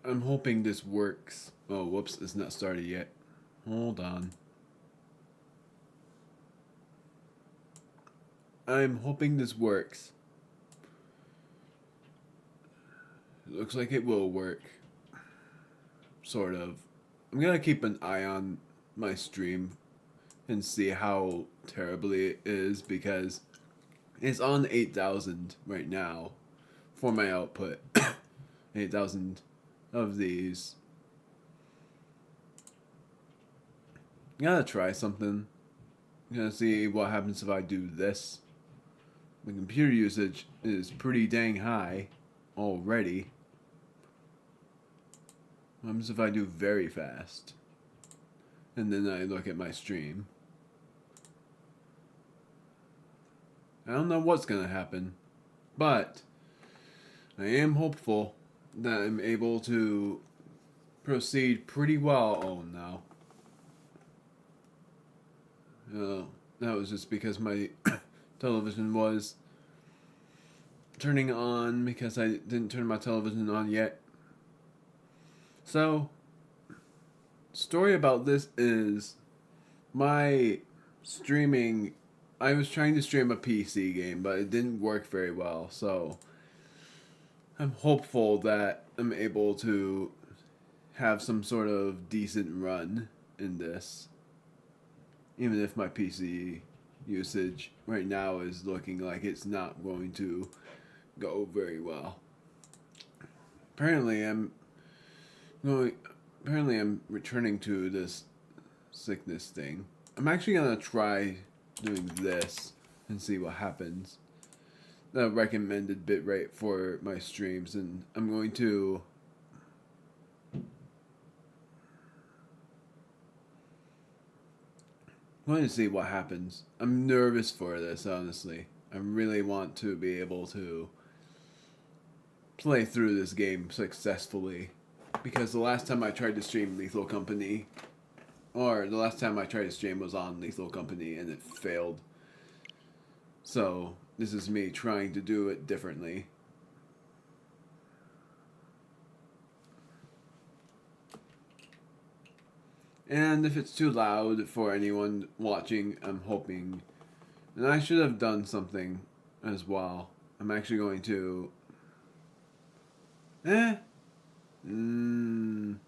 I'm hoping this works. Oh, whoops, it's not started yet. Hold on. I'm hoping this works. It looks like it will work. Sort of. I'm gonna keep an eye on my stream and see how terribly it is because it's on 8,000 right now for my output. 8,000 of these. I gotta try something. I'm gonna see what happens if I do this. My computer usage is pretty dang high already. What happens if I do very fast? And then I look at my stream. I don't know what's gonna happen, but I am hopeful that I'm able to proceed pretty well. Oh no. That was just because my television was turning on because I didn't turn my television on yet. So, story about this is my streaming. I was trying to stream a PC game, but it didn't work very well. So, I'm hopeful that I'm able to have some sort of decent run in this. Even if my PC usage right now is looking like it's not going to go very well. Apparently I'm going apparently I'm returning to this sickness thing. I'm actually gonna try doing this and see what happens. The recommended bitrate for my streams, and I'm going to see what happens. I'm nervous for this, honestly. I really want to be able to play through this game successfully. Because the last time I tried to stream Lethal Company, or the last time I tried to stream was on Lethal Company and it failed. So, this is me trying to do it differently. And if it's too loud for anyone watching, I'm hoping. And I should have done something as well. I'm actually going to. Nah, I'm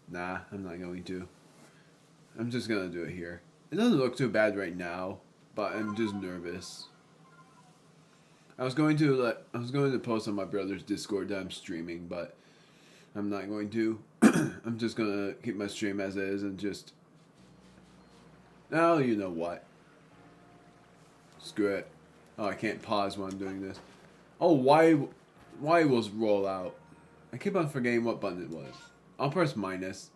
not going to. I'm just gonna do it here. It doesn't look too bad right now, but I'm just nervous. I was going to post on my brother's Discord that I'm streaming, but I'm not going to. I'm just gonna keep my stream as is and just. Oh, you know what? Screw it. Oh, I can't pause while I'm doing this. Oh, why was roll out? I keep on forgetting what button it was. I'll press minus.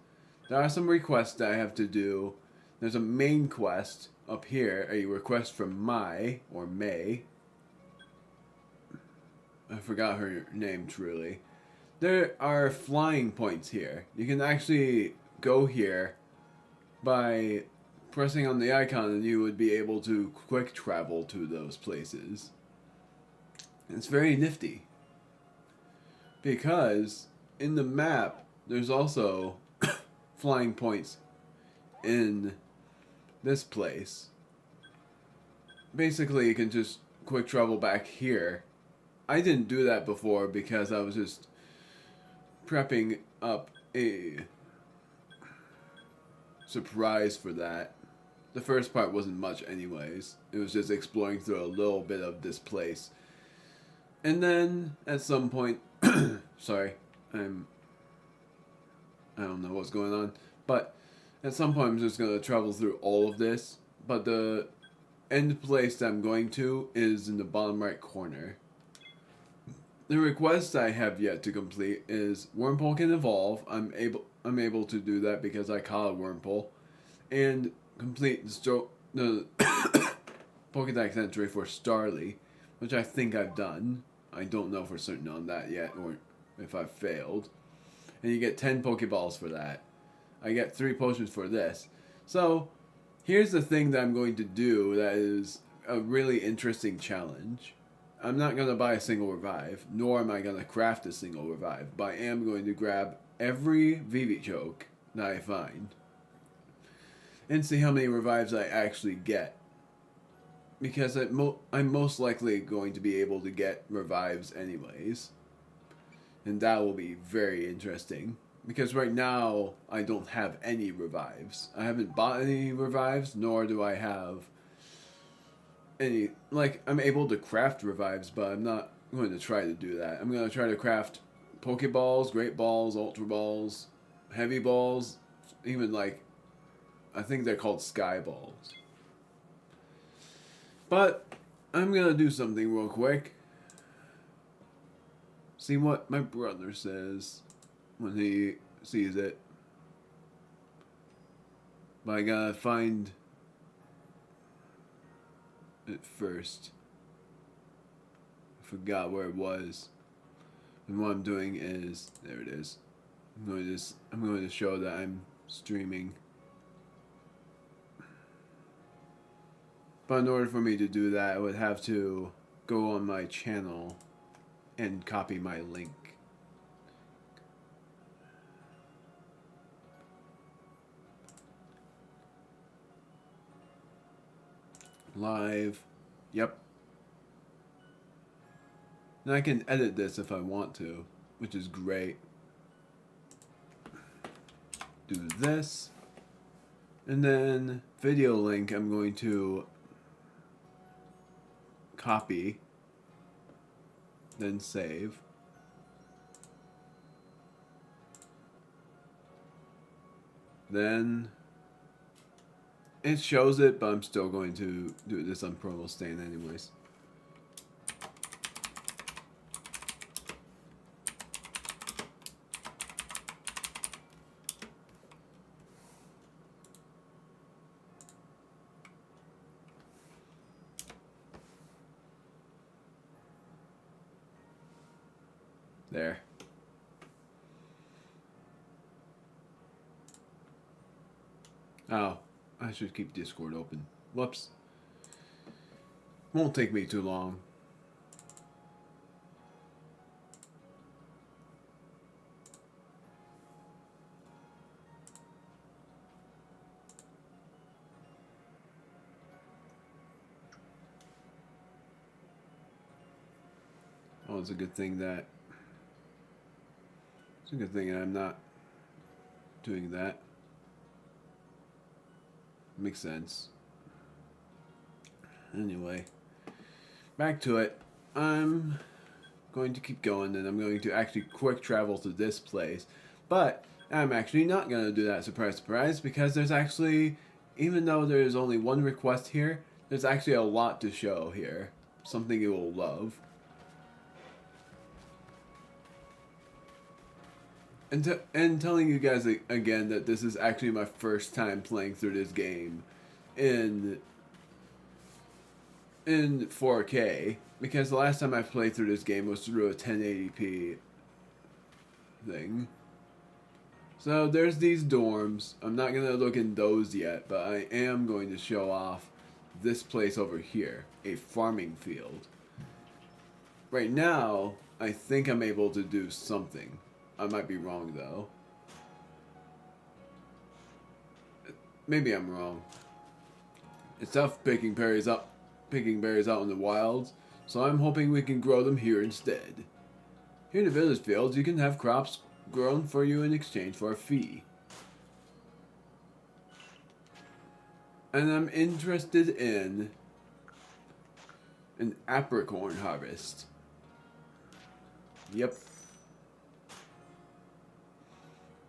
There are some requests that I have to do. There's a main quest up here, a request from Mai, or May. I forgot her name truly. There are flying points here. You can actually go here by pressing on the icon and you would be able to quick travel to those places. It's very nifty. Because in the map, there's also flying points in this place. Basically, you can just quick travel back here. I didn't do that before because I was just prepping up a surprise for that. The first part wasn't much anyways. It was just exploring through a little bit of this place. And then, at some point... sorry, I don't know what's going on. But, at some point I'm just going to travel through all of this. But the end place that I'm going to is in the bottom right corner. The request I have yet to complete is Wurmple can evolve. I'm able to do that because I caught a Wurmple. And complete the Pokédex entry for Starly, which I think I've done. I don't know for certain on that yet, or if I've failed. And you get 10 Pokeballs for that. I get 3 potions for this. So, here's the thing that I'm going to do that is a really interesting challenge. I'm not going to buy a single revive, nor am I going to craft a single revive, but I am going to grab every VV choke that I find and see how many revives I actually get. Because I'm most likely going to be able to get revives anyways. And that will be very interesting. Because right now, I don't have any revives. I haven't bought any revives, nor do I have any... Like, I'm able to craft revives, but I'm not going to try to do that. I'm going to try to craft Pokeballs, Great Balls, Ultra Balls, Heavy Balls, even like... I think they're called Sky Balls. But I'm going to do something real quick. See what my brother says when he sees it. But I gotta find it first. I forgot where it was. And what I'm doing is, there it is. I'm going to show that I'm streaming. But in order for me to do that, I would have to go on my channel and copy my link. Live. Yep. And I can edit this if I want to, which is great. Do this. And then video link I'm going to copy, then save. Then it shows it, but I'm still going to do this on promo stand anyways. There. Oh, I should keep Discord open. Whoops. Won't take me too long. Oh, it's a good thing that... It's a good thing I'm not doing that. Makes sense. Anyway, back to it. I'm going to keep going, and I'm going to actually quick travel to this place. But I'm actually not going to do that, surprise, surprise, because there's actually, even though there's only one request here, there's actually a lot to show here. Something you will love. And telling you guys again that this is actually my first time playing through this game in 4K, because the last time I played through this game was through a 1080p thing. So there's these dorms. I'm not going to look in those yet, but I am going to show off this place over here, a farming field. Right now, I think I'm able to do something. I might be wrong, though. Maybe I'm wrong. It's tough picking berries out in the wilds, so I'm hoping we can grow them here instead. Here in the village fields, you can have crops grown for you in exchange for a fee. And I'm interested in an apricorn harvest. Yep.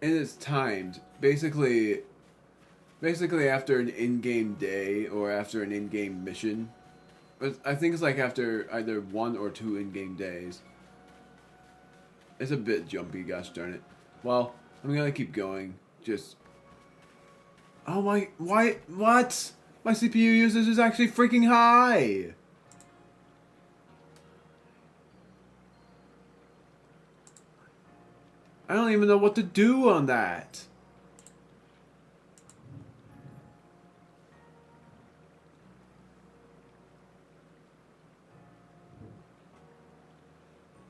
And it's timed. Basically after an in-game day or after an in-game mission. But I think it's like after either 1 or 2 in-game days. It's a bit jumpy, gosh darn it. Well, I'm gonna keep going. Just... Oh my... Why? What? My CPU usage is actually freaking high! I don't even know what to do on that.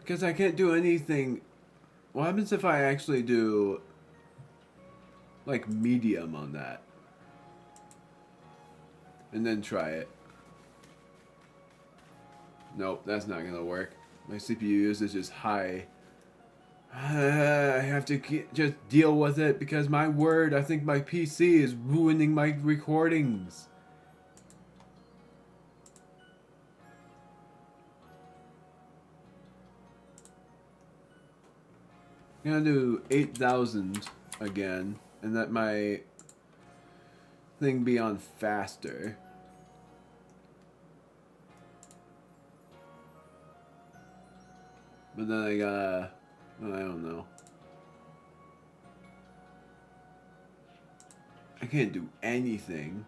Because I can't do anything. What happens if I actually do like medium on that? And then try it. Nope, that's not gonna work. My CPU usage is high. I have to just deal with it because my word, I think my PC is ruining my recordings. I'm gonna do 8,000 again and let my thing be on faster. But then I gotta, I don't know. I can't do anything.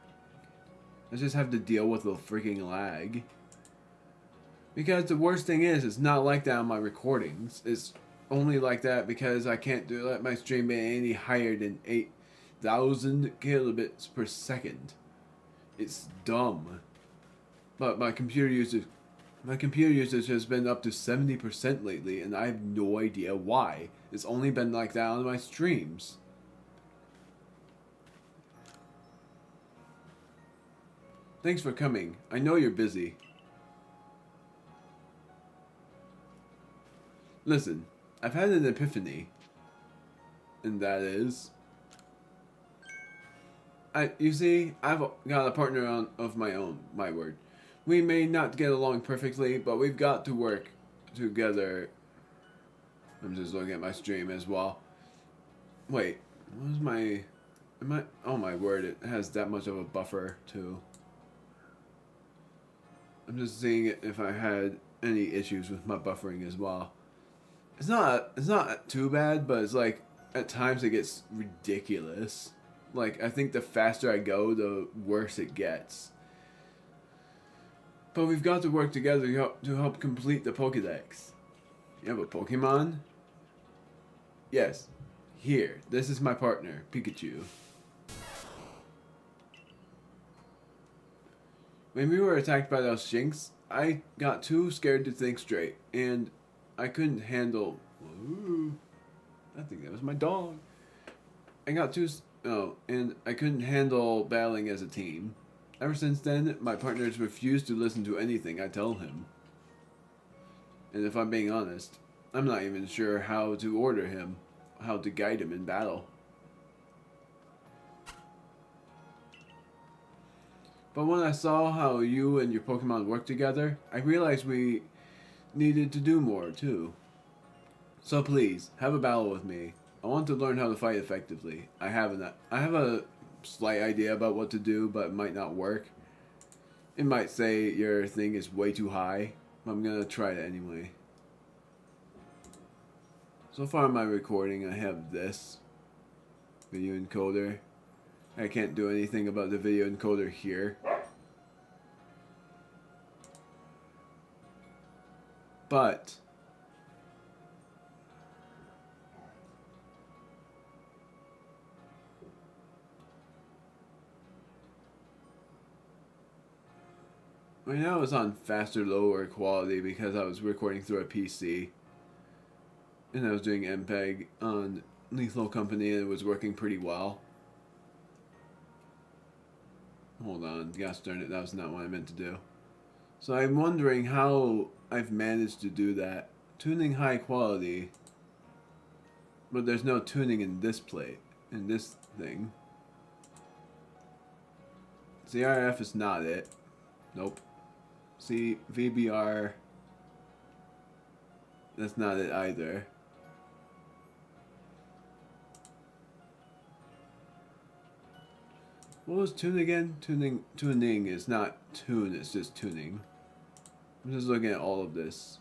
I just have to deal with the freaking lag. Because the worst thing is, it's not like that on my recordings. It's only like that because I can't let my stream be any higher than 8,000 kilobits per second. It's dumb. But my computer usage has been up to 70% lately, and I have no idea why. It's only been like that on my streams. Thanks for coming. I know you're busy. Listen, I've had an epiphany. And that is... you see, I've got a partner of my own, my word. We may not get along perfectly, but we've got to work together. I'm just looking at my stream as well. Wait, what was my... oh my word, it has that much of a buffer too. I'm just seeing if I had any issues with my buffering as well. It's not too bad, but it's like at times it gets ridiculous. Like I think the faster I go, the worse it gets. But we've got to work together to help complete the Pokédex. You have a Pokemon? Yes. Here, this is my partner, Pikachu. When we were attacked by those Shinx, I got too scared to think straight, and I couldn't handle... Ooh, I think that was my dog. I couldn't handle battling as a team. Ever since then, my partners refuse to listen to anything I tell him. And if I'm being honest, I'm not even sure how to guide him in battle. But when I saw how you and your Pokemon work together, I realized we needed to do more, too. So please, have a battle with me. I want to learn how to fight effectively. I have a slight idea about what to do, but it might not work. It might say your thing is way too high, but I'm gonna try it anyway. So far in my recording, I have this video encoder. I can't do anything about the video encoder here. But right now it's on faster, lower quality because I was recording through a PC. And I was doing MPEG on Lethal Company and it was working pretty well. Hold on, gosh darn it, that was not what I meant to do. So I'm wondering how I've managed to do that. Tuning high quality, but there's no tuning in this plate, in this thing. CRF is not it. Nope. See, VBR, that's not it either. What was tune again? Tuning is not tune, it's just tuning. I'm just looking at all of this.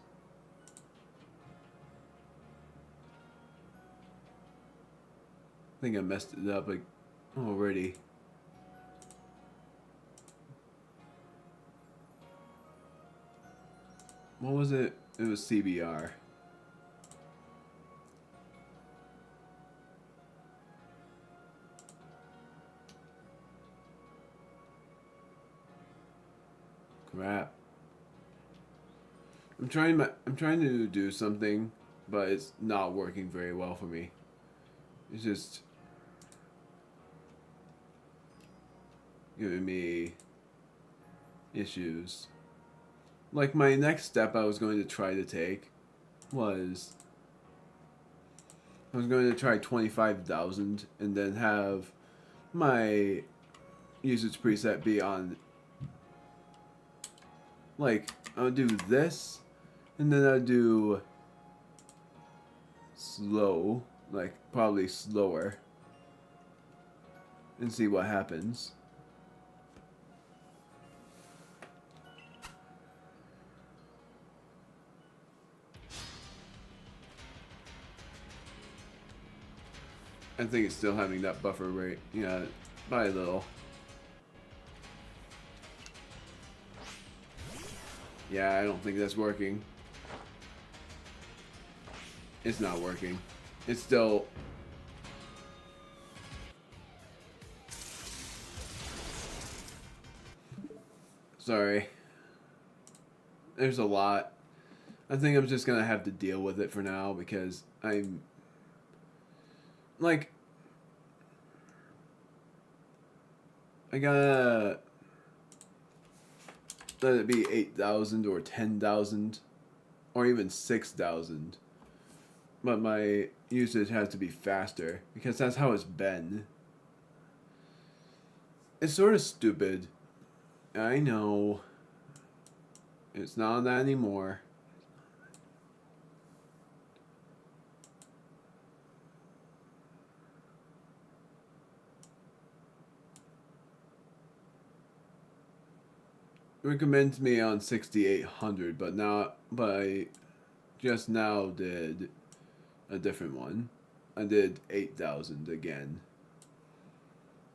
I think I messed it up like already. What was it? It was CBR. Crap. I'm trying to do something, but it's not working very well for me. It's just giving me issues. Like, my next step I was going to try to take was I was going to try 25,000 and then have my usage preset be on, like, I'll do this and then I'll do slow, like probably slower, and see what happens. I think it's still having that buffer rate. Yeah, by a little. Yeah, I don't think that's working. It's not working. It's still... Sorry. There's a lot. I think I'm just gonna have to deal with it for now because I'm... Like... I gotta... Let it be 8,000 or 10,000 or even 6,000. But my usage has to be faster because that's how it's been. It's sort of stupid. I know. It's not that anymore. It recommends me on 6,800, but I just now did a different one. I did 8,000 again.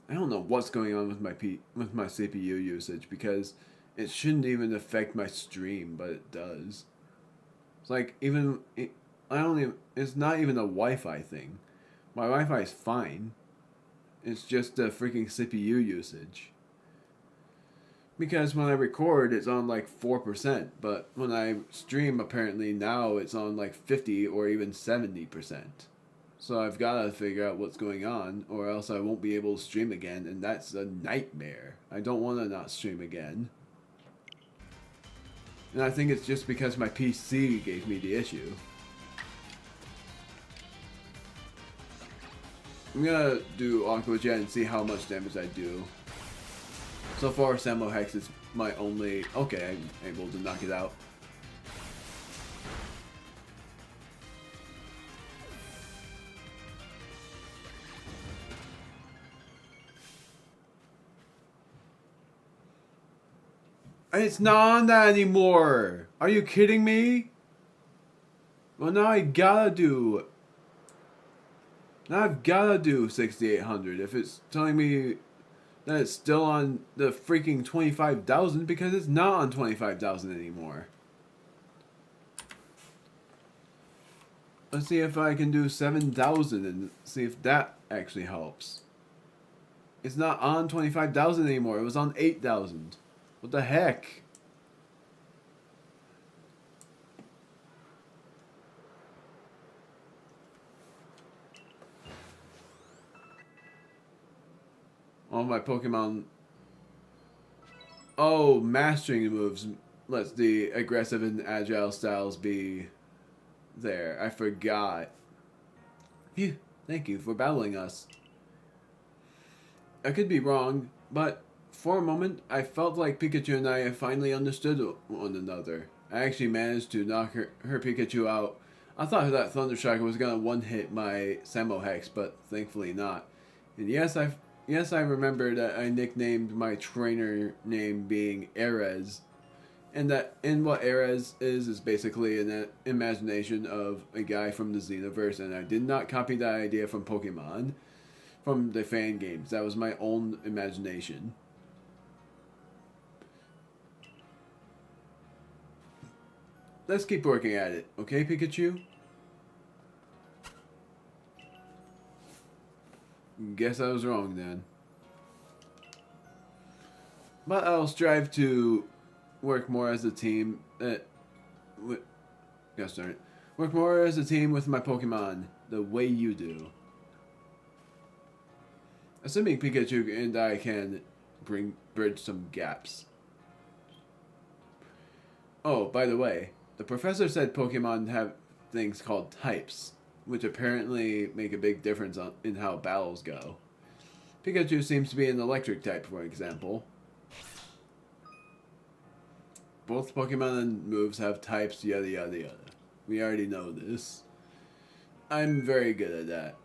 I don't know what's going on with my CPU usage because it shouldn't even affect my stream, but it does. It's like it's not even a Wi-Fi thing. My Wi-Fi is fine. It's just the freaking CPU usage. Because when I record, it's on like 4%, but when I stream, apparently now it's on like 50 or even 70%. So I've got to figure out what's going on, or else I won't be able to stream again, and that's a nightmare. I don't want to not stream again. And I think it's just because my PC gave me the issue. I'm gonna do Aqua Jet and see how much damage I do. So far, Samo Hex is my only... Okay, I'm able to knock it out. It's not on that anymore! Are you kidding me? Well, now I gotta do... Now I've gotta do 6,800 if it's telling me... that it's still on the freaking 25,000 because it's not on 25,000 anymore. Let's see if I can do 7,000 and see if that actually helps. It's not on 25,000 anymore. It was on 8,000. What the heck? All my Pokemon... Oh, mastering moves lets the aggressive and agile styles be there. I forgot. Phew, thank you for battling us. I could be wrong, but for a moment, I felt like Pikachu and I finally understood one another. I actually managed to knock her Pikachu out. I thought that Thunderstrike was gonna one-hit my Samo Hex, but thankfully not. And yes, I remember that I nicknamed my trainer name being Erez. And what Erez is basically an imagination of a guy from the Xenoverse, and I did not copy that idea from Pokemon, from the fan games. That was my own imagination. Let's keep working at it, okay, Pikachu? Guess I was wrong then. But I'll strive to work more as a team. Gosh darn it. Work more as a team with my Pokemon, the way you do. Assuming Pikachu and I can bridge some gaps. Oh, by the way, the professor said Pokemon have things called types, which apparently make a big difference in how battles go. Pikachu seems to be an electric type, for example. Both Pokemon and moves have types, yada yada yada. We already know this. I'm very good at that.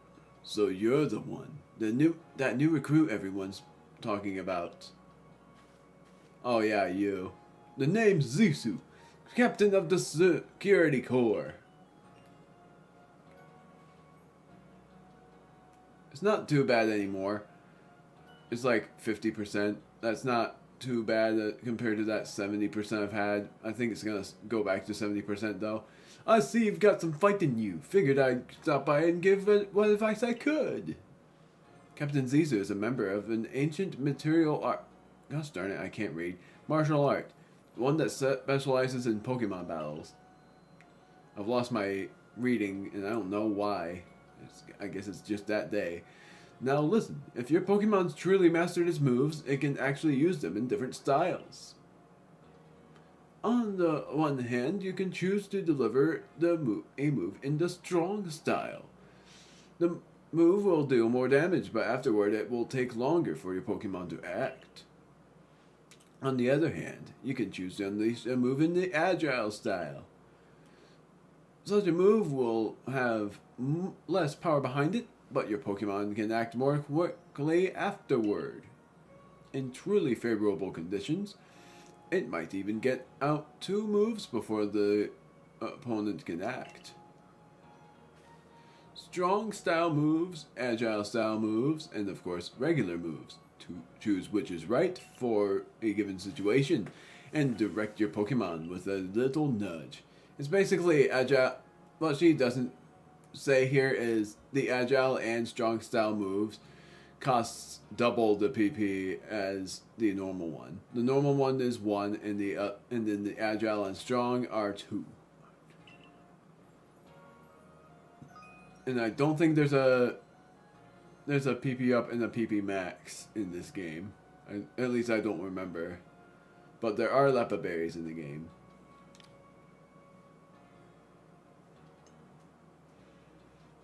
So you're the one. That new recruit everyone's talking about. Oh yeah, you. The name's Zisu, captain of the security corps. It's not too bad anymore. It's like 50%. That's not too bad compared to that 70% I've had. I think it's gonna go back to 70% though. I see you've got some fight in you. Figured I'd stop by and give what advice I could. Captain Zizu is a member of an ancient material art. Gosh darn it, I can't read. Martial art. One that specializes in Pokemon battles. I've lost my reading and I don't know why. I guess it's just that day. Now listen, if your Pokemon's truly mastered its moves, it can actually use them in different styles. On the one hand, you can choose to deliver a move in the strong style. The move will do more damage, but afterward it will take longer for your Pokemon to act. On the other hand, you can choose to unleash a move in the agile style. Such a move will have less power behind it, but your Pokemon can act more quickly afterward. In truly favorable conditions, it might even get out 2 moves before the opponent can act. Strong style moves, agile style moves, and of course regular moves. To choose which is right for a given situation and direct your Pokemon with a little nudge. It's basically agile. What she doesn't say here is the agile and strong style moves costs double the PP as the normal one. The normal one is 1, and then the agile and strong are 2. And I don't think there's a PP up and a PP max in this game. At least I don't remember. But there are Leppa berries in the game.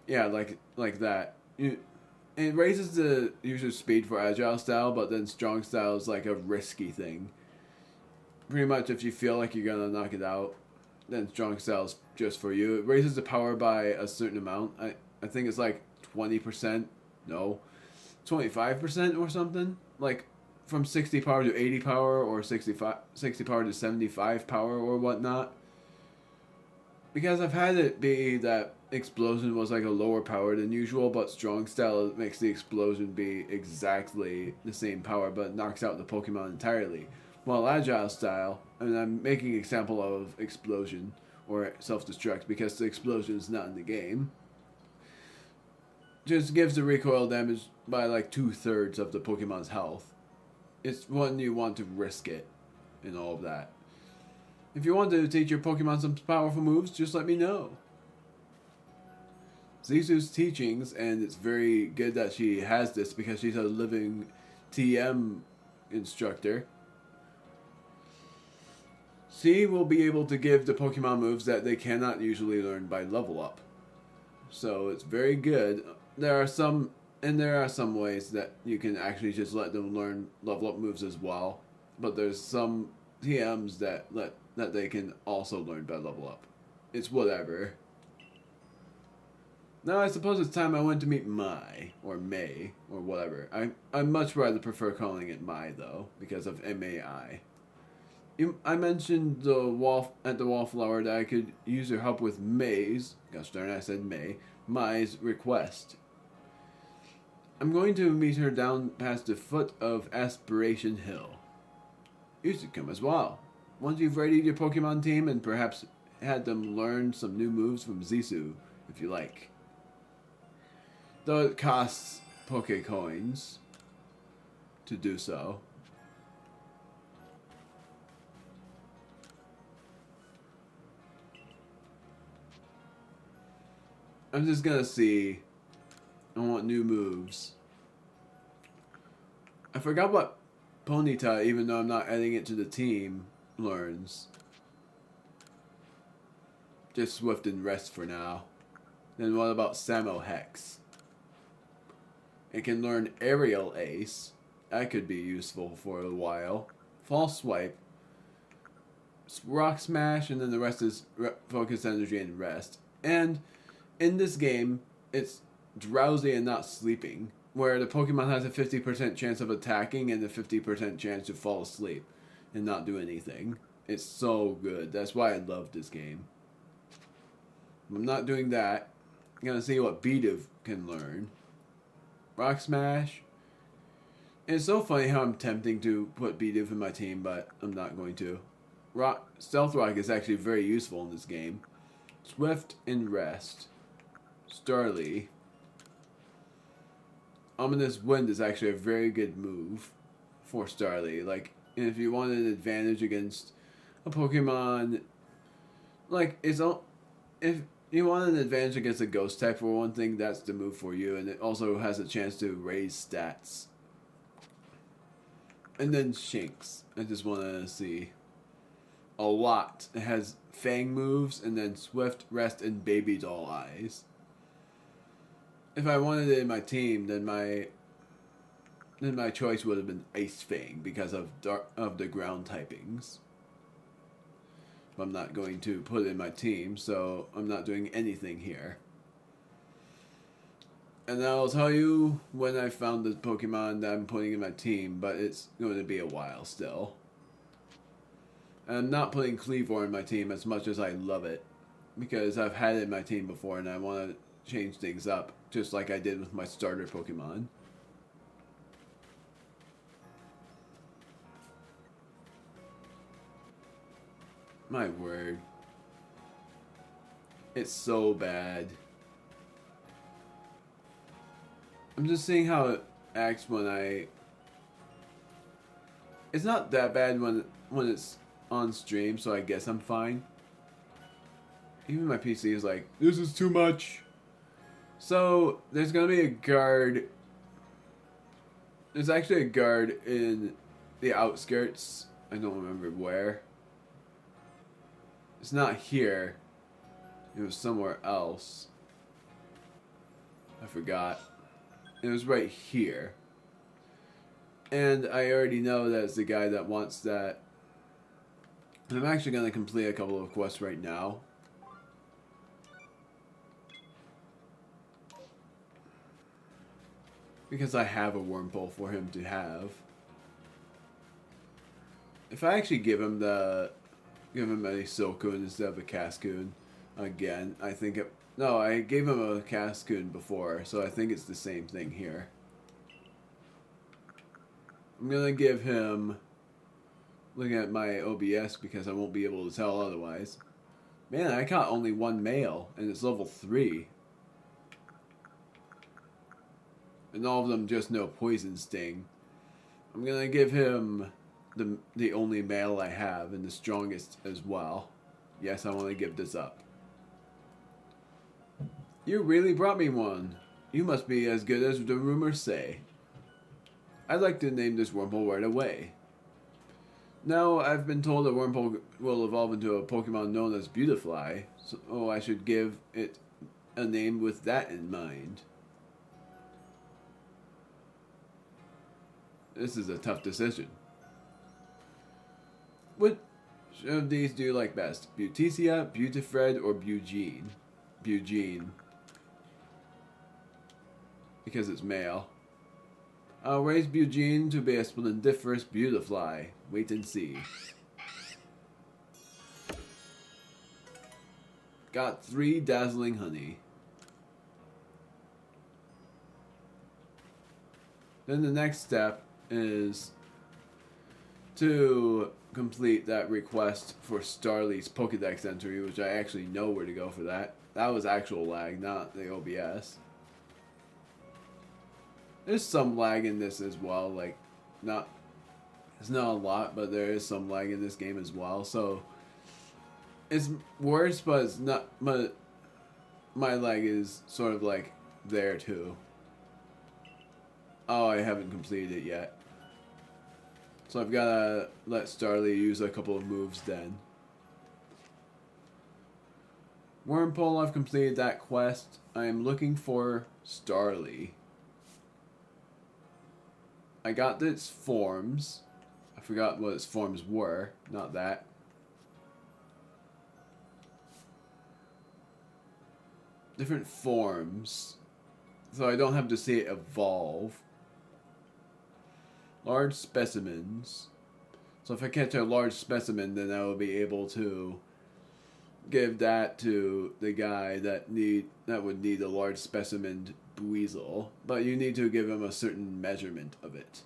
Yeah, like that. It raises the user's speed for agile style, but then strong style is like a risky thing. Pretty much if you feel like you're gonna knock it out, then strong style is just for you. It raises the power by a certain amount. I think it's like 20%. No. 25% or something? Like from 60 power to 80 power or 60 power to 75 power or whatnot. Because I've had it be that explosion was like a lower power than usual, but strong style makes the explosion be exactly the same power but knocks out the Pokemon entirely. While agile style, and I'm making an example of explosion or self-destruct because the explosion is not in the game, just gives the recoil damage by like 2/3 of the Pokemon's health. It's when you want to risk it and all of that. If you want to teach your Pokemon some powerful moves, just let me know. Zizu's teachings, and it's very good that she has this because she's a living TM instructor. She will be able to give the Pokemon moves that they cannot usually learn by level up. So it's very good. There are some ways that you can actually just let them learn level up moves as well. But there's some TMs that they can also learn by level up. It's whatever. Now I suppose it's time I went to meet Mai, or May, or whatever. I much rather prefer calling it Mai though, because of MAI. I mentioned at the Wallflower that I could use her help with gosh darn it, I said Mai's request. I'm going to meet her down past the foot of Aspiration Hill. You should come as well. Once you've readied your Pokemon team and perhaps had them learn some new moves from Zisu, if you like. Though it costs Pokecoins to do so. I'm just gonna see. I want new moves. I forgot what Ponyta, even though I'm not adding it to the team, learns. Just Swift and Rest for now. Then what about Samo Hex? It can learn Aerial Ace. That could be useful for a while. False Swipe. Rock Smash, and then the rest is Focus Energy and Rest. And in this game, it's drowsy and not sleeping, where the Pokemon has a 50% chance of attacking and a 50% chance to fall asleep and not do anything. It's so good. That's why I love this game. I'm not doing that. I'm gonna see what Beediv can learn. Rock Smash. It's so funny how I'm tempting to put Beediv in my team, but I'm not going to. Stealth Rock is actually very useful in this game. Swift and Rest. Starly. Ominous Wind is actually a very good move for Starly. Like, if you want an advantage against a Pokemon, like, if you want an advantage against a Ghost type for one thing, that's the move for you, and it also has a chance to raise stats. And then Shinx. I just want to see a lot. It has Fang moves, and then Swift, Rest, and Baby Doll Eyes. If I wanted it in my team, then my choice would have been Ice Fang because of the ground typings. But I'm not going to put it in my team, so I'm not doing anything here. And I'll tell you when I found the Pokemon that I'm putting in my team, but it's going to be a while still. And I'm not putting Cleavor in my team as much as I love it, because I've had it in my team before and I want to change things up, just like I did with my starter Pokemon. My word. It's so bad. I'm just seeing how it acts when I... It's not that bad when it's on stream, so I guess I'm fine. Even my PC is like, this is too much. So, there's gonna be a guard. There's actually a guard in the outskirts. I don't remember where. It's not here. It was somewhere else. I forgot. It was right here. And I already know that it's the guy that wants that. I'm actually going to complete a couple of quests right now. Because I have a Wurmple for him to have. If I actually give him a Silcoon instead of a Cascoon again, I think it... No, I gave him a Cascoon before, so I think it's the same thing here. I'm gonna give him... Looking at my OBS because I won't be able to tell otherwise. Man, I caught only one male, and it's level 3. And all of them just know Poison Sting. I'm gonna give him the only male I have, and the strongest as well. Yes, I want to give this up. You really brought me one. You must be as good as the rumors say. I'd like to name this Wurmple right away. Now, I've been told that Wurmple will evolve into a Pokemon known as Beautifly, so I should give it a name with that in mind. This is a tough decision. Which of these do you like best? Beauticia, Beautifred, or Bugene? Bugene. Because it's male. I'll raise Bugene to be a splendiferous Beautifly. Wait and see. Got 3 dazzling honey. Then the next step is to complete that request for Starly's Pokedex entry, which I actually know where to go for that. That was actual lag, not the OBS. There's some lag in this as well, like, it's not a lot, but there is some lag in this game as well, so it's worse, but it's not, but my leg is sort of like there too. Oh, I haven't completed it yet. So I've gotta let Starly use a couple of moves then. Wormpole, I've completed that quest. I am looking for Starly. I got its forms. I forgot what its forms were. Not that. Different forms. So I don't have to see it evolve. Large specimens. So if I catch a large specimen, then I will be able to give that to the guy that would need a large specimen Buizel. But you need to give him a certain measurement of it.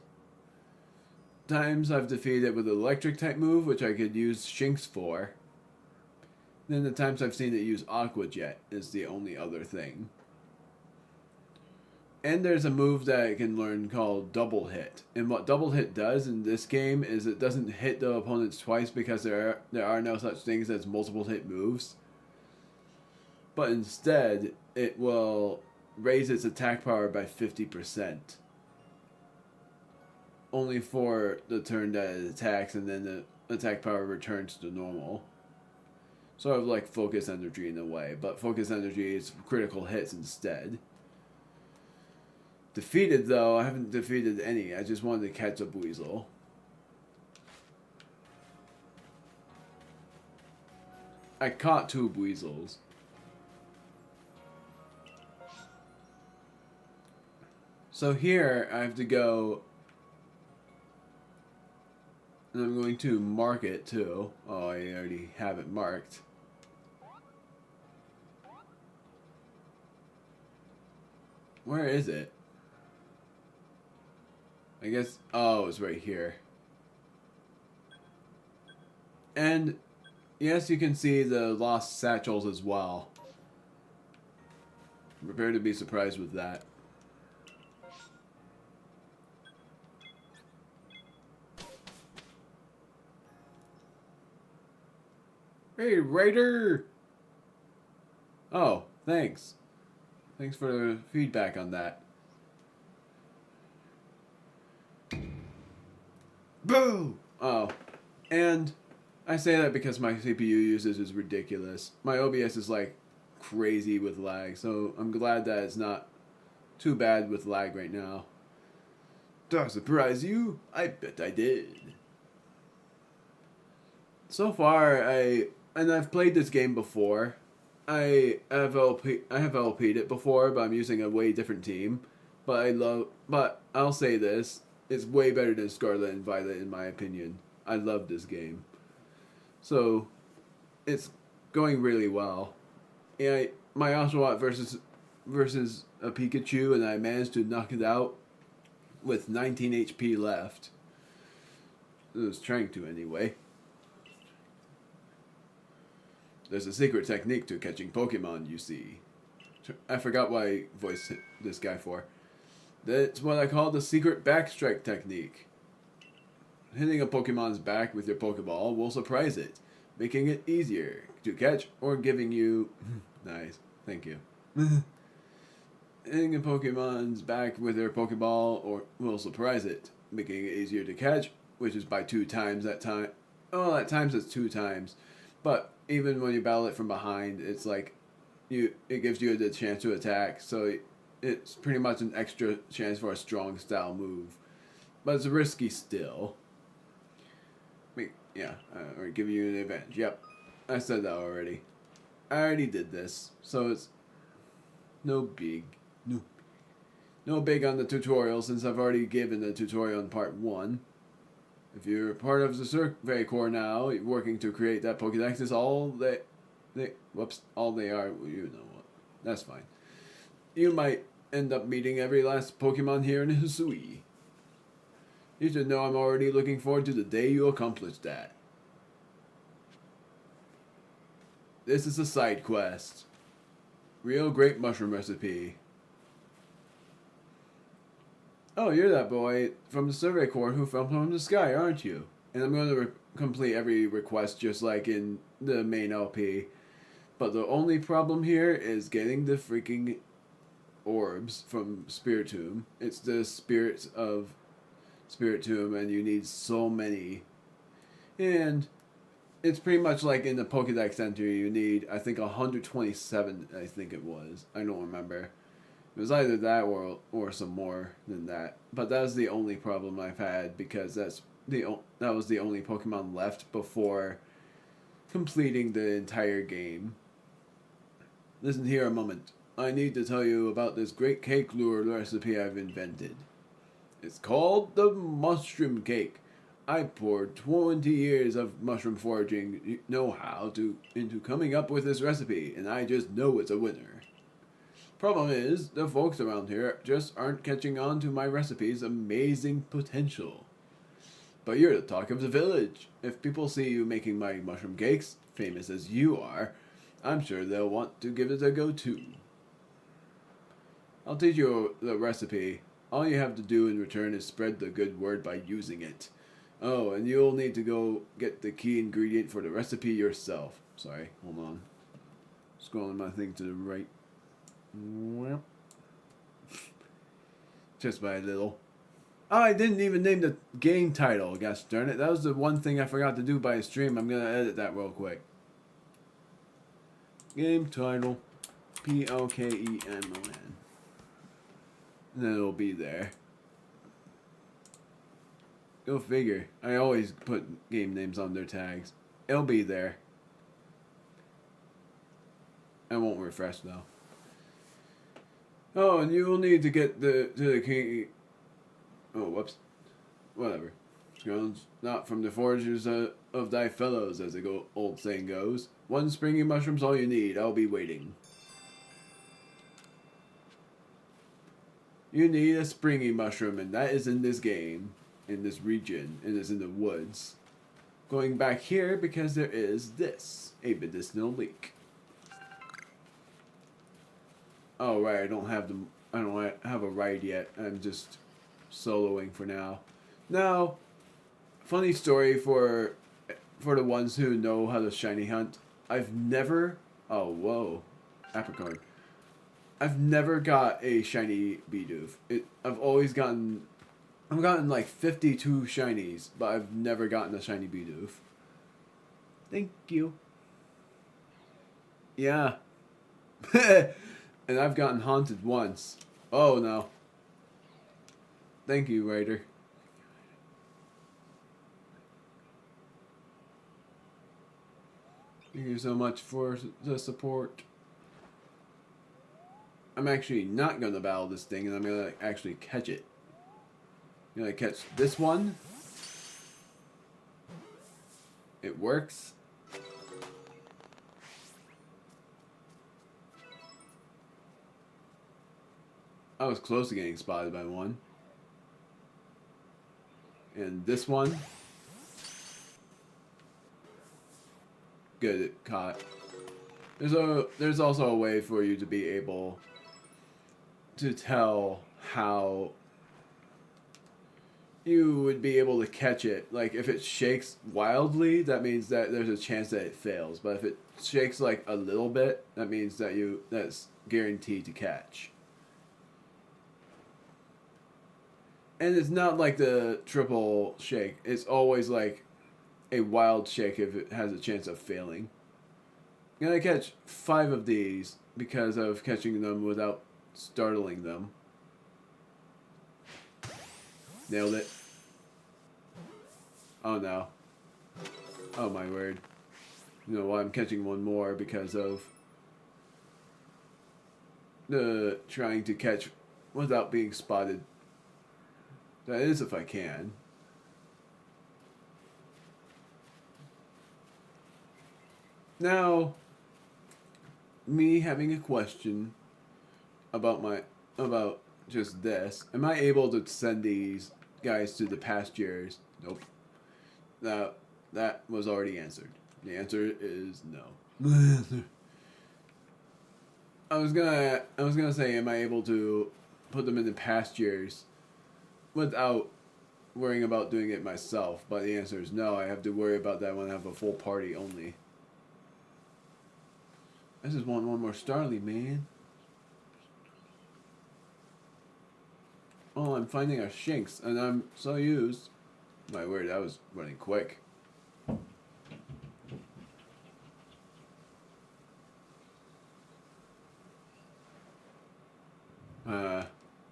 Times I've defeated it with an electric type move, which I could use Shinx for. Then the times I've seen it use Aqua Jet is the only other thing. And there's a move that I can learn called Double Hit. And what Double Hit does in this game is it doesn't hit the opponents twice because there are no such things as multiple hit moves. But instead, it will raise its attack power by 50%. Only for the turn that it attacks, and then the attack power returns to normal. Sort of like Focus Energy in a way, but Focus Energy is critical hits instead. Defeated, though, I haven't defeated any. I just wanted to catch a Buizel. I caught 2 Buizels. So here, I have to go... And I'm going to mark it, too. Oh, I already have it marked. Where is it? I guess, oh, it's right here. And, yes, you can see the lost satchels as well. Prepare to be surprised with that. Hey, Wyrdeer! Oh, thanks. Thanks for the feedback on that. Boo! Oh. And I say that because my CPU usage is ridiculous. My OBS is like crazy with lag, so I'm glad that it's not too bad with lag right now. Did I surprise you? I bet I did. So far, I've played this game before. I have LP'd it before, but I'm using a way different team. But I'll say this. It's way better than Scarlet and Violet in my opinion. I love this game. So, it's going really well. Yeah, my Oshawott versus a Pikachu, and I managed to knock it out with 19 HP left. I was trying to anyway. There's a secret technique to catching Pokemon, you see. I forgot what I voiced this guy for. That's what I call the secret backstrike technique. Hitting a Pokemon's back with your Pokeball will surprise it, making it easier to catch or giving you... Nice, thank you. Hitting a Pokemon's back with your Pokeball will surprise it, making it easier to catch, which is by 2 times that time. Oh, at times it's 2 times. But even when you battle it from behind, it's like it gives you the chance to attack, so it's pretty much an extra chance for a strong style move. But it's risky still. Yeah, or give you an advantage. Yep, I said that already. I already did this, so it's no big. No big on the tutorial, since I've already given the tutorial in part 1. If you're part of the Survey Corps now, working to create that Pokédex is all all they are, well, you know what, that's fine. You might end up meeting every last Pokemon here in Hisui. You should know I'm already looking forward to the day you accomplish that. This is a side quest. Real great mushroom recipe. Oh, you're that boy from the Survey Corps who fell from the sky, aren't you? And I'm going to complete every request just like in the main LP. But the only problem here is getting the freaking orbs from Spiritomb. It's the spirits of Spiritomb, and you need so many. And it's pretty much like in the Pokédex Center, you need, I think, 127, I think it was. I don't remember. It was either that or some more than that. But that was the only problem I've had, because that was the only Pokemon left before completing the entire game. Listen here a moment. I need to tell you about this great cake lure recipe I've invented. It's called the mushroom cake. I poured 20 years of mushroom foraging know-how into coming up with this recipe, and I just know it's a winner. Problem is, the folks around here just aren't catching on to my recipe's amazing potential. But you're the talk of the village. If people see you making my mushroom cakes, famous as you are, I'm sure they'll want to give it a go too. I'll teach you the recipe. All you have to do in return is spread the good word by using it. Oh, and you'll need to go get the key ingredient for the recipe yourself. Sorry, hold on. Scrolling my thing to the right. Well, just by a little. Oh, I didn't even name the game title, gosh darn it. That was the one thing I forgot to do by a stream. I'm going to edit that real quick. Game title. Pokemon. And then it'll be there. Go figure. I always put game names on their tags. It'll be there. I won't refresh though. Oh, and you will need to get to the king. Oh, whoops. Whatever. Stones not from the foragers of thy fellows, as the old saying goes. One springy mushroom's all you need. I'll be waiting. You need a springy mushroom, and that is in this game. In this region, and it's in the woods. Going back here because there is this, a medicinal leek. Oh right, I don't have a ride yet. I'm just soloing for now. Now, funny story for the ones who know how to shiny hunt. I've never, oh whoa, apricot. I've never got a shiny Bidoof. I've gotten like 52 shinies, but I've never gotten a shiny Bidoof. Thank you. Yeah. And I've gotten haunted once. Oh no. Thank you, Wyrdeer. Thank you so much for the support. I'm actually not going to battle this thing, and I'm going to actually catch it. I'm going to catch this one. It works. I was close to getting spotted by one. And this one. Good, it caught. There's also a way for you to be able to tell how you would be able to catch it. Like if it shakes wildly, that means that there's a chance that it fails. But if it shakes like a little bit, that means that that's guaranteed to catch. And it's not like the triple shake. It's always like a wild shake if it has a chance of failing. I'm gonna catch 5 of these because of catching them without startling them. Nailed it. Oh no. Oh my word. You know why I'm catching one more because of the trying to catch without being spotted. That is if I can. Now, me having a question about just this. Am I able to send these guys to the pastures? Nope. That was already answered. The answer is no. I was gonna say, am I able to put them in the pastures without worrying about doing it myself? But the answer is no. I have to worry about that when I have a full party only. I just want one more Starly, man. All I'm finding are Shinx, and I'm so used. My word, that was running quick.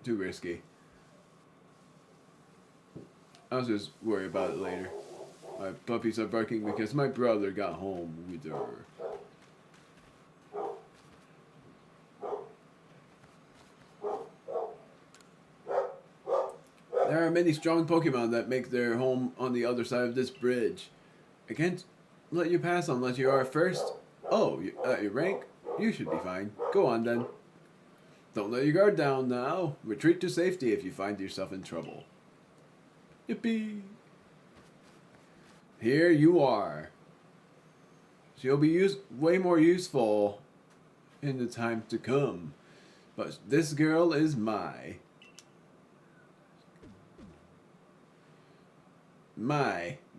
Too risky. I'll just worry about it later. My puppies are barking because my brother got home with her. There are many strong Pokemon that make their home on the other side of this bridge. I can't let you pass unless you are first. Oh, at your rank? You should be fine. Go on then. Don't let your guard down now. Retreat to safety if you find yourself in trouble. Yippee! Here you are. She'll be way more useful in the time to come. But this girl is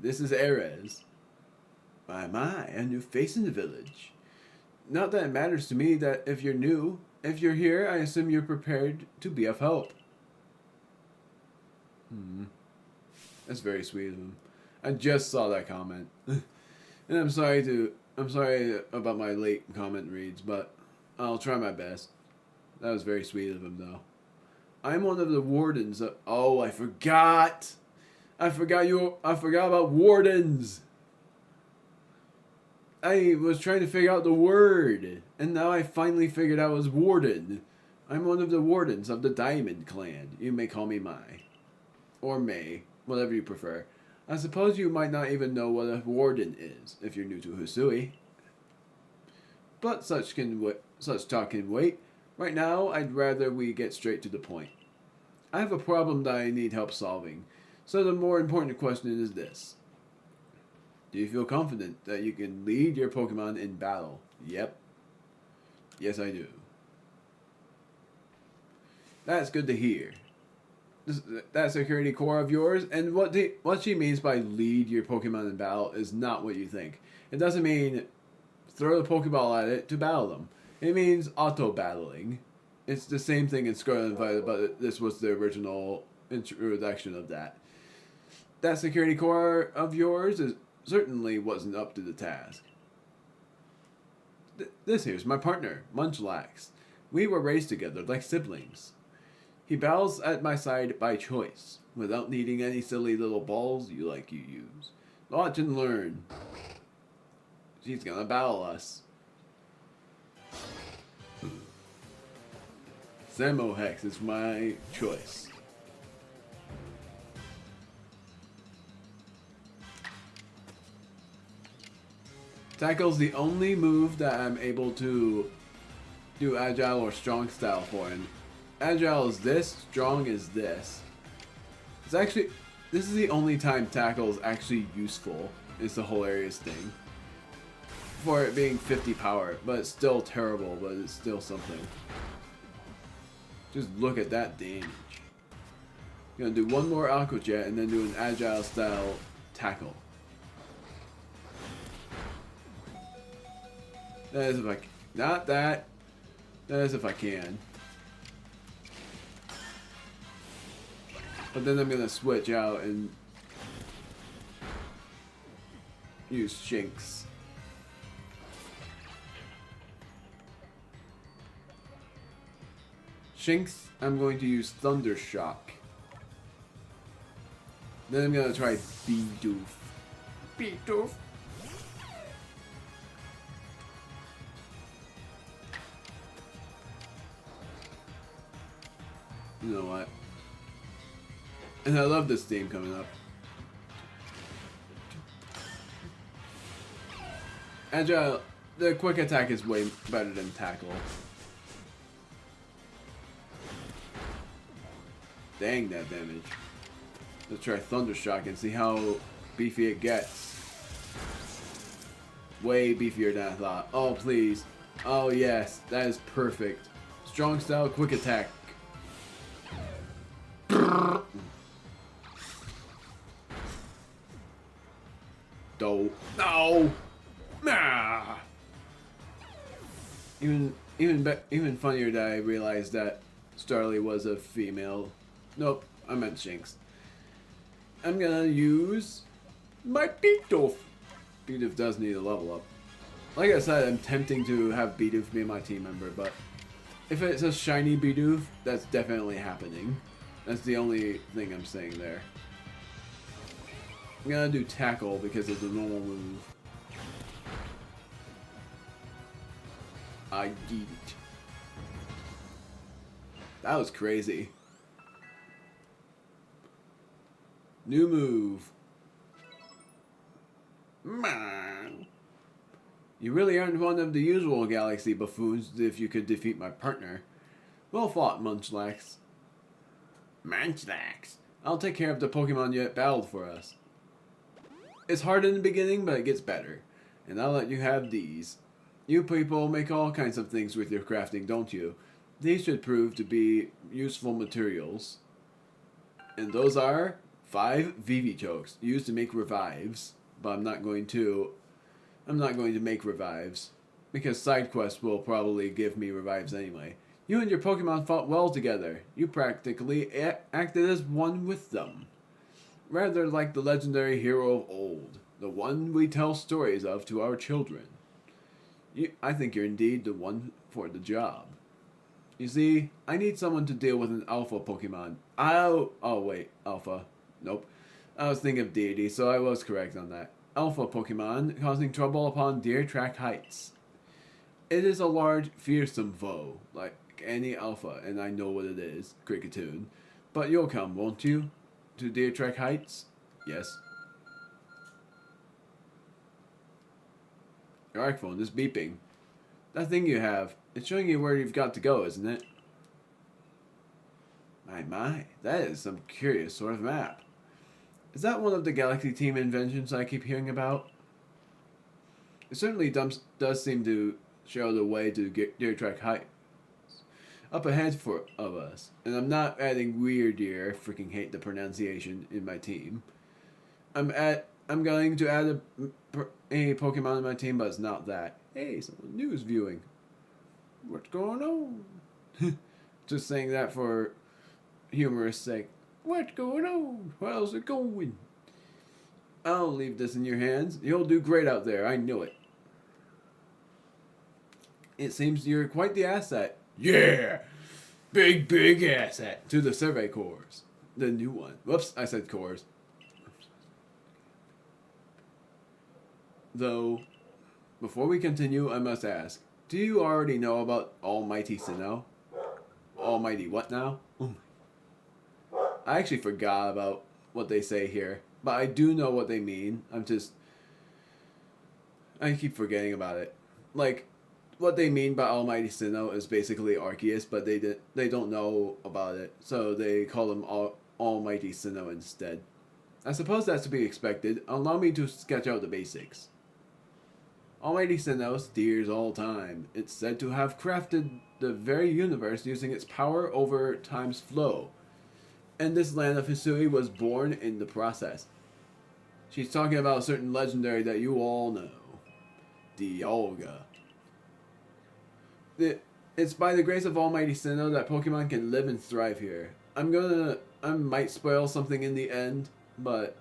this is Ares. My, a new face in the village. Not that it matters to me that if you're new. If you're here, I assume you're prepared to be of help. That's very sweet of him. I just saw that comment. And I'm sorry about my late comment reads, but I'll try my best. That was very sweet of him, though. I'm one of the wardens of... Oh, I forgot! I forgot about wardens! I was trying to figure out the word, and now I finally figured out it was warden. I'm one of the wardens of the Diamond Clan. You may call me Mai. Or May, whatever you prefer. I suppose you might not even know what a warden is, if you're new to Hisui. But such talk can wait. Right now, I'd rather we get straight to the point. I have a problem that I need help solving, so the more important question is this. Do you feel confident that you can lead your Pokemon in battle? Yep. Yes, I do. That's good to hear. That security core of yours, and what she means by lead your Pokemon in battle is not what you think. It doesn't mean throw the Pokeball at it to battle them. It means auto-battling. It's the same thing in Scarlet and Violet, but this was the original introduction of that. That security core of yours certainly wasn't up to the task. This here's my partner, Munchlax. We were raised together like siblings. He battles at my side by choice, without needing any silly little balls you use. Watch and learn. She's gonna battle us. Samohex is my choice. Tackle's the only move that I'm able to do agile or strong style for, and agile is this, strong is this. This is the only time tackle is actually useful. It's the hilarious thing. For it being 50 power, but it's still terrible, but it's still something. Just look at that damage. You're gonna do one more Aqua Jet and then do an agile style tackle. That is if I can. Not that. That is if I can. But then I'm gonna switch out and use Shinx. Shinx, I'm going to use Thunder Shock. Then I'm gonna try Bidoof. Bidoof. You know what? And I love this theme coming up. Agile, the quick attack is way better than tackle. Dang that damage. Let's try Thunder Shock and see how beefy it gets. Way beefier than I thought. Oh, please. Oh, yes. That is perfect. Strong style, quick attack. No. Nah. Even funnier that I realized that Starly was a female. Nope, I meant Shinx. I'm gonna use my Bidoof. Bidoof does need a level up. Like I said, I'm tempting to have Bidoof be my team member, but if it's a shiny Bidoof, that's definitely happening. That's the only thing I'm saying there. I'm gonna do Tackle because it's a normal move. I did it. That was crazy. New move. Man. You really aren't one of the usual galaxy buffoons if you could defeat my partner. Well fought, Munchlax. Munchlax. I'll take care of the Pokemon you battled for us. It's hard in the beginning, but it gets better. And I'll let you have these. You people make all kinds of things with your crafting, don't you? These should prove to be useful materials. And those are 5 Vivi chokes used to make revives. But I'm not going to make revives. Because side quests will probably give me revives anyway. You and your Pokemon fought well together. You practically acted as one with them. Rather like the legendary hero of old. The one we tell stories of to our children. I think you're indeed the one for the job. You see, I need someone to deal with an alpha Pokemon. Oh wait, alpha. Nope. I was thinking of deity, so I was correct on that. Alpha Pokemon causing trouble upon Deer Track Heights. It is a large, fearsome foe, like any alpha, and I know what it is, Cricketune. But you'll come, won't you? To Deer Track Heights? Yes. Your iPhone is beeping. That thing you have, it's showing you where you've got to go, isn't it? My, that is some curious sort of map. Is that one of the Galaxy Team inventions I keep hearing about? It certainly does seem to show the way to Deer Track Heights. Up ahead of us. And I'm not adding Wyrdeer, freaking hate the pronunciation, in my team. I'm going to add a Pokemon in my team, but it's not that. Hey, someone new is viewing. What's going on? Just saying that for humorous sake. What's going on? How's it going? I'll leave this in your hands. You'll do great out there. I know it. It seems you're quite the asset. Yeah! Big asset to the Survey Corps. The new one. Whoops, I said Corps. Though, before we continue, I must ask, do you already know about Almighty Sinnoh? Almighty what now? I actually forgot about what they say here, but I do know what they mean. I keep forgetting about it. Like, what they mean by Almighty Sinnoh is basically Arceus, but they don't know about it, so they call him Almighty Sinnoh instead. I suppose that's to be expected. Allow me to sketch out the basics. Almighty Sinnoh steers all time. It's said to have crafted the very universe using its power over time's flow. And this land of Hisui was born in the process. She's talking about a certain legendary that you all know. Dialga. It's by the grace of Almighty Sinnoh that Pokemon can live and thrive here. I might spoil something in the end, but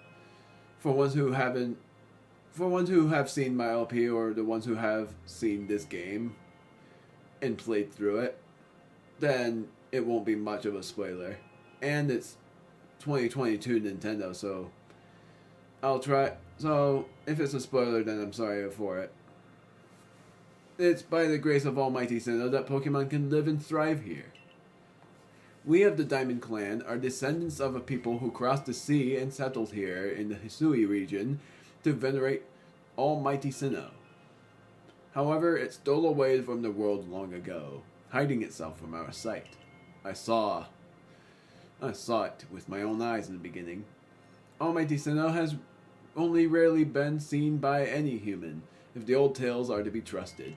for ones who have seen my LP or the ones who have seen this game and played through it, then it won't be much of a spoiler. And it's 2022 Nintendo, so I'll try. So if it's a spoiler, then I'm sorry for it. It's by the grace of Almighty Sinnoh that Pokemon can live and thrive here. We of the Diamond Clan are descendants of a people who crossed the sea and settled here in the Hisui region to venerate Almighty Sinnoh. However, it stole away from the world long ago, hiding itself from our sight. I saw it with my own eyes in the beginning. Almighty Sinnoh has only rarely been seen by any human, if the old tales are to be trusted.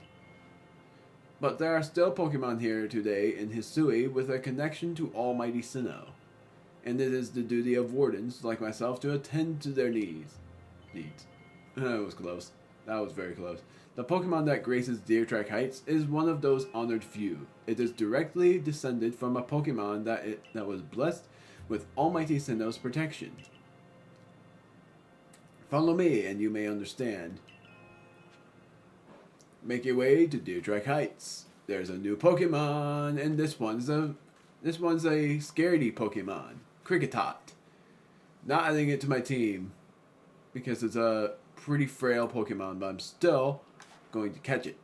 But there are still Pokemon here today in Hisui with a connection to Almighty Sinnoh, and it is the duty of wardens like myself to attend to their needs. That was close. That was very close. The Pokemon that graces Deertrack Heights is one of those honored few. It is directly descended from a Pokemon that was blessed with Almighty Sinnoh's protection. Follow me and you may understand. Make your way to Deertrack Heights. There's a new Pokemon, and this one's a scaredy Pokemon, Kricketot. Not adding it to my team because it's a pretty frail Pokemon, but I'm still going to catch it.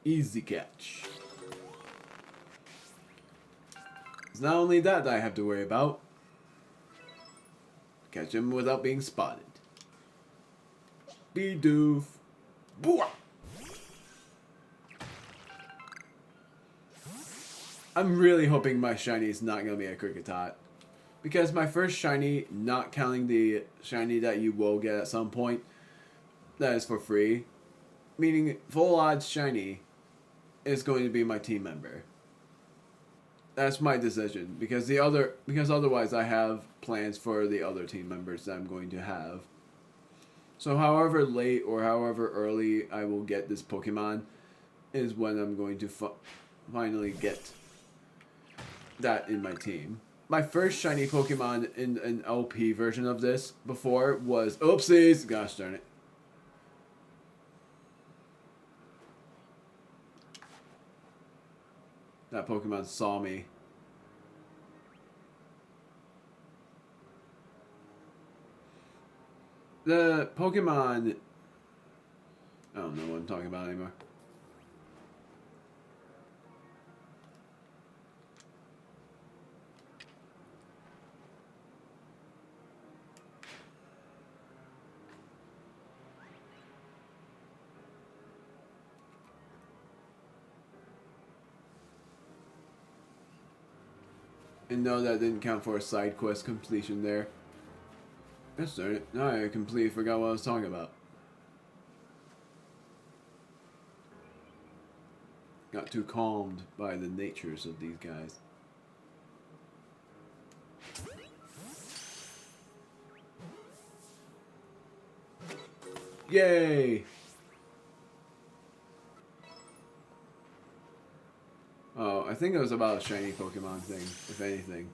Easy catch. It's not only that I have to worry about. Catch him without being spotted. Bidoof. I'm really hoping my shiny is not going to be a Kricketot. Because my first shiny, not counting the shiny that you will get at some point, that is for free, meaning full odds shiny, is going to be my team member. That's my decision, because otherwise I have plans for the other team members that I'm going to have. So however late or however early I will get this Pokemon is when I'm going to finally get that in my team. My first shiny Pokemon in an LP version of this before was... Oopsies! Gosh darn it. That Pokemon saw me. The Pokemon... I don't know what I'm talking about anymore. And no, that didn't count for a side quest completion there. Yes, darn it. No, I completely forgot what I was talking about. Got too calmed by the natures of these guys. Yay! Oh, I think it was about a shiny Pokemon thing, if anything.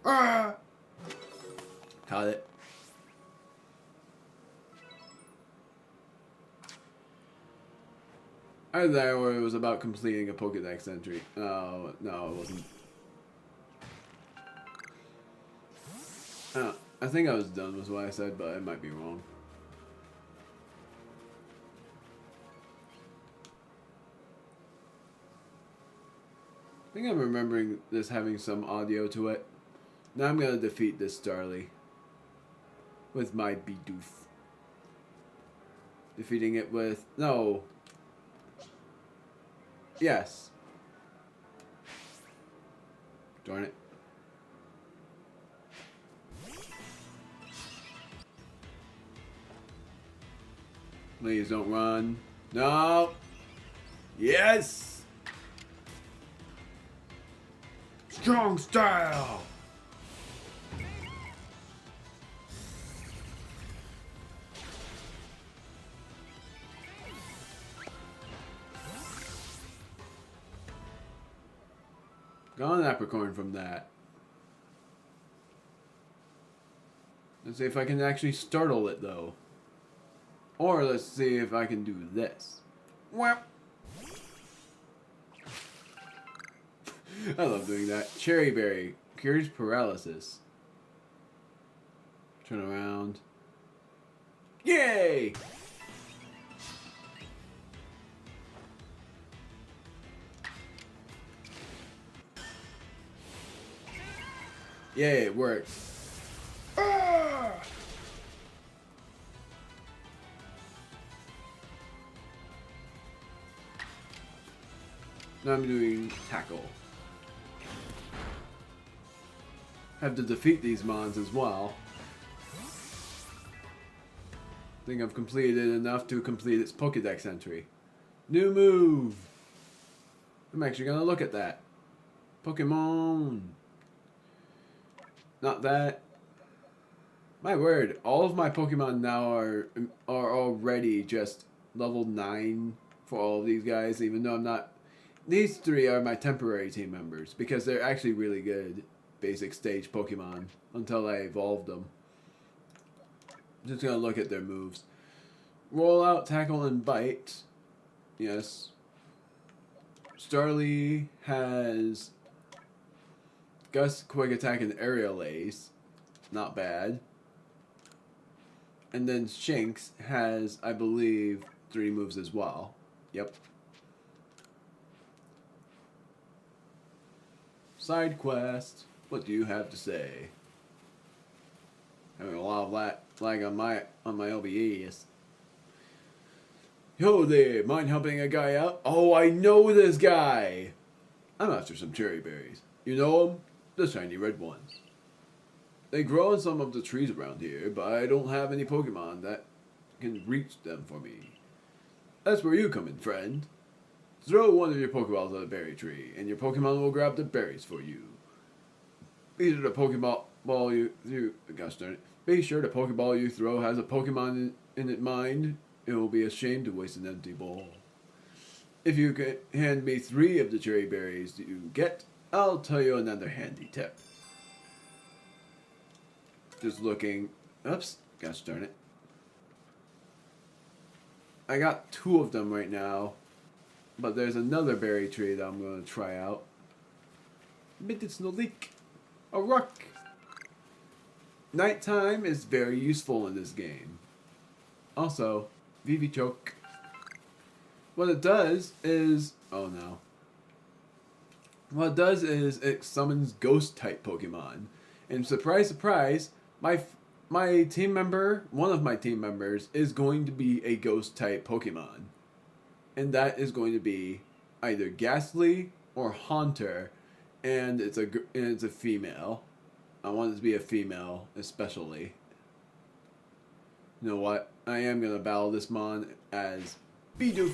Ah! Caught it. Either that or it was about completing a Pokedex entry. Oh, no, it wasn't. I think I was done with what I said, but I might be wrong. I think I'm remembering this having some audio to it. Now I'm gonna defeat this Starly with my Bidoof. Defeating it with... No. Yes. Darn it. Please don't run. No. Yes. Strong style. Got an apricorn from that. Let's see if I can actually startle it though. Or let's see if I can do this. Whap. I love doing that. Cherry Berry cures paralysis. Turn around. Yay! Yay, it worked. Ah! Now I'm doing tackle. Have to defeat these mons as well. I think I've completed enough to complete its Pokedex entry. New move! I'm actually gonna look at that. Pokemon! Not that. My word, all of my Pokemon now are already just level 9 for all of these guys, even though I'm not. These 3 are my temporary team members because they're actually really good basic stage Pokemon until I evolve them. Just gonna look at their moves. Roll out, tackle, and bite. Yes. Starly has Gust, Quick Attack, and Aerial Ace. Not bad. And then Shinx has, I believe, 3 moves as well. Yep. Side quest. What do you have to say? Having a lot of lag on my OBS. Yo there, mind helping a guy out? Oh, I know this guy! I'm after some cherry berries. You know them? The shiny red ones. They grow in some of the trees around here, but I don't have any Pokemon that can reach them for me. That's where you come in, friend. Throw one of your Pokeballs at a berry tree, and your Pokemon will grab the berries for you. Be sure the Be sure the Pokeball you throw has a Pokemon in it mind. It will be a shame to waste an empty ball. If you can hand me 3 of the cherry berries that you get, I'll tell you another handy tip. Just looking. Oops, gosh darn it. I got 2 of them right now, but there's another berry tree that I'm going to try out. But it's no leak. A rock. Nighttime is very useful in this game. Also, VV Choke. What it does is... Oh no. What it does is it summons ghost type Pokemon. And surprise, surprise, my team member, one of my team members, is going to be a ghost type Pokemon. And that is going to be either Ghastly or Haunter. And it's a female. I want it to be a female, especially. You know what? I am going to battle this mon as Bidoof.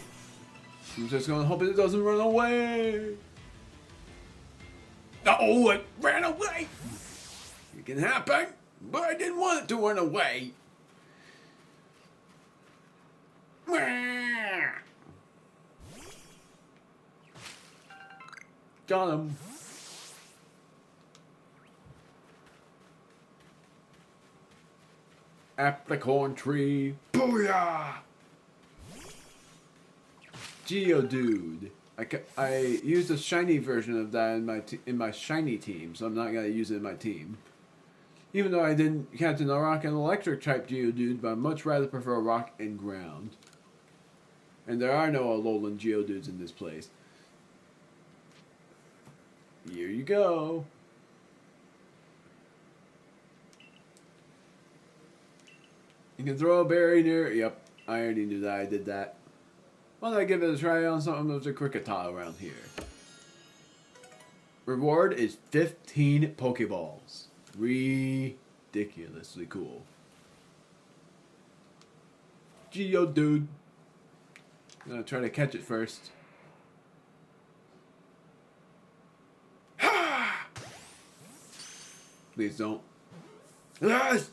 I'm just going to hope it doesn't run away. Oh, it ran away. It can happen, but I didn't want it to run away. Got him. Apricorn tree. Booyah! Geodude. I used a shiny version of that in my shiny team, so I'm not gonna use it in my team. Even though I didn't catch a rock and electric type Geodude, but I much rather prefer rock and ground. And there are no Alolan Geodudes in this place. Here you go. You can throw a berry near... Yep, I already knew that I did that. Why don't I give it a try on something with a Cricketile around here? Reward is 15 Pokeballs. Ridiculously cool. Geodude. I'm gonna try to catch it first. Please don't. Yes!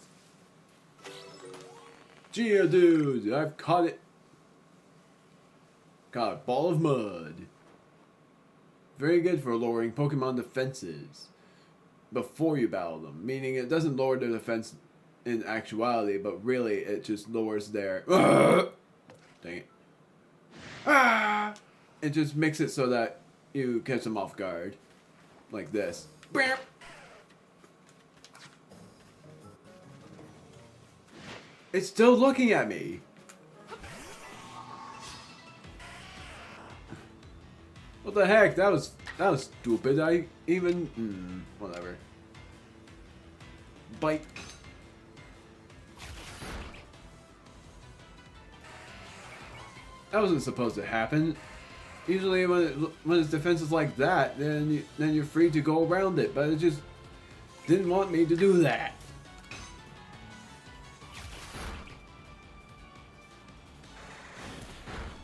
Geodude! I've caught it. Caught a ball of mud. Very good for lowering Pokemon defenses before you battle them. Meaning it doesn't lower their defense in actuality, but really it just lowers their... Dang it. It just makes it so that you catch them off guard. Like this. It's still looking at me. What the heck? That was stupid. Whatever. Bite. That wasn't supposed to happen. Usually when its defense is like that, then you're free to go around it, but it just didn't want me to do that.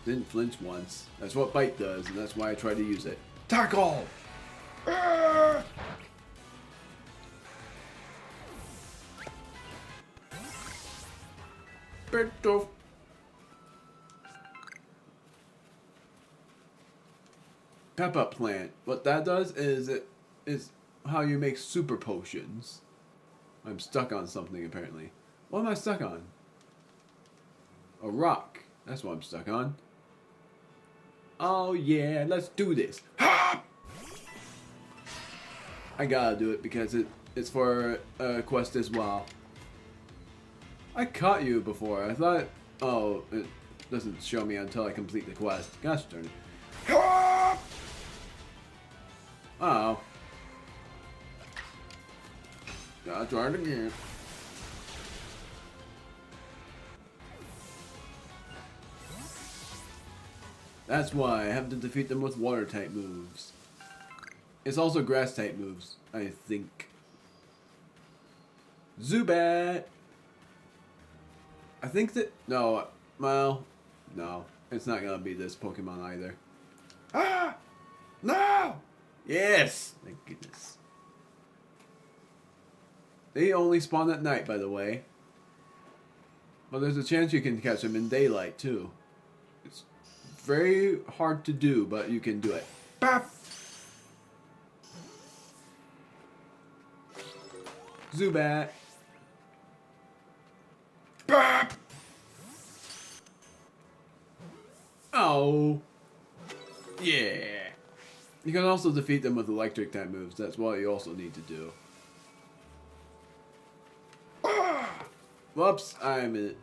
Didn't flinch once. That's what Bite does, and that's why I try to use it. Tackle! Respeto. Peppa plant. What that does is it is how you make super potions. I'm stuck on something apparently. What am I stuck on? A rock. That's what I'm stuck on. Oh yeah, let's do this. Ha! I gotta do it because it's for a quest as well. I caught you before. I thought, oh, it doesn't show me until I complete the quest. Gosh darn it. Ha! Oh. Gotta try it again. That's why I have to defeat them with water type moves. It's also grass type moves, I think. Zubat! I think that... No, well... No, it's not gonna be this Pokemon either. Ah! No! Yes! Thank goodness. They only spawn at night, by the way. But there's a chance you can catch them in daylight, too. It's very hard to do, but you can do it. Bap! Zubat. Bap! Oh. Yeah. You can also defeat them with electric type moves. That's what you also need to do. Whoops, I'm in.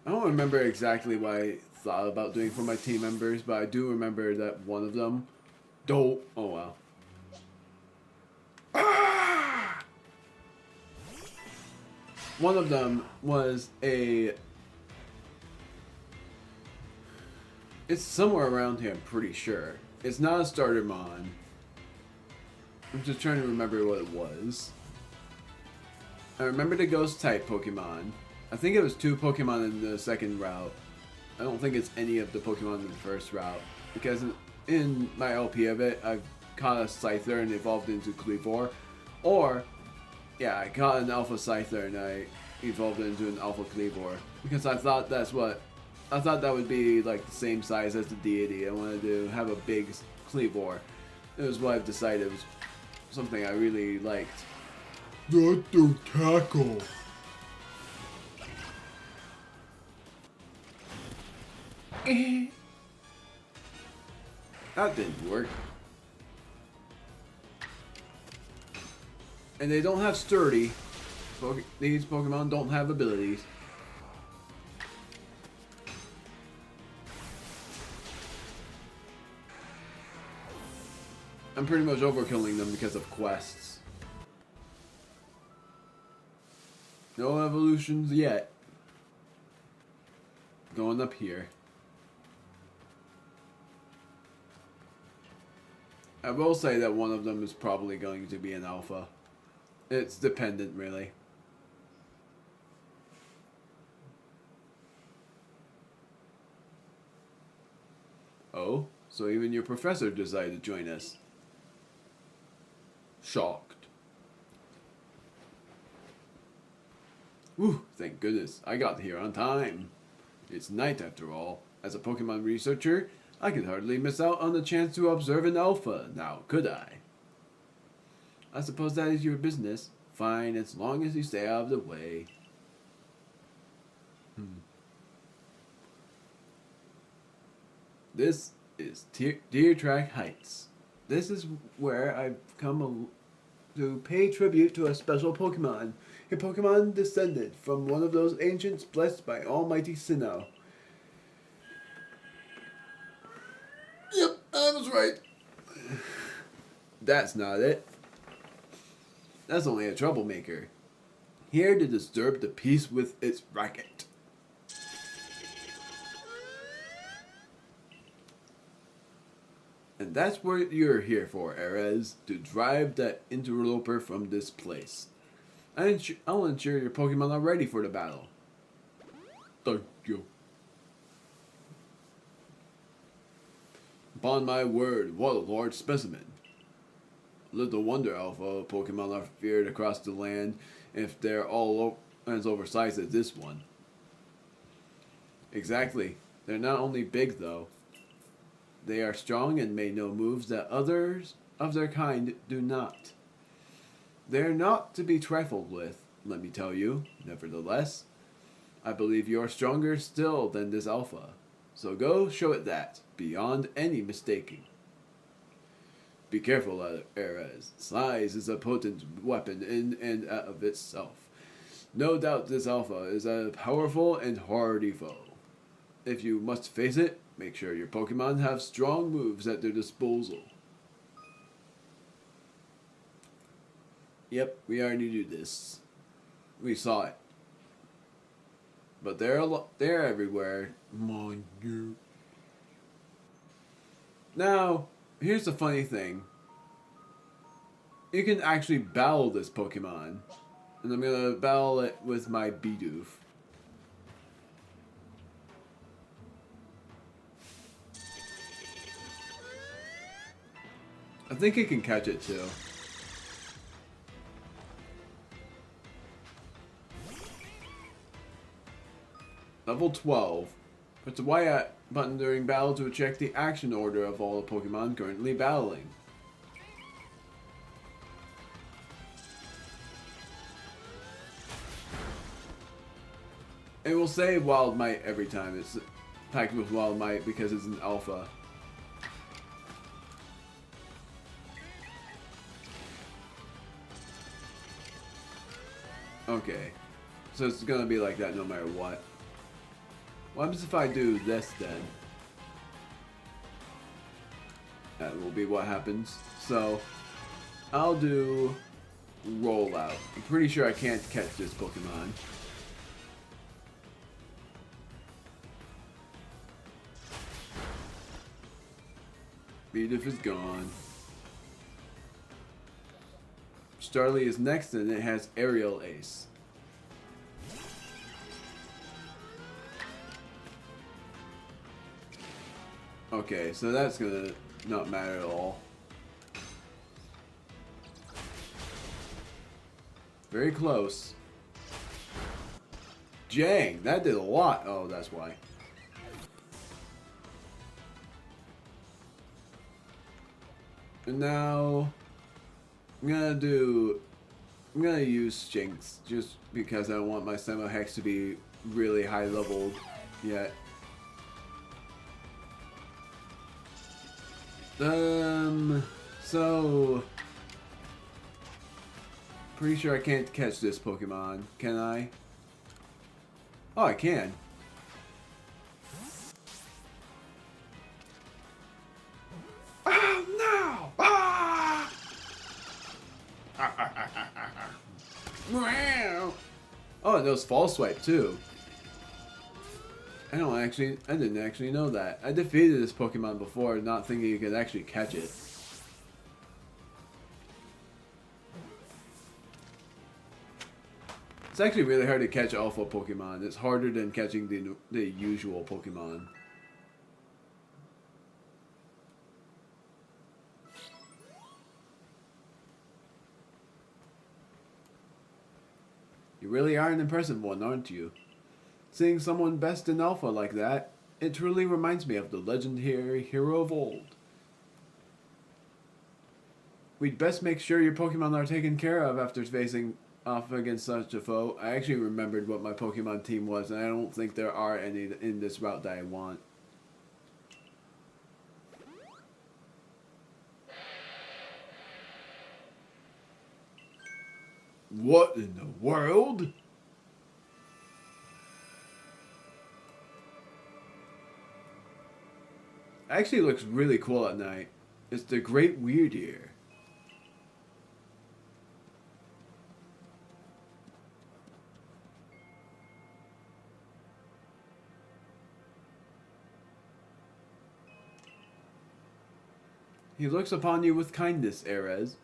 I don't remember exactly what I thought about doing for my team members, but I do remember that one of them. Oh wow. One of them was a... It's somewhere around here, I'm pretty sure. It's not a starter mon. I'm just trying to remember what it was. I remember the ghost type Pokemon. I think it was 2 Pokemon in the second route. I don't think it's any of the Pokemon in the first route. Because in my LP of it, I've caught a Scyther and evolved into Kleavor. Or, yeah, I caught an Alpha Scyther and I evolved into an Alpha Kleavor. Because I thought that's what... I thought that would be like the same size as the deity. I wanted to have a big Kleavor. It was what I've decided. It was something I really liked. That don't tackle. That didn't work. And they don't have sturdy. These Pokemon don't have abilities. I'm pretty much overkilling them because of quests. No evolutions yet. Going up here. I will say that one of them is probably going to be an alpha. It's dependent, really. Oh, so even your professor decided to join us. Shocked. Whew, thank goodness. I got here on time. It's night after all. As a Pokemon researcher, I could hardly miss out on the chance to observe an alpha, now could I? I suppose that is your business. Fine, as long as you stay out of the way. This is Deer Track Heights. This is where I've come to pay tribute to a special Pokemon. A Pokemon descended from one of those ancients blessed by Almighty Sinnoh. Yep, I was right. That's not it. That's only a troublemaker. Here to disturb the peace with its racket. And that's what you're here for, Arceus, to drive that interloper from this place. I'll ensure your Pokemon are ready for the battle. Thank you. Upon my word, what a large specimen. Little wonder Alpha Pokemon are feared across the land. if they're all as oversized as this one. Exactly. They're not only big, though. They are strong and may know moves that others of their kind do not. They are not to be trifled with, let me tell you. Nevertheless, I believe you are stronger still than this alpha. So go show it that, beyond any mistaking. Be careful, Arceus. Size is a potent weapon in and of itself. No doubt this alpha is a powerful and hardy foe. If you must face it, make sure your Pokemon have strong moves at their disposal. Yep, we already knew this. We saw it. But they're everywhere. Mind you. Now, here's the funny thing. You can actually battle this Pokemon. And I'm gonna battle it with my Bidoof. I think it can catch it too. Level 12. Press the Y button during battle to check the action order of all the Pokemon currently battling. It will say Wild Might every time it's packed with Wild Might because it's an alpha. Okay. So it's gonna be like that no matter what. What happens if I do this then? That will be what happens. So, I'll do Rollout. I'm pretty sure I can't catch this Pokemon. Bidoof is gone. Starly is next and it has Aerial Ace. Okay, so that's gonna not matter at all. Very close. Jang, that did a lot. Oh, that's why. And now I'm gonna use Jinx just because I don't want my Hex to be really high leveled yet. So pretty sure I can't catch this Pokemon, can I? Oh, I can. Oh no! Ah! Oh, and those Fall Swipe too. I didn't actually know that. I defeated this Pokemon before, not thinking you could actually catch it. It's actually really hard to catch Alpha Pokemon. It's harder than catching the usual Pokemon. You really are an impressive one, aren't you? Seeing someone best in Alpha like that, it truly reminds me of the legendary hero of old. We'd best make sure your Pokemon are taken care of after facing off against such a foe. I actually remembered what my Pokemon team was, and I don't think there are any in this route that I want. What in the world? Actually looks really cool at night. It's the Great Wyrdeer. He looks upon you with kindness, Arceus.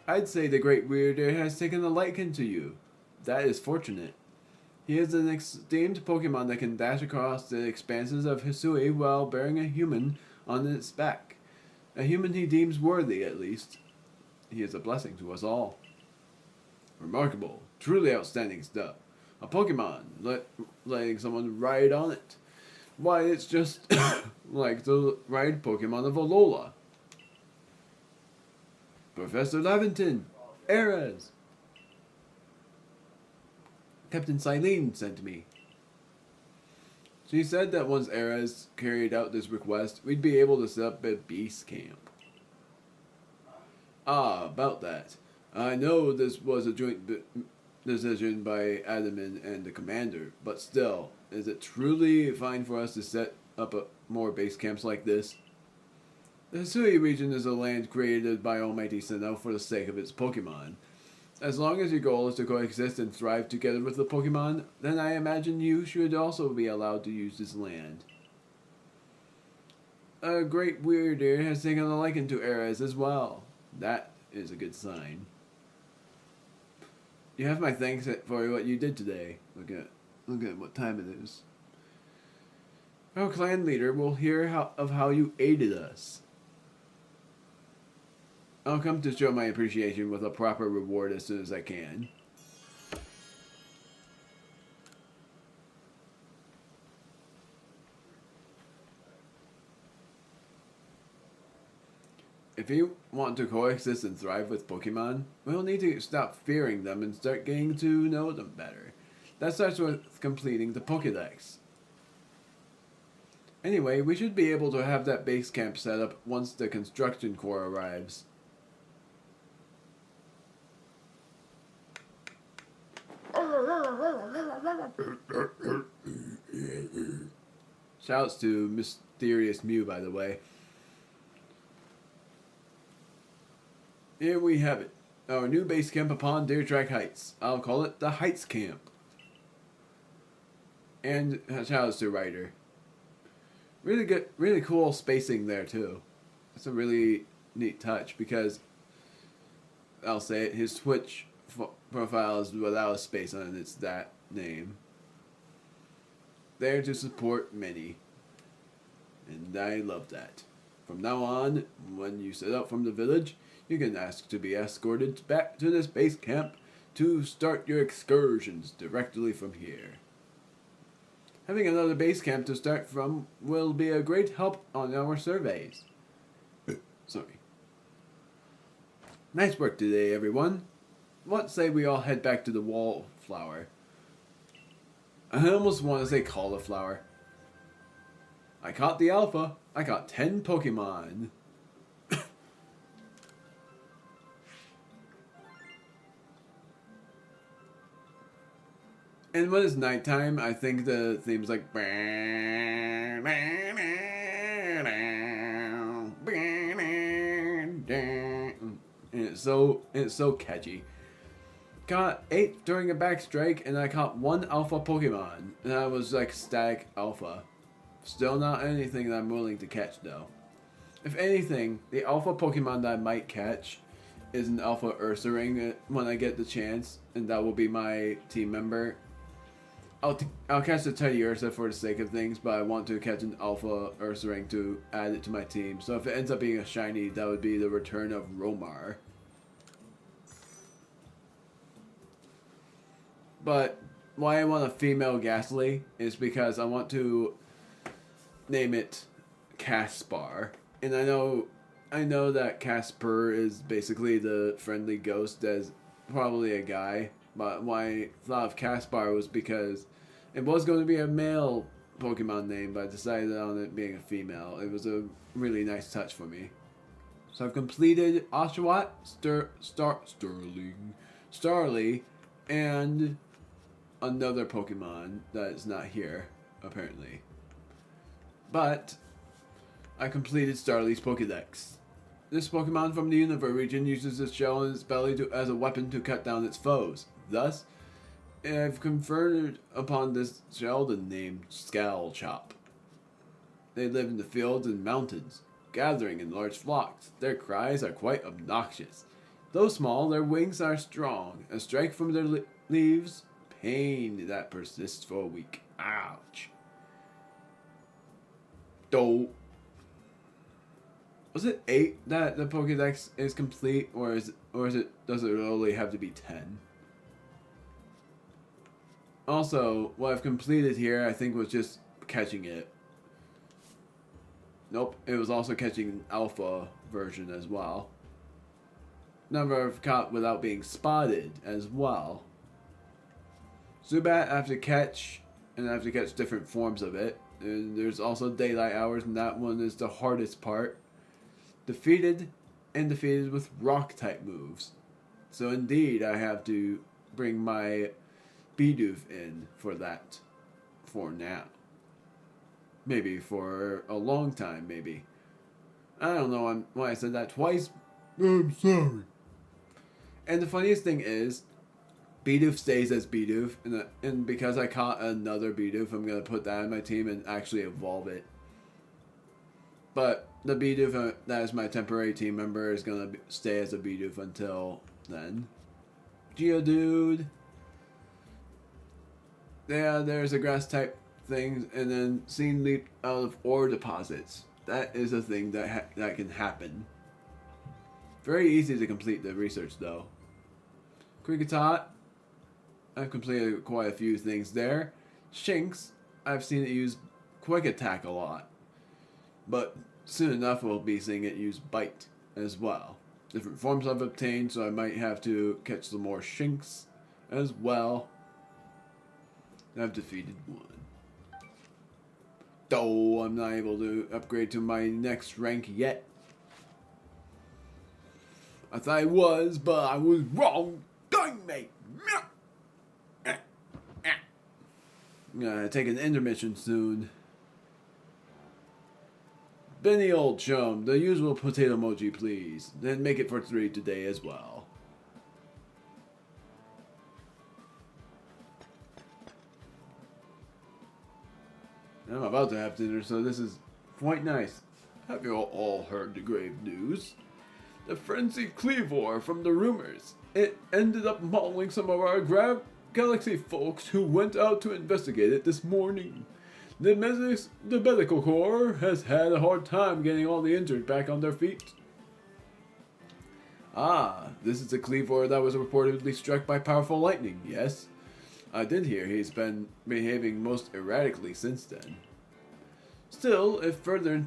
I'd say the Great Wyrdeer has taken a liking to you. That is fortunate. He is an esteemed Pokemon that can dash across the expanses of Hisui while bearing a human on its back. A human he deems worthy, at least. He is a blessing to us all. Remarkable, truly outstanding stuff. A Pokemon, letting someone ride on it. Why, it's just like the ride Pokemon of Alola. Professor Leventon, Erez. Captain Silene sent me. She said that once Erez carried out this request, we'd be able to set up a base camp. Ah, about that. I know this was a joint decision by Adaman and the commander, but still, is it truly fine for us to set up more base camps like this? The Hisui region is a land created by Almighty Sinnoh for the sake of its Pokemon. As long as your goal is to coexist and thrive together with the Pokemon, then I imagine you should also be allowed to use this land. A great Wyrdeer has taken a liking to Arceus as well. That is a good sign. You have my thanks for what you did today. Look at what time it is. Our clan leader will hear of how you aided us. I'll come to show my appreciation with a proper reward as soon as I can. If you want to coexist and thrive with Pokemon, we'll need to stop fearing them and start getting to know them better. That starts with completing the Pokédex. Anyway, we should be able to have that base camp set up once the construction corps arrives. Shouts to Mysterious Mew, by the way. Here we have it. Our new base camp upon Deer Track Heights. I'll call it the Heights Camp. And shouts to Ryder. Really good, really cool spacing there too. It's a really neat touch because, I'll say it, his Twitch profile is without a space on it. It's that name. There to support many. And I love that. From now on, when you set out from the village, you can ask to be escorted back to this base camp to start your excursions directly from here. Having another base camp to start from will be a great help on our surveys. Sorry. Nice work today, everyone. What say we all head back to the wallflower? I almost want to say cauliflower. I caught the alpha. I caught 10 Pokemon. And when it's nighttime, I think the theme's like... And it's so catchy. Got 8 during a backstrike, and I caught 1 alpha Pokemon. And I was like static alpha. Still not anything that I'm willing to catch though. If anything, the alpha Pokemon that I might catch is an alpha Ursaring when I get the chance, and that will be my team member. I'll catch the Teddy Ursa for the sake of things, but I want to catch an alpha Ursaring to add it to my team. So if it ends up being a shiny, that would be the return of Romar. But why I want a female Ghastly is because I want to name it Caspar. And I know that Casper is basically the friendly ghost as probably a guy. But why I thought of Caspar was because it was going to be a male Pokemon name, but I decided on it being a female. It was a really nice touch for me. So I've completed Oshawott, Starly, and another Pokemon that is not here, apparently. But I completed Starly's Pokédex. This Pokemon from the Universe region uses its shell in its belly as a weapon to cut down its foes. Thus, I've conferred upon this shell the name Scalchop. They live in the fields and mountains, gathering in large flocks. Their cries are quite obnoxious. Though small, their wings are strong. A strike from their leaves, pain that persists for a week. Ouch. Dope. Was it 8 that the Pokédex is complete, or does it only have to be 10? Also, what I've completed here, I think, was just catching it. Nope, it was also catching an alpha version as well. Number I've caught without being spotted as well. Zubat I have to catch, and I have to catch different forms of it. And there's also daylight hours, and that one is the hardest part. Defeated with rock type moves. So indeed, I have to bring my Bidoof in for that. For now. Maybe for a long time, maybe. I don't know why I said that twice. I'm sorry. And the funniest thing is, Bidoof stays as Bidoof, and because I caught another Bidoof, I'm going to put that in my team and actually evolve it. But the Bidoof that is my temporary team member is going to stay as a Bidoof until then. Geodude. Yeah, there's a grass type thing, and then seeing leap out of ore deposits. That is a thing that can happen. Very easy to complete the research though. Kricketot. I've completed quite a few things there. Shinx. I've seen it use Quick Attack a lot. But soon enough we'll be seeing it use Bite as well. Different forms I've obtained, so I might have to catch some more Shinx as well. I've defeated one. Though I'm not able to upgrade to my next rank yet. I thought I was, but I was wrong. Dang mate. I'm gonna take an intermission soon. Benny old chum, the usual potato emoji please. Then make it for 3 today as well. I'm about to have dinner, so this is quite nice. Have you all heard the grave news? The frenzied Cleavor from the rumors. It ended up mauling some of our Galaxy folks who went out to investigate it this morning. The medical corps has had a hard time getting all the injured back on their feet. Ah, this is the Cleavor that was reportedly struck by powerful lightning, yes? I did hear he's been behaving most erratically since then. Still, if further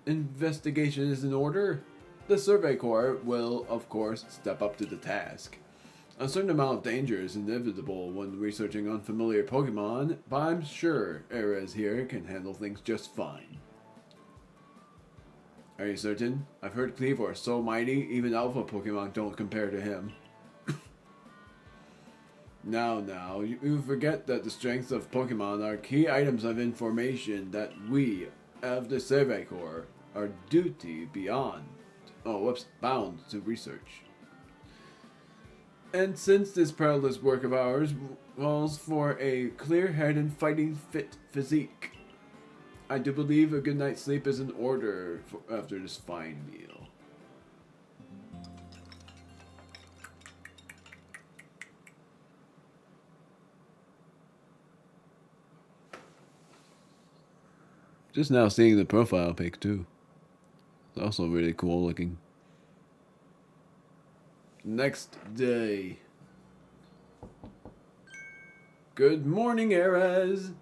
investigation is in order, the Survey Corps will, of course, step up to the task. A certain amount of danger is inevitable when researching unfamiliar Pokemon, but I'm sure Arceus here can handle things just fine. Are you certain? I've heard Cleavor is so mighty, even Alpha Pokemon don't compare to him. Now, you forget that the strengths of Pokemon are key items of information that we, of the Survey Corps, are bound to research. And since this perilous work of ours calls for a clear-headed, fighting-fit physique, I do believe a good night's sleep is in order after this fine meal. Just now seeing the profile pic too. It's also really cool looking. Next day. Good morning, Arceus.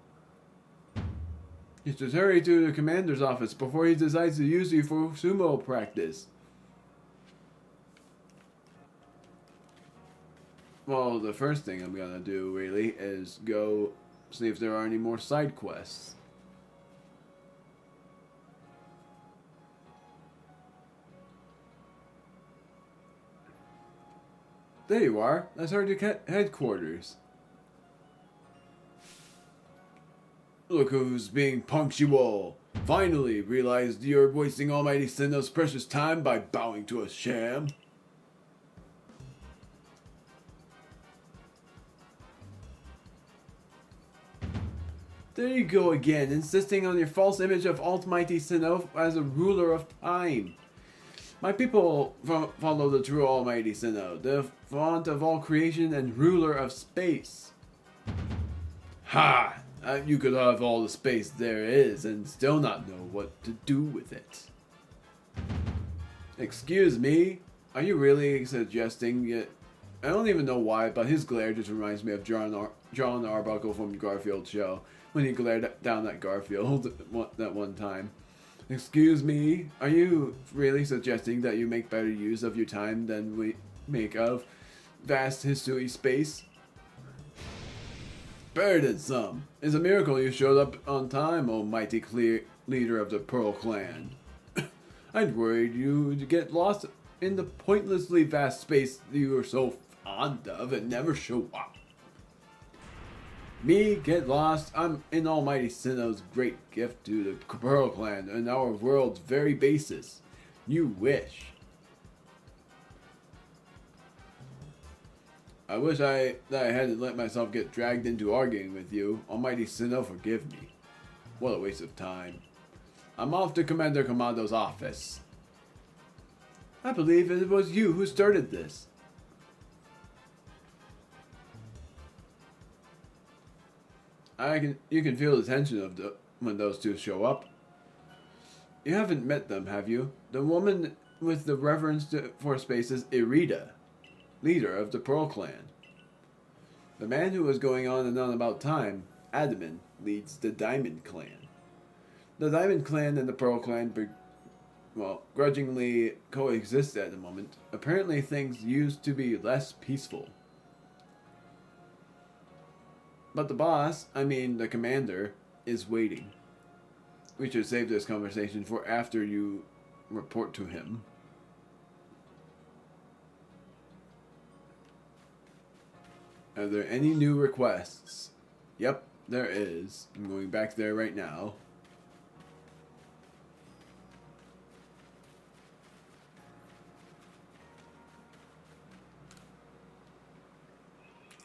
You should hurry to the commander's office before he decides to use you for sumo practice. Well, the first thing I'm gonna do, really, is go see if there are any more side quests. There you are. That's our headquarters. Look who's being punctual. Finally realized you're wasting Almighty Sinnoh's precious time by bowing to a sham. There you go again, insisting on your false image of Almighty Sinnoh as a ruler of time. My people follow the true Almighty Sinnoh, the font of all creation and ruler of space. Ha! You could have all the space there is and still not know what to do with it. Excuse me? Are you really suggesting it? I don't even know why, but his glare just reminds me of John Arbuckle from Garfield show when he glared down at Garfield that one time. Excuse me? Are you really suggesting that you make better use of your time than we make of vast history space? Burdensome! It's a miracle you showed up on time, O mighty clear leader of the Pearl Clan. I'd worried you'd get lost in the pointlessly vast space you were so fond of and never show up. Me get lost? I'm in Almighty Sinnoh's great gift to the Pearl Clan and our world's very basis. You wish. I wish that I hadn't let myself get dragged into arguing with you. Almighty Sinnoh, forgive me. What a waste of time. I'm off to Commander Commando's office. I believe it was you who started this. You can feel the tension when those two show up. You haven't met them, have you? The woman with the reverence for space is Irida, leader of the Pearl Clan. The man who was going on and on about time, Adaman, leads the Diamond Clan. The Diamond Clan and the Pearl Clan, grudgingly coexist at the moment. Apparently things used to be less peaceful. But the boss, the commander, is waiting. We should save this conversation for after you report to him. Are there any new requests? Yep, there is. I'm going back there right now.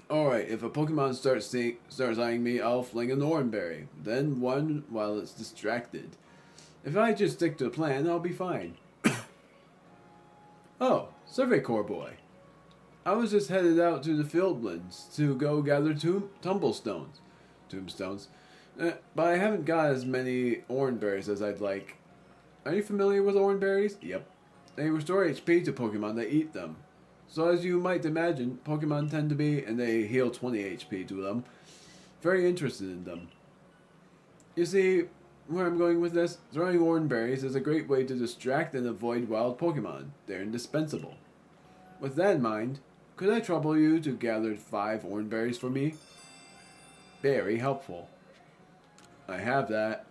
Alright, if a Pokemon starts eyeing me, I'll fling an Oranberry. Then one while it's distracted. If I just stick to the plan, I'll be fine. Oh, Survey Corps boy. I was just headed out to the Fieldlands to go gather tombstones. But I haven't got as many Oranberries as I'd like. Are you familiar with Oranberries? Yep. They restore HP to Pokemon that eat them. So as you might imagine, Pokemon tend to be, and they heal 20 HP to them, very interested in them. You see, where I'm going with this? Throwing Oranberries is a great way to distract and avoid wild Pokemon. They're indispensable. With that in mind, could I trouble you to gather 5 Oranberries for me? Very helpful. I have that.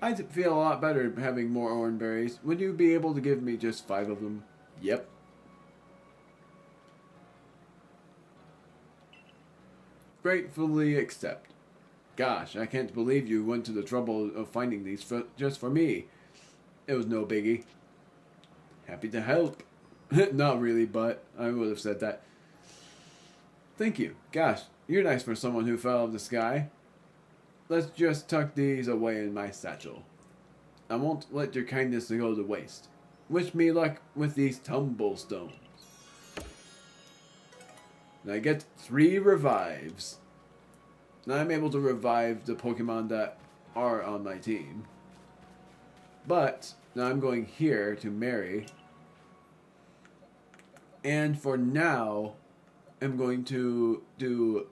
I'd feel a lot better having more Oranberries. Would you be able to give me just 5 of them? Yep. Gratefully accept. Gosh, I can't believe you went to the trouble of finding these just for me. It was no biggie. Happy to help. Not really, but I would have said that. Thank you. Gosh, you're nice for someone who fell out of the sky. Let's just tuck these away in my satchel. I won't let your kindness go to waste. Wish me luck with these tumblestones. And I get 3 revives. Now I'm able to revive the Pokemon that are on my team. But now I'm going here to marry. And for now, I'm going to do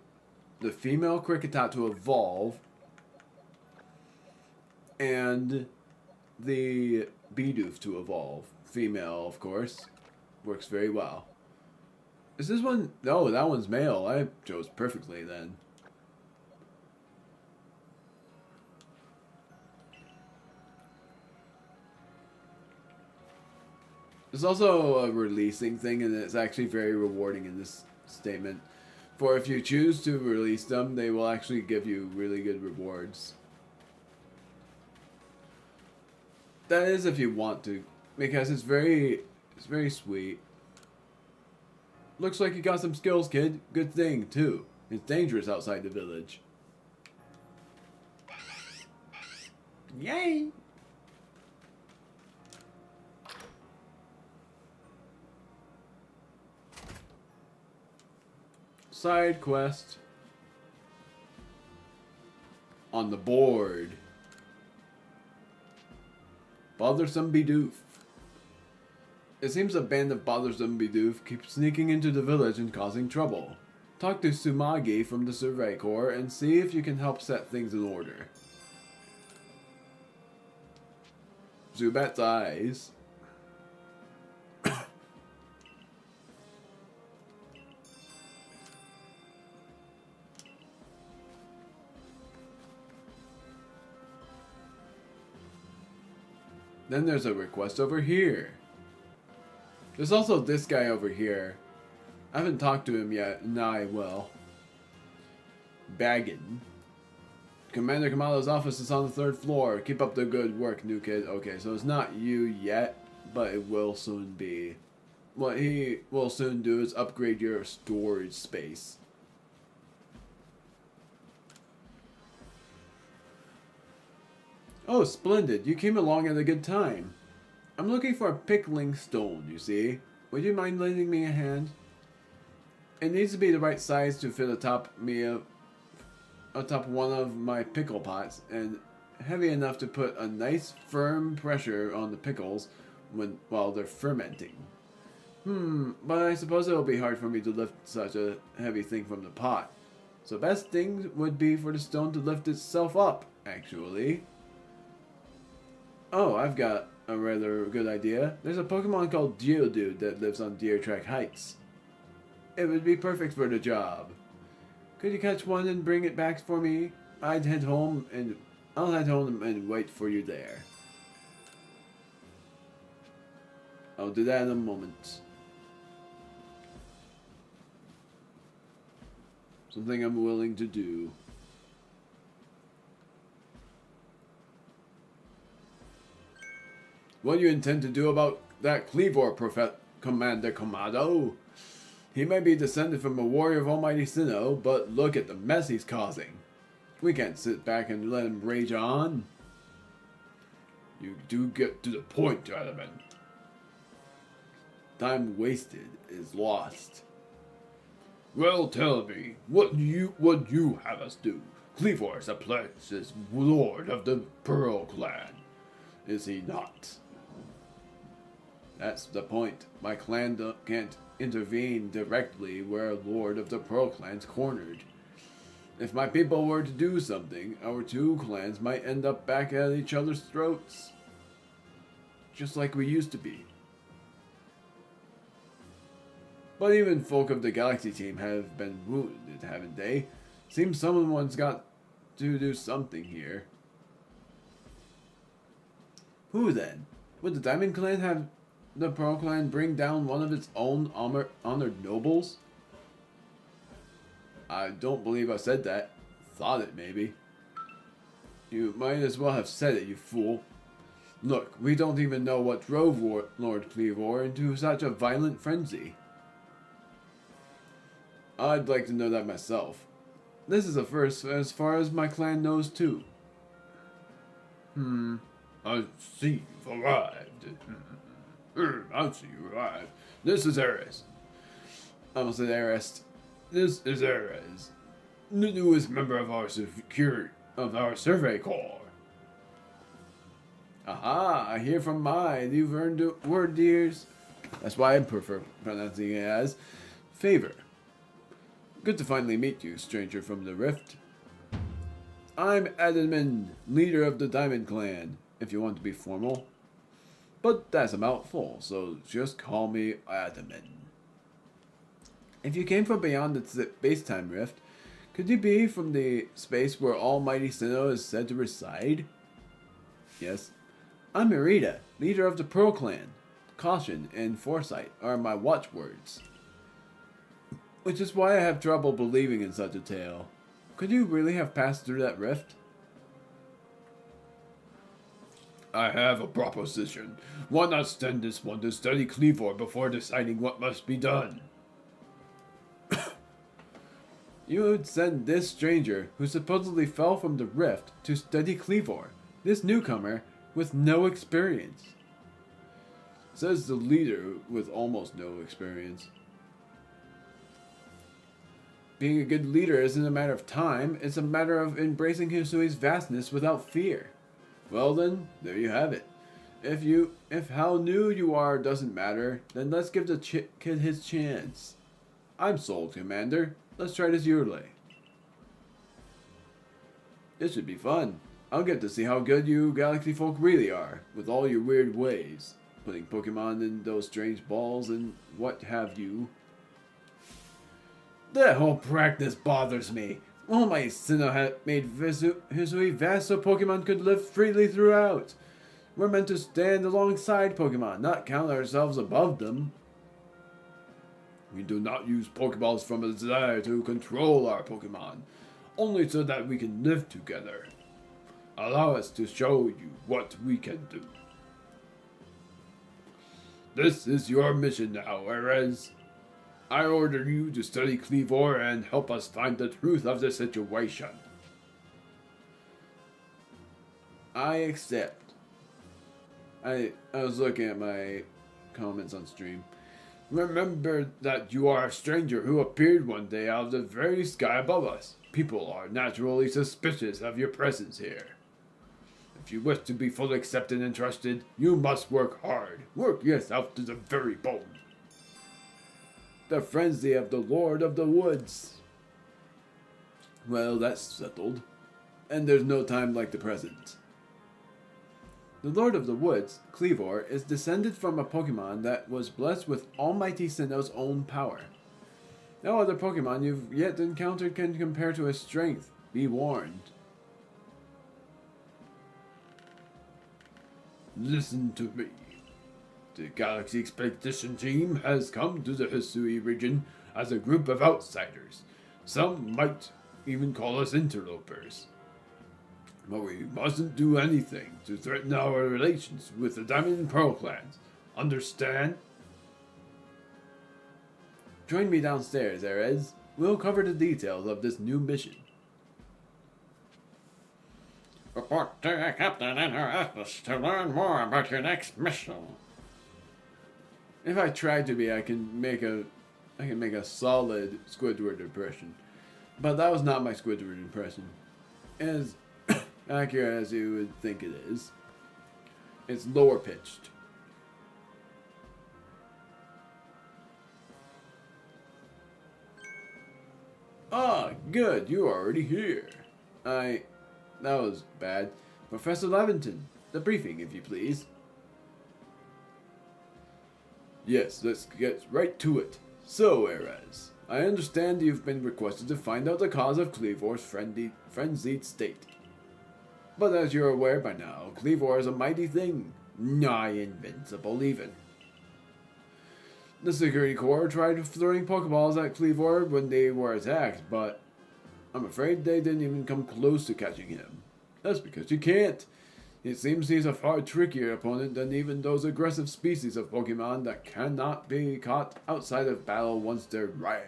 the female Kricketot to evolve. And the Bidoof to evolve. Female, of course. Works very well. Is this one? No, that one's male. I chose perfectly then. There's also a releasing thing, and it's actually very rewarding in this statement. For if you choose to release them, they will actually give you really good rewards. That is if you want to, because it's very sweet. Looks like you got some skills, kid. Good thing, too. It's dangerous outside the village. Yay! Side quest. On the board. Bothersome Bidoof. It seems a band of bothersome Bidoof keeps sneaking into the village and causing trouble. Talk to Sumagi from the Survey Corps and see if you can help set things in order. Zubat's eyes. Then there's a request over here. There's also this guy over here. I haven't talked to him yet, and now I will. Baggin. Commander Kamado's office is on the 3rd floor. Keep up the good work, new kid. Okay, so it's not you yet, but it will soon be. What he will soon do is upgrade your storage space. Oh, splendid. You came along at a good time. I'm looking for a pickling stone, you see. Would you mind lending me a hand? It needs to be the right size to fit atop one of my pickle pots, and heavy enough to put a nice firm pressure on the pickles while they're fermenting. But I suppose it will be hard for me to lift such a heavy thing from the pot. So best thing would be for the stone to lift itself up, actually. Oh, I've got a rather good idea. There's a Pokemon called Geodude that lives on Deer Track Heights. It would be perfect for the job. Could you catch one and bring it back for me? I'll head home and wait for you there. I'll do that in a moment. Something I'm willing to do. What do you intend to do about that Cleavor, Commander Kamado? He may be descended from a warrior of Almighty Sinnoh, but look at the mess he's causing. We can't sit back and let him rage on. You do get to the point, gentlemen. Time wasted is lost. Well, tell me, what you have us do? Cleavor is a place as lord of the Pearl Clan, is he not? That's the point. My clan can't intervene directly where a lord of the Pearl Clan's cornered. If my people were to do something, our two clans might end up back at each other's throats. Just like we used to be. But even folk of the Galaxy team have been wounded, haven't they? Seems someone's got to do something here. Who then? Would the Diamond Clan have the Pearl Clan bring down one of its own honored nobles? I don't believe I said that. Thought it, maybe. You might as well have said it, you fool. Look, we don't even know what drove Lord Cleavor into such a violent frenzy. I'd like to know that myself. This is a first as far as my clan knows, too. I see you've arrived. I see you arrived. This is Arceus. I almost said Arceus. This is Arceus, the newest member of our Survey Corps. Aha! I hear from mine. You've earned Wyrdeer's. That's why I prefer pronouncing it as favor. Good to finally meet you, stranger from the Rift. I'm Adamant, leader of the Diamond Clan, if you want to be formal. But that's a mouthful, so just call me Adamant. If you came from beyond the space-time rift, could you be from the space where Almighty Sinnoh is said to reside? Yes. I'm Merida, leader of the Pearl Clan. Caution and foresight are my watchwords. Which is why I have trouble believing in such a tale. Could you really have passed through that rift? I have a proposition. Why not send this one to study Cleavor before deciding what must be done? You would send this stranger, who supposedly fell from the rift, to study Cleavor, this newcomer with no experience. Says the leader with almost no experience. Being a good leader isn't a matter of time, it's a matter of embracing Hisui's vastness without fear. Well then, there you have it. If how new you are doesn't matter, then let's give the kid his chance. I'm sold, Commander. Let's try this your way. This should be fun. I'll get to see how good you galaxy folk really are, with all your weird ways. Putting Pokemon in those strange balls and what have you. That whole practice bothers me. Almighty Sinnoh had made Hisui vast so Pokemon could live freely throughout. We're meant to stand alongside Pokemon, not count ourselves above them. We do not use Pokeballs from a desire to control our Pokemon, only so that we can live together. Allow us to show you what we can do. This is your mission now, Erez. I order you to study Kleavor and help us find the truth of the situation. I accept. I was looking at my comments on stream. Remember that you are a stranger who appeared one day out of the very sky above us. People are naturally suspicious of your presence here. If you wish to be fully accepted and trusted, you must work hard. Work yourself to the very bone. The frenzy of the Lord of the Woods. Well, that's settled. And there's no time like the present. The Lord of the Woods, Kleavor, is descended from a Pokemon that was blessed with Almighty Sinnoh's own power. No other Pokemon you've yet encountered can compare to his strength. Be warned. Listen to me. The Galaxy Expedition Team has come to the Hisui region as a group of outsiders. Some might even call us interlopers. But we mustn't do anything to threaten our relations with the Diamond and Pearl clans. Understand? Join me downstairs, Erez. We'll cover the details of this new mission. Report to your captain and her office to learn more about your next mission. If I try to be, I can make a solid Squidward impression. But that was not my Squidward impression. As accurate as you would think it is. It's lower pitched. Ah, good, you're already here. That was bad. Professor Levington, the briefing, if you please. Yes, let's get right to it. So, Erez, I understand you've been requested to find out the cause of Kleavor's frenzied state. But as you're aware by now, Kleavor is a mighty thing, nigh invincible even. The Security Corps tried throwing Pokeballs at Kleavor when they were attacked, but I'm afraid they didn't even come close to catching him. That's because you can't. It seems he's a far trickier opponent than even those aggressive species of Pokemon that cannot be caught outside of battle once they're riled.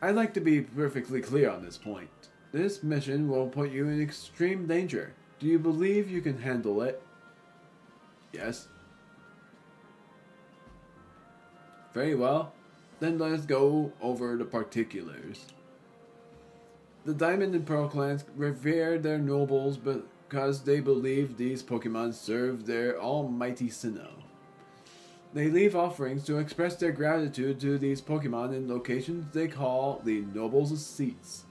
I'd like to be perfectly clear on this point. This mission will put you in extreme danger. Do you believe you can handle it? Yes. Very well. Then let's go over the particulars. The Diamond and Pearl clans revere their nobles because they believe these Pokemon serve their almighty Sinnoh. They leave offerings to express their gratitude to these Pokemon in locations they call the Nobles' Seats.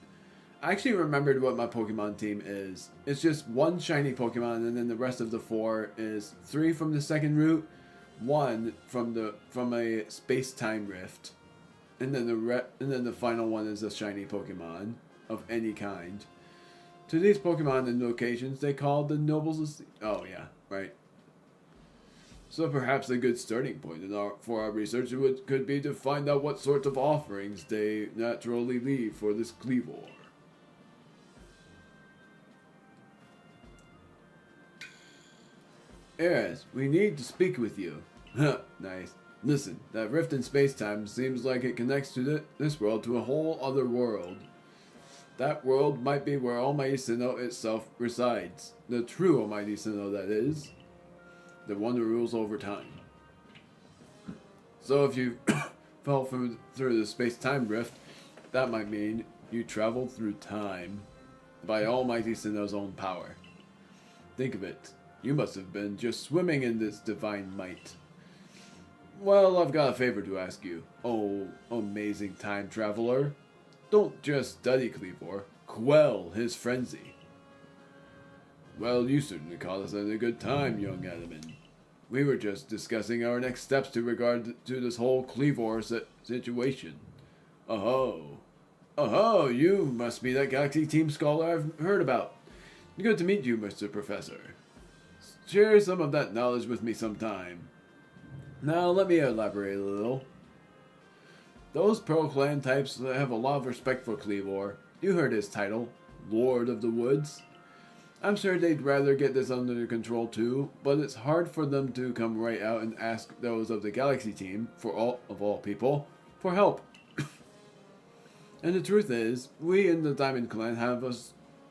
I actually remembered what my Pokemon team is. It's just one shiny Pokemon, and then the rest of the 4 is 3 from the second route, 1 from a space-time rift, and then the final one is a shiny Pokemon of any kind. To these Pokemon in locations they call the Nobles. Oh yeah, right. So perhaps a good starting point for our research could be to find out what sorts of offerings they naturally leave for this Kleavor. Erez, we need to speak with you. Huh, nice. Listen, that rift in space-time seems like it connects to this world to a whole other world. That world might be where Almighty Sinnoh itself resides. The true Almighty Sinnoh, that is. The one who rules over time. So if you fell through the space-time rift, that might mean you traveled through time by Almighty Sinnoh's own power. think of it. You must have been just swimming in this divine might. Well, I've got a favor to ask you. Oh, amazing time traveler. Don't just study Cleavor. Quell his frenzy. Well, you certainly caught us at a good time, young Adaman. We were just discussing our next steps to regard to this whole Cleavor situation. Oh, you must be that Galaxy Team scholar I've heard about. Good to meet you, Mr. Professor. Share some of that knowledge with me sometime. Now, let me elaborate a little. Those Pearl Clan types have a lot of respect for Cleavor. You heard his title, Lord of the Woods. I'm sure they'd rather get this under control too, but it's hard for them to come right out and ask those of the Galaxy Team, for all people, for help. And the truth is, we in the Diamond Clan have a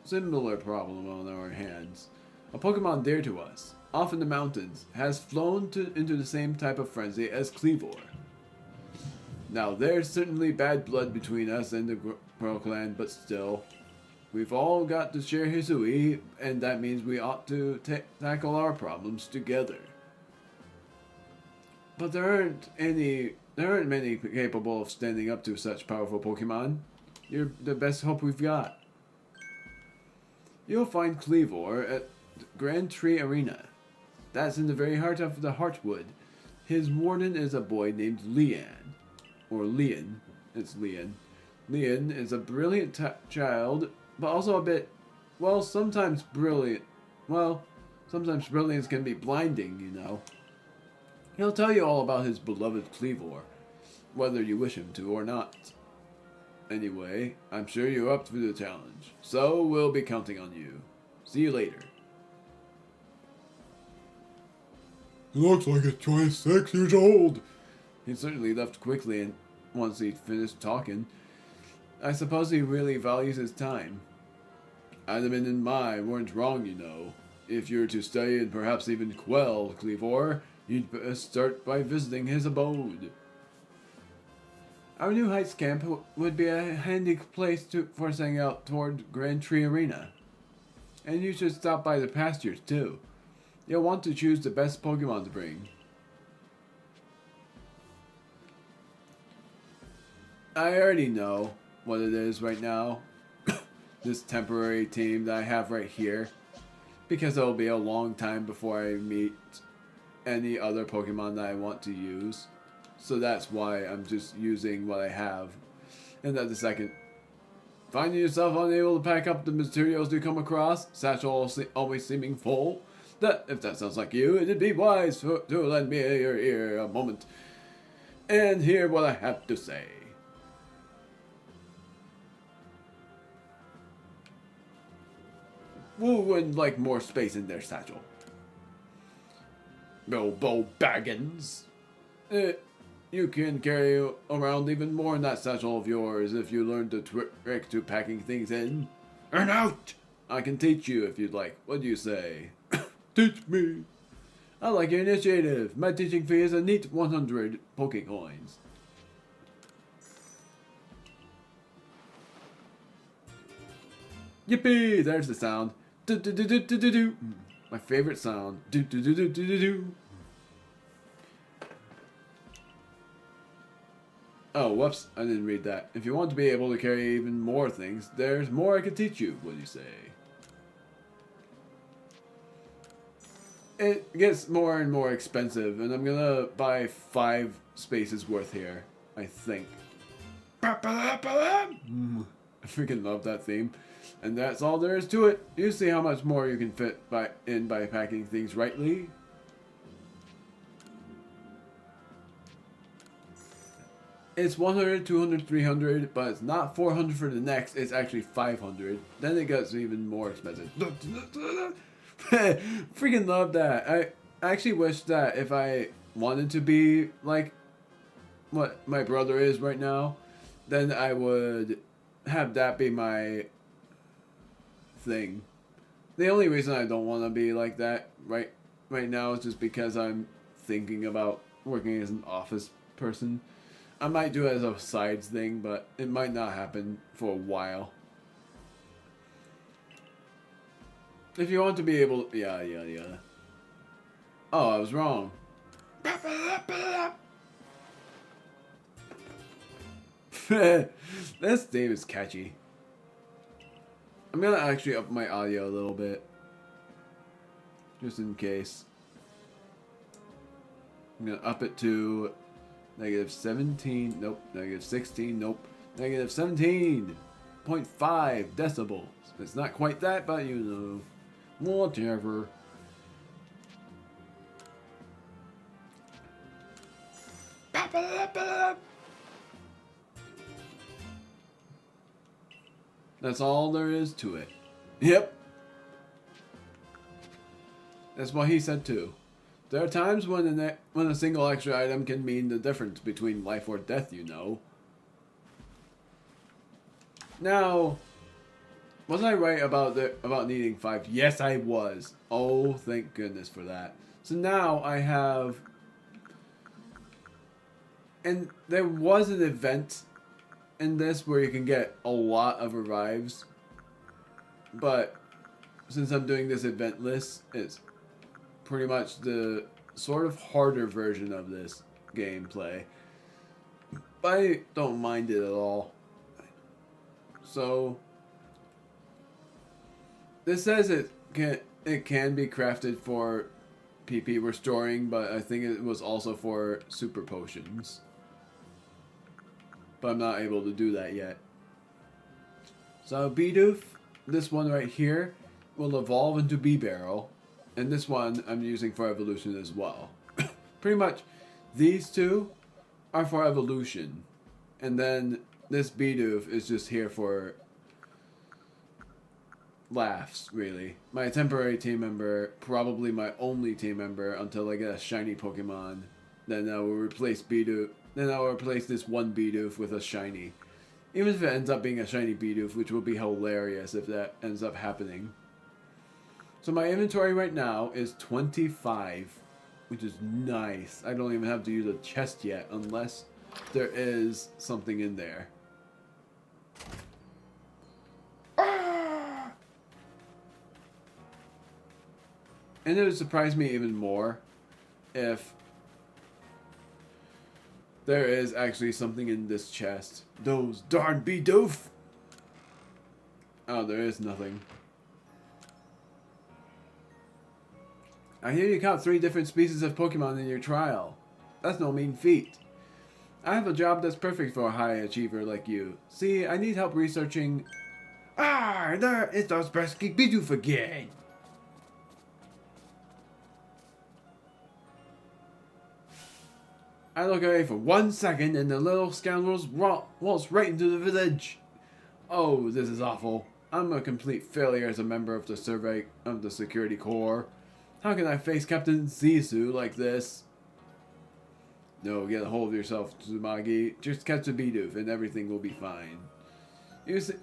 similar problem on our hands. A Pokemon dear to us, off in the mountains, has flown into the same type of frenzy as Cleavor. Now, there's certainly bad blood between us and the Pearl Clan, but still, we've all got to share Hisui, and that means we ought to tackle our problems together. But there aren't many capable of standing up to such powerful Pokemon. You're the best hope we've got. You'll find Cleavor at Grand Tree Arena. That's in the very heart of the Heartwood. His warden is a boy named Leon. Or Leon. It's Leon. Leon is a brilliant child, but also a bit, well, sometimes brilliant. Well, sometimes brilliance can be blinding, you know. He'll tell you all about his beloved Cleavor, whether you wish him to or not. Anyway, I'm sure you're up for the challenge, so we'll be counting on you. See you later. He looks like he's 26 years old. He certainly left quickly and once he finished talking. I suppose he really values his time. Adaman and Mai weren't wrong, you know. If you're to study and perhaps even quell Cleavor, you'd best start by visiting his abode. Our New Heights camp would be a handy place for setting out toward Grand Tree Arena. And you should stop by the pastures too. You'll want to choose the best Pokemon to bring. I already know what it is right now. This temporary team that I have right here. Because it'll be a long time before I meet any other Pokemon that I want to use. So that's why I'm just using what I have. And at the second, finding yourself unable to pack up the materials you come across, satchel always seeming full, if that sounds like you, it'd be wise to lend me your ear a moment and hear what I have to say. Who would like more space in their satchel? Bilbo Baggins. You can carry around even more in that satchel of yours if you learn the trick to packing things in. And out! I can teach you if you'd like. What do you say? Teach me. I like your initiative. My teaching fee is a neat 100 Pokecoins. Yippee! There's the sound. Do do do do do do do. My favorite sound. Do do do do do do do. Oh, whoops, I didn't read that. If you want to be able to carry even more things, there's more I can teach you. What do you say? It gets more and more expensive, and I'm gonna buy 5 spaces worth here, I think. I freaking love that theme. And that's all there is to it. You see how much more you can fit by packing things rightly. It's 100, 200, 300, but it's not 400 for the next, it's actually 500. Then it gets even more expensive. Freaking love that. I actually wish that if I wanted to be like what my brother is right now, then I would have that be my thing. The only reason I don't want to be like that right now is just because I'm thinking about working as an office person. I might do it as a sides thing, but it might not happen for a while. If you want to be able... Yeah. Oh, I was wrong. This theme is catchy. I'm gonna actually up my audio a little bit. Just in case. I'm gonna up it to -17. Nope. -16. Nope. -17.5 decibels. It's not quite that, but you know. Whatever. That's all there is to it. Yep. That's what he said too. There are times when a single extra item can mean the difference between life or death, you know. Now, was I right about needing 5? Yes, I was. Oh, thank goodness for that. So now I have... And there was an event in this where you can get a lot of revives. But since I'm doing this event list, it's pretty much the sort of harder version of this gameplay. But I don't mind it at all. So this says it can be crafted for PP restoring, but I think it was also for super potions. But I'm not able to do that yet. So Bidoof, this one right here, will evolve into B-Barrel. And this one I'm using for evolution as well. Pretty much these two are for evolution. And then this Bidoof is just here for laughs, really. My temporary team member, probably my only team member until I get a shiny Pokemon. Then I will replace Bidoof. Then I will replace this one Bidoof with a shiny. Even if it ends up being a shiny Bidoof, which will be hilarious if that ends up happening. So my inventory right now is 25, which is nice. I don't even have to use a chest yet, unless there is something in there. And it would surprise me even more if there is actually something in this chest. Those darn Bidoof! Oh, there is nothing. I hear you caught 3 different species of Pokemon in your trial. That's no mean feat. I have a job that's perfect for a high achiever like you. See, I need help researching... Ah, there is those pesky Bidoof again! I look away for 1 second and the little scoundrels waltz right into the village. Oh, this is awful. I'm a complete failure as a member of the security corps. How can I face Captain Zisu like this? No, get a hold of yourself, Tsumagi. Just catch a Bidoof and everything will be fine.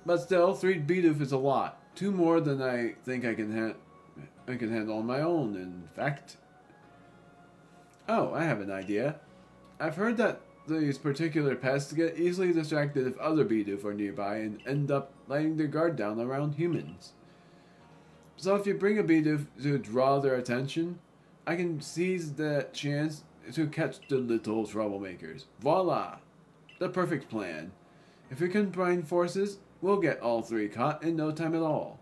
But still, 3 Bidoof is a lot. 2 more than I think I can handle on my own, in fact. Oh, I have an idea. I've heard that these particular pests get easily distracted if other Bidoof are nearby and end up letting their guard down around humans. So if you bring a Bidoof to draw their attention, I can seize the chance to catch the little troublemakers. Voila! The perfect plan. If we combine forces, we'll get all 3 caught in no time at all.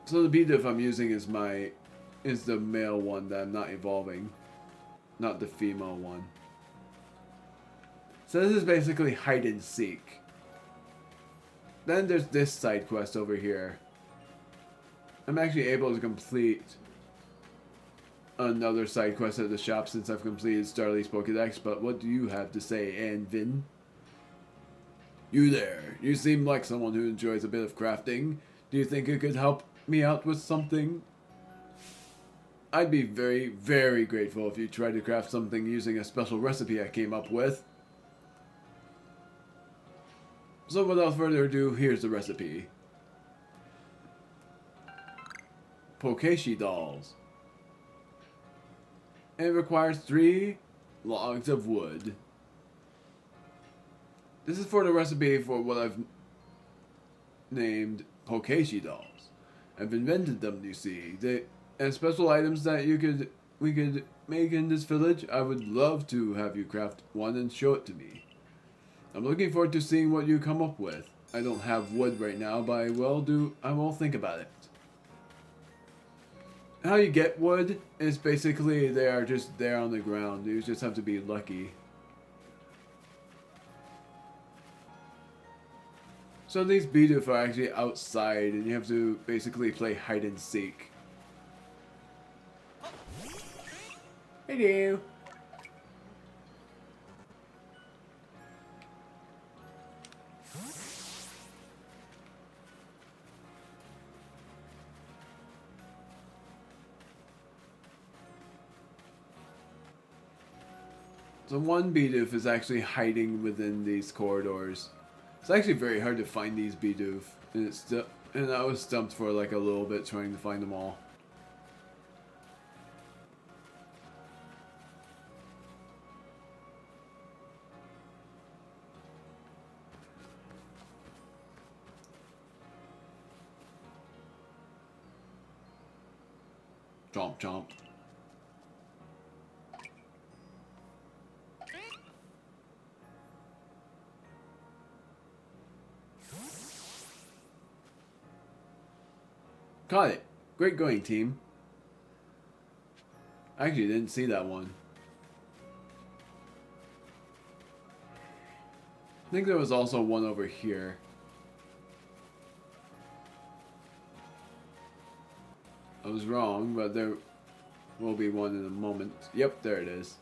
So the Bidoof I'm using is the male one that I'm not evolving. Not the female one. So this is basically hide and seek. Then there's this side quest over here. I'm actually able to complete another side quest at the shop since I've completed Starly's Pokédex, but what do you have to say, Anvin? You there. You seem like someone who enjoys a bit of crafting. Do you think you could help me out with something? I'd be very, very grateful if you tried to craft something using a special recipe I came up with. So without further ado, here's the recipe. Pokeshi dolls. It requires 3 logs of wood. This is for the recipe for what I've named Pokeshi dolls. I've invented them, you see. And special items that we could make in this village. I would love to have you craft one and show it to me. I'm looking forward to seeing what you come up with. I don't have wood right now, but I will think about it. How you get wood is basically they are just there on the ground. You just have to be lucky. So these Bidoof are actually outside, and you have to basically play hide and seek. Hello. So one Bidoof is actually hiding within these corridors. It's actually very hard to find these Bidoof, and I was stumped for like a little bit trying to find them all. Chomp chomp. Caught it. Great going, team. I actually didn't see that one. I think there was also one over here. I was wrong, but there will be one in a moment. Yep, there it is.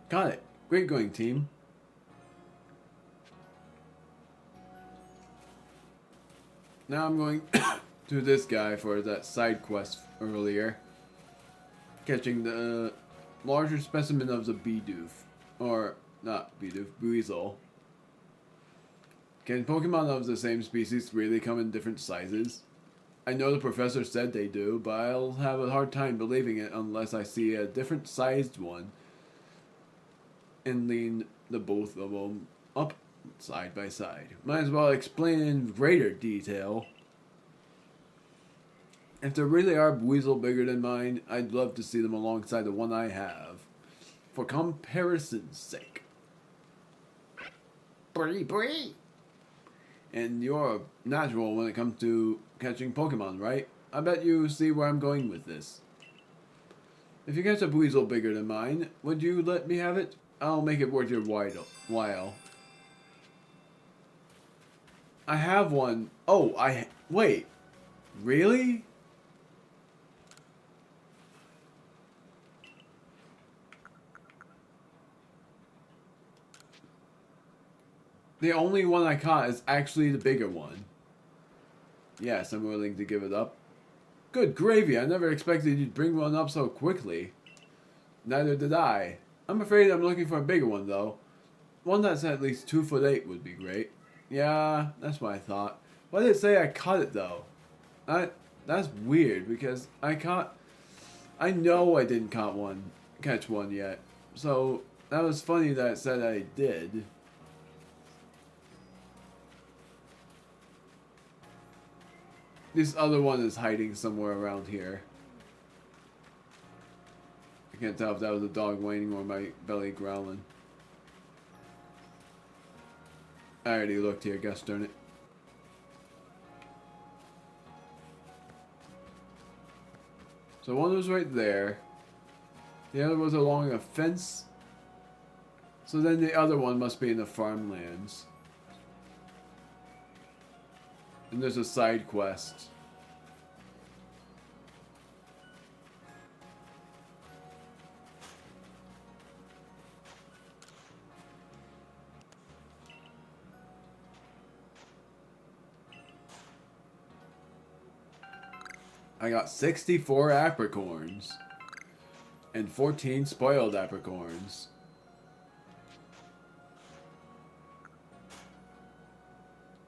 Got it. Great going, team. Now I'm going to this guy for that side quest earlier. Catching the larger specimen of the Bidoof. Or, not Bidoof, Weasel. Can Pokemon of the same species really come in different sizes? I know the professor said they do, but I'll have a hard time believing it unless I see a different sized one and lean the both of them up side by side. Might as well explain in greater detail. If there really are Weasel bigger than mine, I'd love to see them alongside the one I have. For comparison's sake. Bree. And you're natural when it comes to catching Pokemon, right? I bet you see where I'm going with this. If you catch a Weasel bigger than mine, would you let me have it? I'll make it worth your while. I have one. Oh, wait. Really? The only one I caught is actually the bigger one. Yes, I'm willing to give it up. Good gravy, I never expected you'd bring one up so quickly. Neither did I. I'm afraid I'm looking for a bigger one, though. One that's at least 2'8" would be great. Yeah, that's what I thought. Why did it say I caught it, though? That's weird, because I know I didn't catch one yet. So, that was funny that it said I did. This other one is hiding somewhere around here. I can't tell if that was a dog whining or my belly growling. I already looked here, gosh darn it. So one was right there. The other was along a fence. So then the other one must be in the farmlands. And there's a side quest. I got 64 apricorns and 14 spoiled apricorns.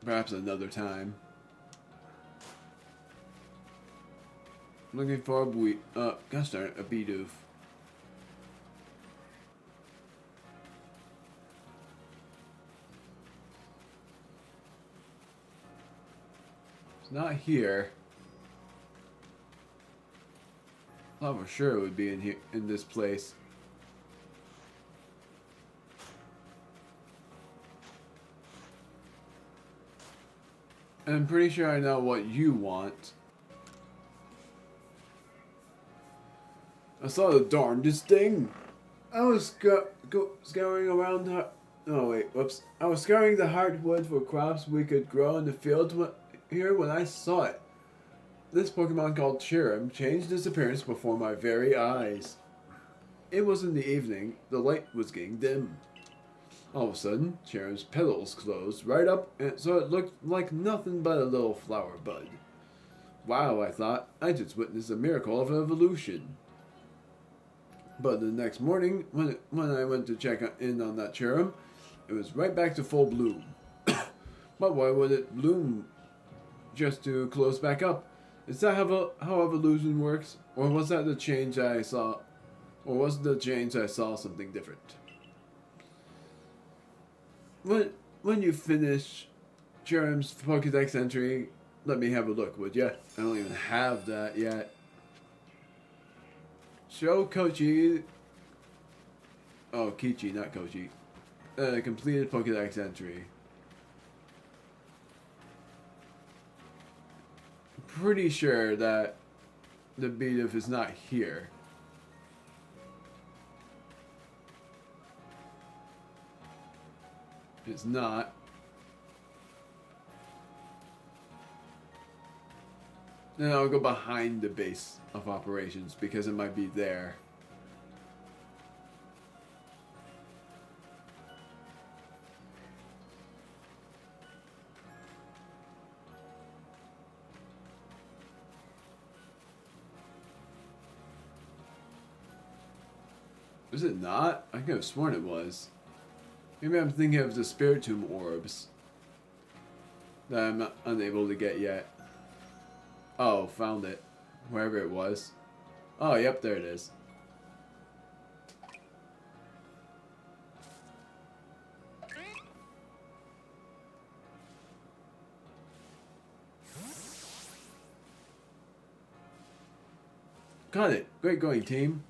Perhaps another time. Looking for gosh darn it, a Bidoof. It's not here. I thought for sure it would be in here, in this place. And I'm pretty sure I know what you want. I saw the darndest thing. I was scouring around the... Oh wait, whoops. I was scouring the hardwood for crops we could grow in the field here when I saw it. This Pokemon called Cherim changed its appearance before my very eyes. It was in the evening. The light was getting dim. All of a sudden, Cherim's petals closed right up, and so it looked like nothing but a little flower bud. Wow, I thought, I just witnessed a miracle of evolution. But the next morning, when I went to check in on that Cherim, it was right back to full bloom. But why would it bloom just to close back up? Is that how evolution works? Or was that the change I saw? Or was the change I saw something different? When you finish Cherim's Pokédex entry, let me have a look, would ya? I don't even have that yet. Show Kochi. Oh, Kichi, not Kochi. Completed Pokédex entry. Pretty sure that the Bidoof is not here. It's not. Then I'll go behind the base of operations because it might be there. Is it not? I could have sworn it was. Maybe I'm thinking of the Spiritomb orbs that I'm not unable to get yet. Oh, found it. Wherever it was. Oh, yep, there it is. Got it. Great going, team.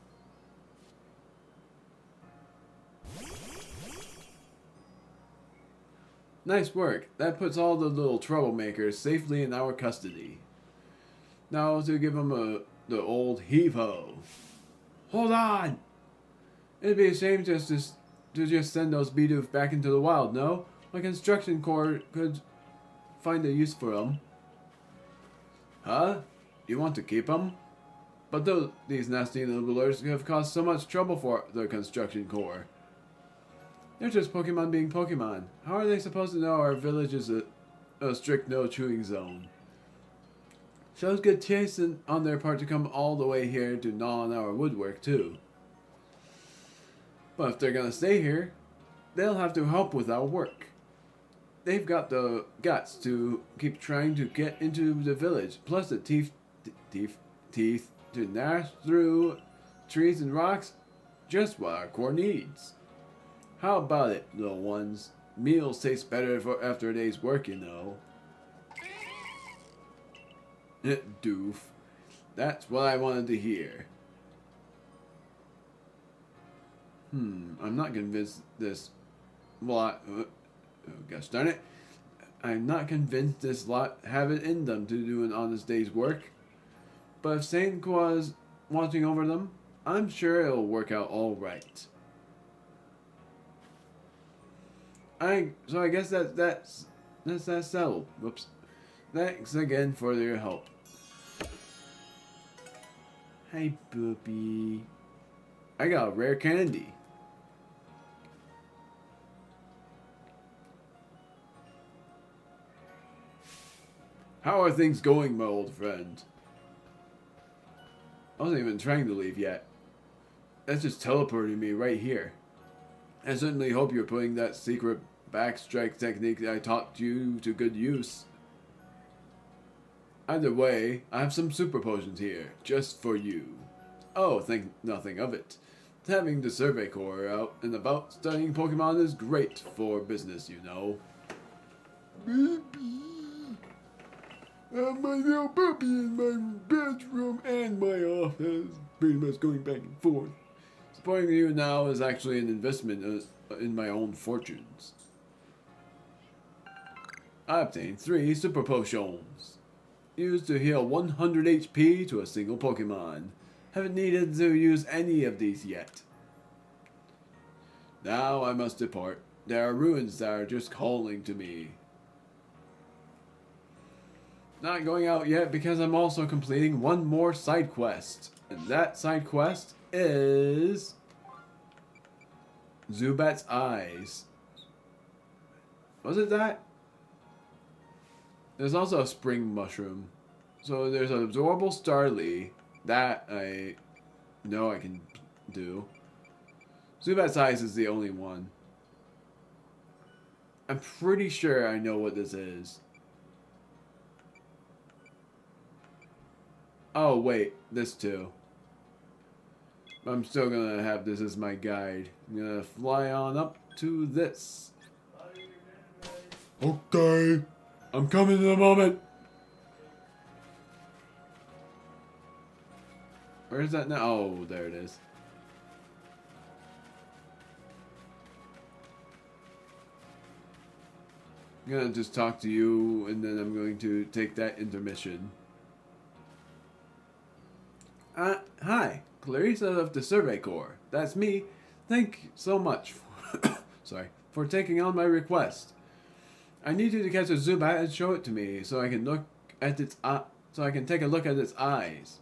Nice work. That puts all the little troublemakers safely in our custody. Now to give them the old heave-ho. Hold on! It'd be a shame to just send those Bidoof back into the wild, no? My construction corps could find a use for them. Huh? You want to keep them? But these nasty nibblers have caused so much trouble for the construction corps. They're just Pokemon being Pokemon. How are they supposed to know our village is a strict no-chewing zone? Shows good taste on their part to come all the way here to gnaw on our woodwork, too. But if they're gonna stay here, they'll have to help with our work. They've got the guts to keep trying to get into the village, plus the teeth to gnash through trees and rocks, just what our corps needs. How about it, little ones? Meals taste better after a day's work, you know. Doof. That's what I wanted to hear. I'm not convinced this lot... oh, gosh darn it. I'm not convinced this lot have it in them to do an honest day's work. But if Saint Qua's watching over them, I'm sure it'll work out all right. So I guess that's that settled. Whoops. Thanks again for your help. Hey, Boopy. I got a rare candy. How are things going, my old friend? I wasn't even trying to leave yet. That's just teleporting me right here. I certainly hope you're putting that secret backstrike technique that I taught you to good use. Either way, I have some super potions here, just for you. Oh, think nothing of it. Having the Survey Corps out and about studying Pokemon is great for business, you know. Baby. I have my little puppy in my bedroom and my office. Pretty much going back and forth. Supporting you now is actually an investment in my own fortunes. I obtained 3 super potions. Used to heal 100 HP to a single Pokemon. Haven't needed to use any of these yet. Now I must depart. There are ruins that are just calling to me. Not going out yet because I'm also completing one more side quest. And that side quest is Zubat's Eyes. Was it that? There's also a spring mushroom. So there's an absorbable Starly. That I know I can do. Zubat's Eyes is the only one. I'm pretty sure I know what this is. Oh wait, this too. I'm still gonna have this as my guide. I'm gonna fly on up to this. Okay. I'm coming in a moment. Where is that now? Oh, there it is. I'm gonna just talk to you, and then I'm going to take that intermission. Hi, Clarissa of the Survey Corps. That's me. Thank you so much for taking on my request. I need you to catch a Zubat and show it to me so I can take a look at its eyes.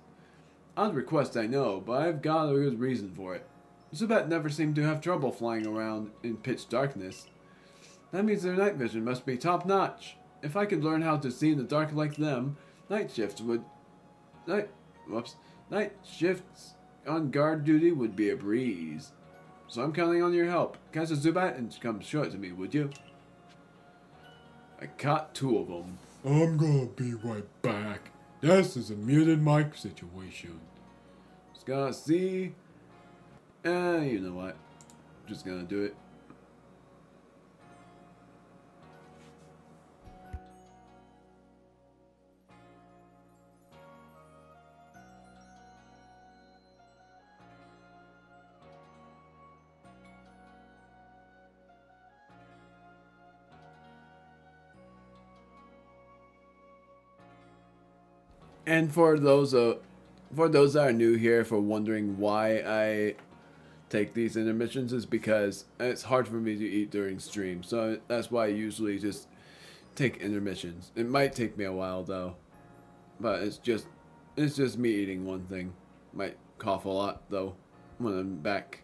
Odd request, I know, but I've got a good reason for it. Zubat never seemed to have trouble flying around in pitch darkness. That means their night vision must be top-notch. If I could learn how to see in the dark like them, night shifts on guard duty would be a breeze. So I'm counting on your help. Catch a Zubat and come show it to me, would you? I caught 2 of them. I'm gonna be right back. This is a muted mic situation. Just gonna see. You know what? Just gonna do it. And for those that are new here, for wondering why I take these intermissions, is because it's hard for me to eat during stream. So that's why I usually just take intermissions. It might take me a while though, but it's just me eating one thing. Might cough a lot though when I'm back.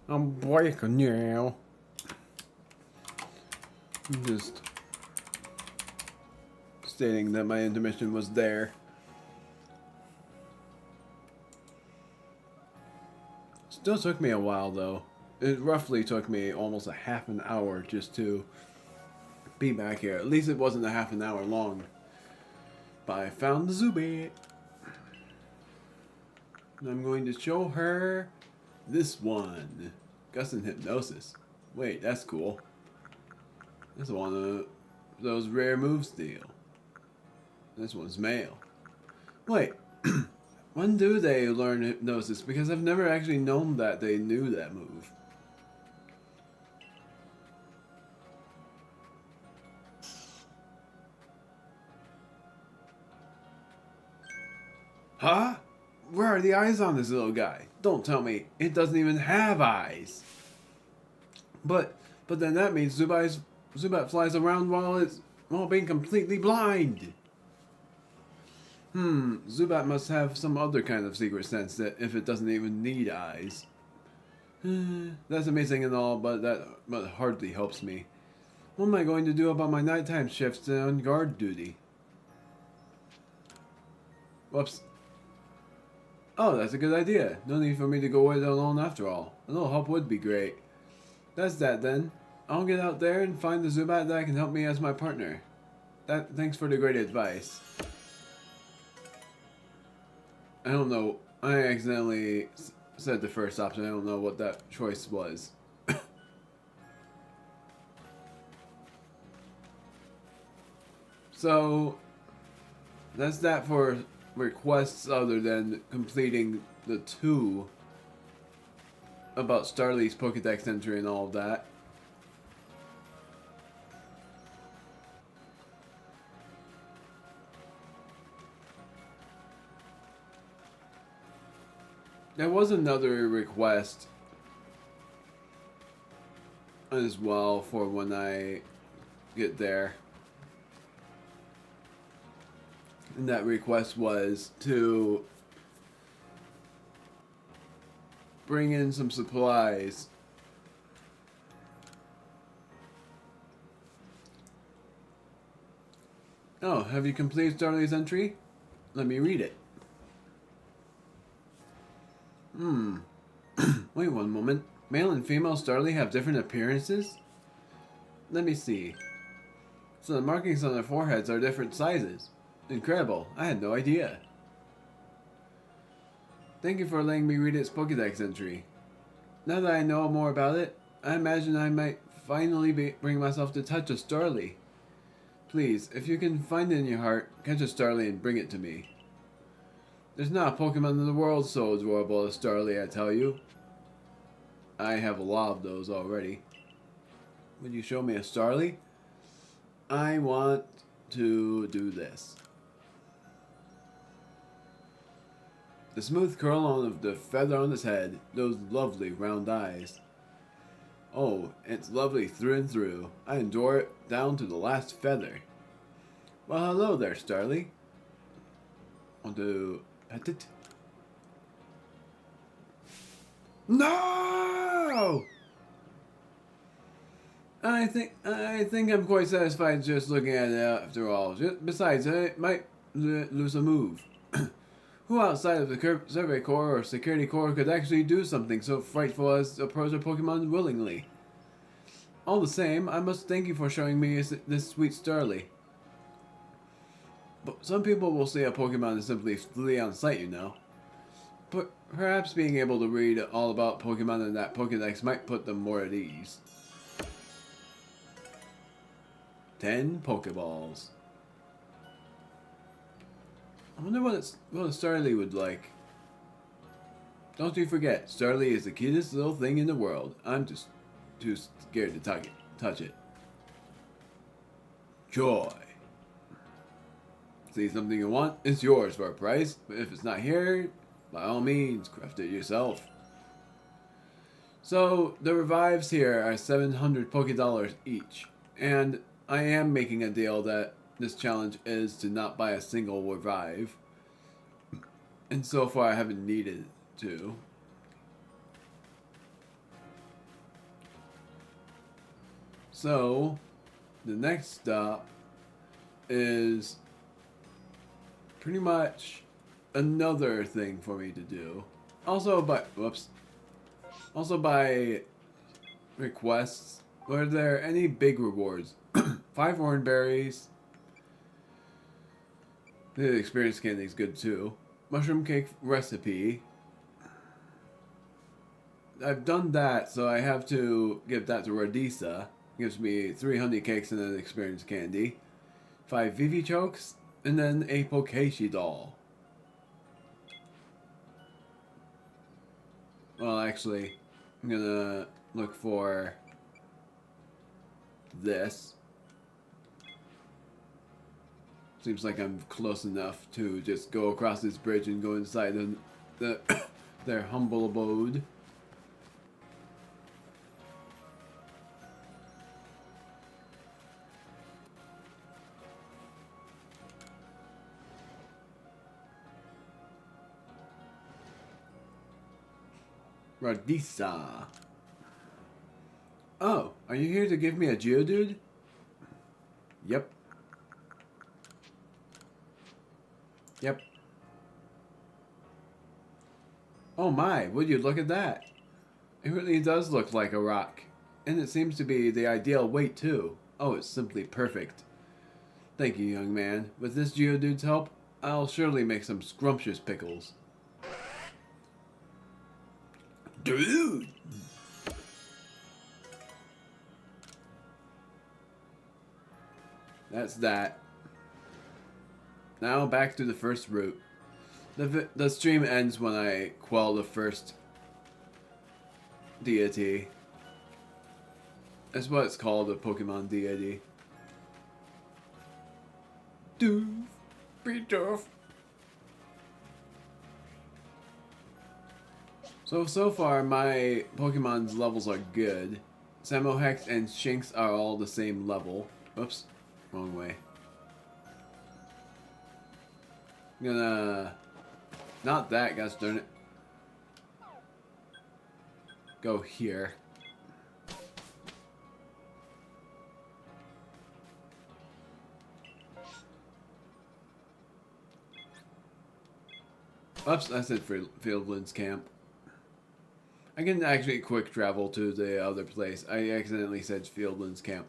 I'm breaking now. I'm just stating that my intermission was there. Still took me a while though. It roughly took me almost a half an hour just to be back here. At least it wasn't a half an hour long. But I found the Zubat. And I'm going to show her this one. Gust and Hypnosis. Wait, that's cool. That's one of those rare moves deal. This one's male. Wait, when do they learn Hypnosis? Because I've never actually known that they knew that move. Huh? Where are the eyes on this little guy? Don't tell me it doesn't even have eyes. But then that means Zubat flies around while being completely blind. Zubat must have some other kind of secret sense that if it doesn't even need eyes. That's amazing and all, but that hardly helps me. What am I going to do about my nighttime shifts on guard duty? Whoops. Oh, that's a good idea. No need for me to go it alone after all. A little help would be great. That's that then. I'll get out there and find the Zubat that can help me as my partner. Thanks for the great advice. I don't know. I accidentally said the first option. I don't know what that choice was. So, that's that for requests other than completing the 2 about Starly's Pokédex entry and all of that. There was another request as well for when I get there. And that request was to bring in some supplies. Oh, have you completed Starly's entry? Let me read it. Wait one moment. Male and female Starly have different appearances? Let me see. So the markings on their foreheads are different sizes. Incredible. I had no idea. Thank you for letting me read its Pokédex entry. Now that I know more about it, I imagine I might finally bring myself to touch a Starly. Please, if you can find it in your heart, catch a Starly and bring it to me. There's not a Pokemon in the world so adorable as Starly, I tell you. I have a lot of those already. Would you show me a Starly? I want to do this. The smooth curl of the feather on his head, those lovely round eyes. Oh, it's lovely through and through. I adore it down to the last feather. Well, hello there, Starly. Want to pet it? No! I think I'm quite satisfied just looking at it after all. Besides, I might lose a move. Who outside of the Survey Corps or Security Corps could actually do something so frightful as approach a Pokemon willingly? All the same, I must thank you for showing me this sweet Starly. But some people will say a Pokemon and simply flee on sight, you know. But perhaps being able to read all about Pokemon in that Pokédex might put them more at ease. 10 Pokeballs. I wonder what a Starly would like. Don't you forget, Starly is the cutest little thing in the world. I'm just too scared to touch it. Joy. See something you want? It's yours for a price. But if it's not here, by all means, craft it yourself. So, the revives here are 700 Pokédollars each. And I am making a deal that this challenge is to not buy a single revive. And so far I haven't needed to. So, the next stop is pretty much another thing for me to do. Also by requests, were there any big rewards? 5 orange berries. The experience candy is good too. Mushroom cake recipe. I've done that, so I have to give that to Radisa. Gives me 3 honey cakes and an experience candy. 5 Vivi chokes, and then a Pokeshi doll. Well, actually, I'm gonna look for this. Seems like I'm close enough to just go across this bridge and go inside their humble abode. Radisa. Oh, are you here to give me a Geodude? Yep. Yep. Oh my, would you look at that? It really does look like a rock. And it seems to be the ideal weight too. Oh, it's simply perfect. Thank you, young man. With this Geodude's help, I'll surely make some scrumptious pickles. Dude! That's that. Now back to the first route. The stream ends when I quell the first deity. That's what it's called, a Pokemon deity. Doof. Be doof. So far, my Pokemon's levels are good. Samohex and Shinx are all the same level. Oops, wrong way. I'm gonna... Not that, gosh darn it. Go here. Oops, I said Fieldlands Camp. I can actually quick travel to the other place. I accidentally said Fieldlands Camp.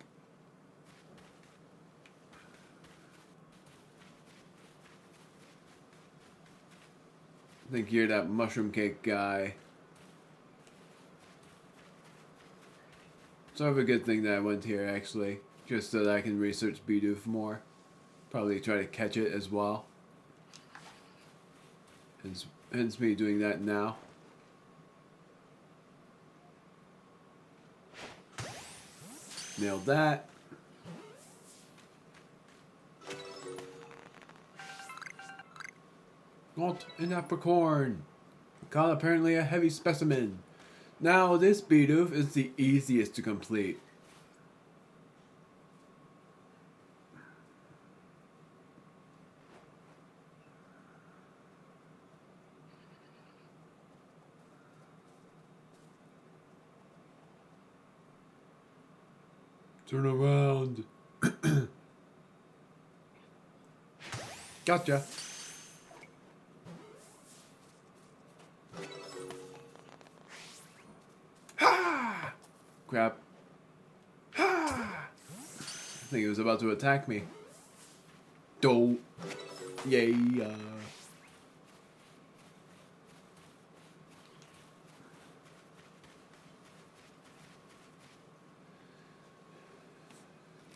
I think you're that mushroom cake guy. Sort of a good thing that I went here, actually. Just so that I can research Bidoof more. Probably try to catch it as well. Hence me doing that now. Nailed that. Got an apricorn. Got apparently a heavy specimen. Now this Bidoof is the easiest to complete. Turn around. Gotcha. Ha! Crap. Ha! I think it was about to attack me. Dope. Yay.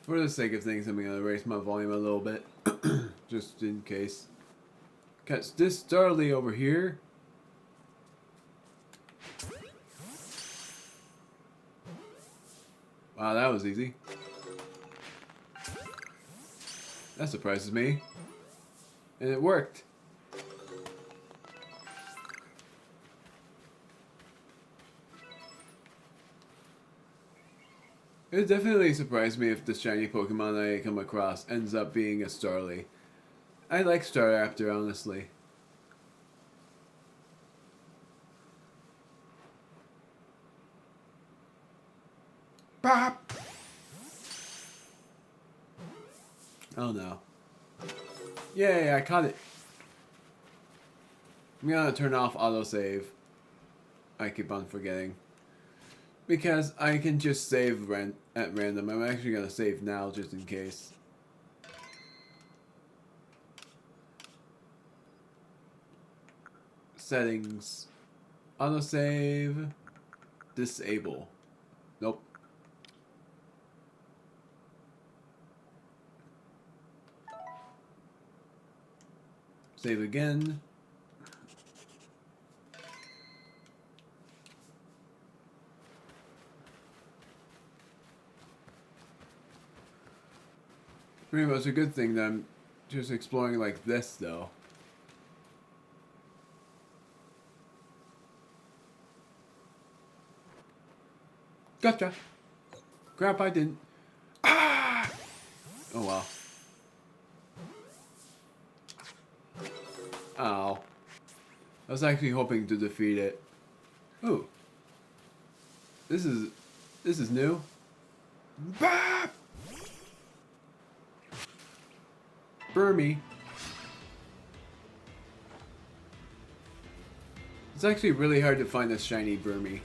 For the sake of things, I'm going to raise my volume a little bit. Just in case. Catch this Starly over here. Wow, that was easy. That surprises me. And it worked. It would definitely surprise me if the shiny Pokemon I come across ends up being a Starly. I like Staraptor, honestly. Bop! Oh no. Yay, I caught it. I'm gonna turn off autosave. I keep on forgetting. Because I can just save at random. I'm actually gonna save now just in case. Settings. Autosave. Disable. Nope. Save again. Pretty much a good thing that I'm just exploring like this, though. Gotcha! Crap, I didn't. Ah! Oh well. Ow. I was actually hoping to defeat it. Ooh. This is new. Bah! Burmy. It's actually really hard to find a shiny Burmy.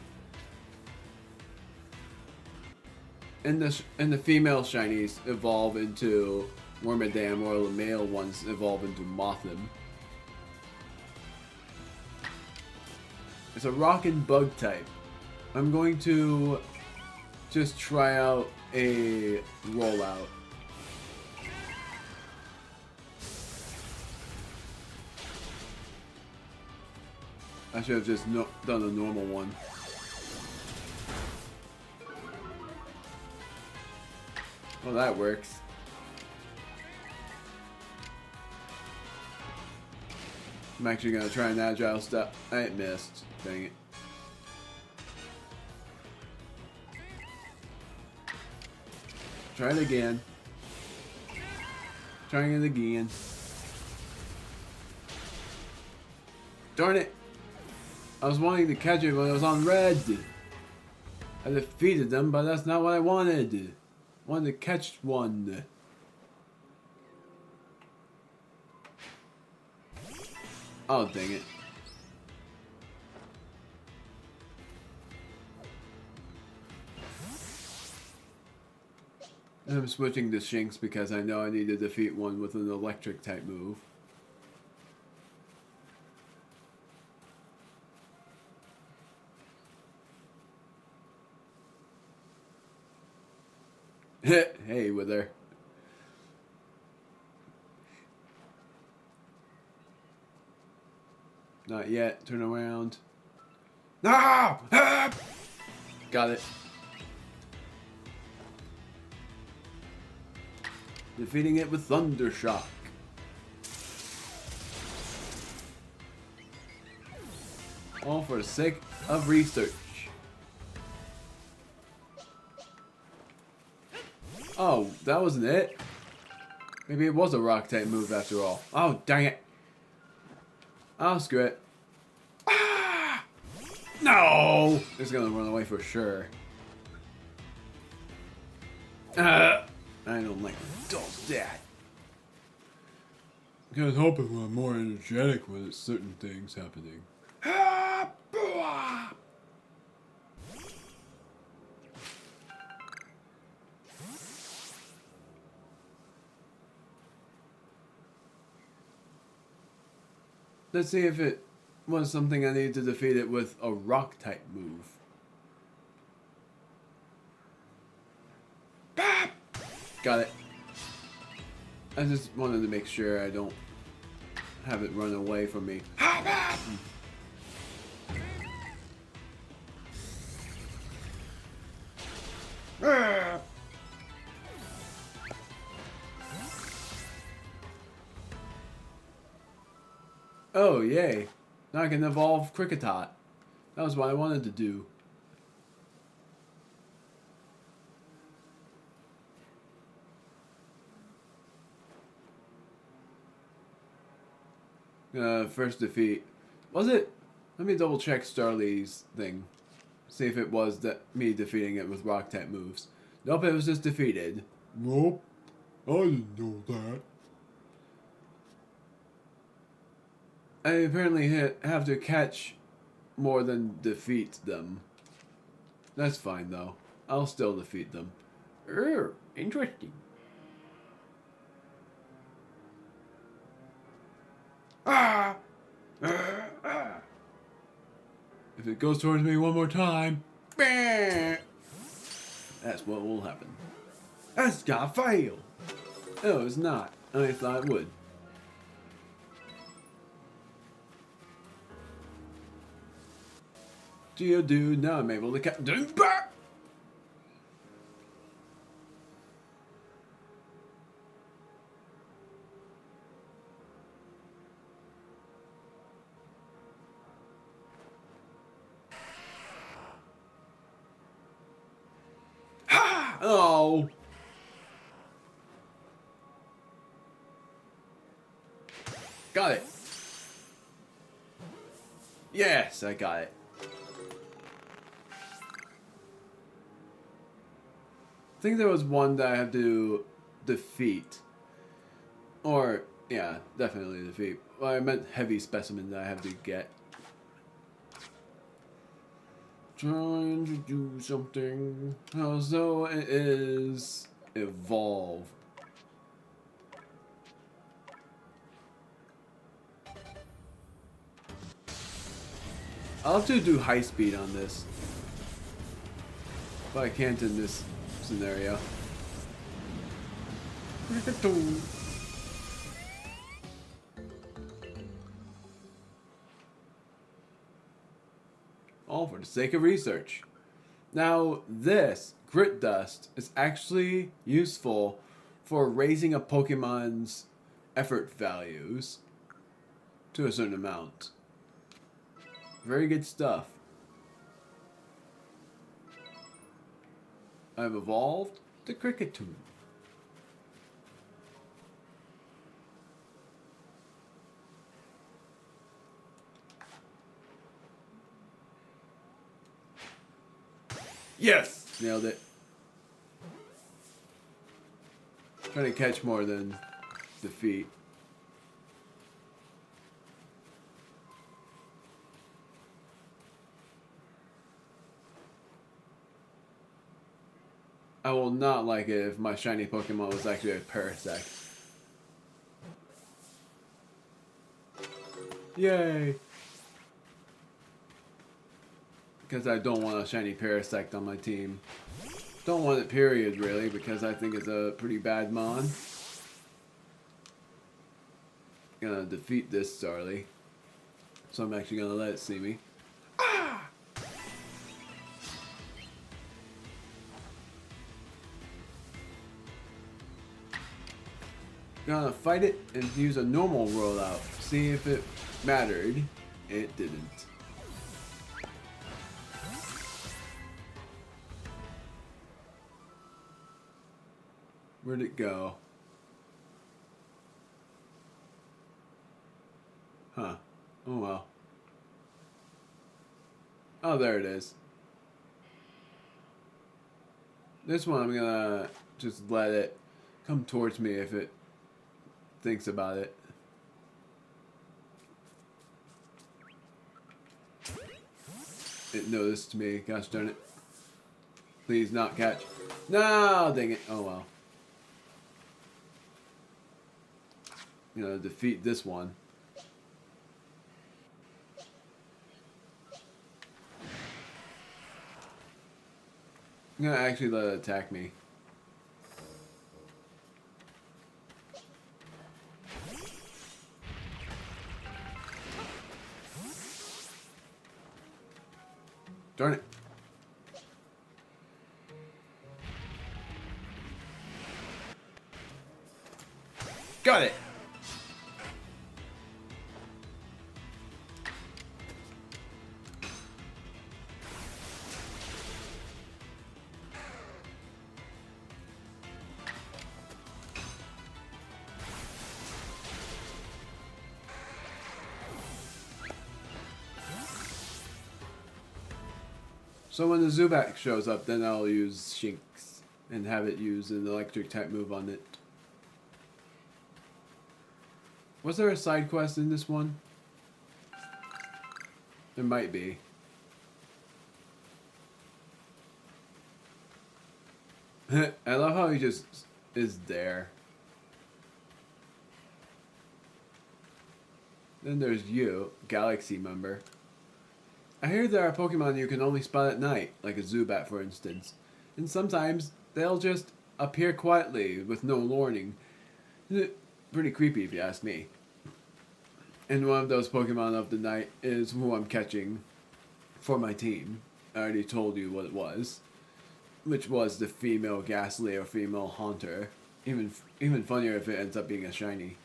And the female shinies evolve into Wormadam, while the male ones evolve into Mothim. It's a rock and bug type. I'm going to just try out a rollout. I should have just done a normal one. Well, that works. I'm actually gonna try an agile step. I missed. Dang it. Try it again. Trying it again. Darn it! I was wanting to catch it when it was on red. I defeated them, but that's not what I wanted. I wanted to catch one. Oh, dang it. I'm switching to Shinx because I know I need to defeat one with an electric type move. Hey, Wyrdeer. Not yet. Turn around. No! Ah! Got it. Defeating it with Thunder Shock. All for the sake of research. Oh, that wasn't it? Maybe it was a rock type move after all. Oh, dang it. Oh, screw it. Ah! No! It's gonna run away for sure. I don't like dogs that. Can't help it when I'm more energetic with certain things happening. Ah! Blah! Let's see if it was something I needed to defeat it with a rock type move. Ah! Got it. I just wanted to make sure I don't have it run away from me. Oh, yay. Now I can evolve Kricketot. That was what I wanted to do. First defeat. Was it? Let me double check Starly's thing. See if it was me defeating it with rock type moves. Nope, it was just defeated. Nope. I didn't know that. I apparently have to catch more than defeat them. That's fine though. I'll still defeat them. Interesting. If it goes towards me one more time, that's what will happen. That's gotta fail. Oh, it's not. I thought it would. Geodude, now I'm able to catch. Oh. Got it. Yes, I got it. I think there was one that I had to defeat. Or, yeah, definitely defeat. Well, I meant heavy specimen that I have to get. Trying to do something. Oh, so it is evolve. I'll have to do high speed on this. But I can't in this scenario. All for the sake of research. Now, this grit dust is actually useful for raising a Pokemon's effort values to a certain amount. Very good stuff. I've evolved the Cricketune. Yes! Nailed it. Trying to catch more than defeat. I will not like it if my shiny Pokemon was actually a Parasect. Yay! Because I don't want a shiny Parasect on my team. Don't want it, period, really, because I think it's a pretty bad mon. Gonna defeat this Starly. So I'm actually gonna let it see me. Gonna fight it and use a normal rollout. See if it mattered. It didn't. Where'd it go? Huh. Oh well. Oh, there it is. This one I'm gonna just let it come towards me if it thinks about it. It noticed me. Gosh darn it. Please not catch. No, dang it. Oh well. You know, defeat this one. I'm gonna actually let it attack me. Darn it. Got it. So when the Zubat shows up, then I'll use Shinx and have it use an electric type move on it. Was there a side quest in this one? There might be. I love how he just is there. Then there's you, Galaxy member. I hear there are Pokemon you can only spot at night, like a Zubat for instance. And sometimes they'll just appear quietly with no warning. Pretty creepy if you ask me. And one of those Pokemon of the night is who I'm catching for my team. I already told you what it was. Which was the female Ghastly or female Haunter. Even funnier if it ends up being a shiny.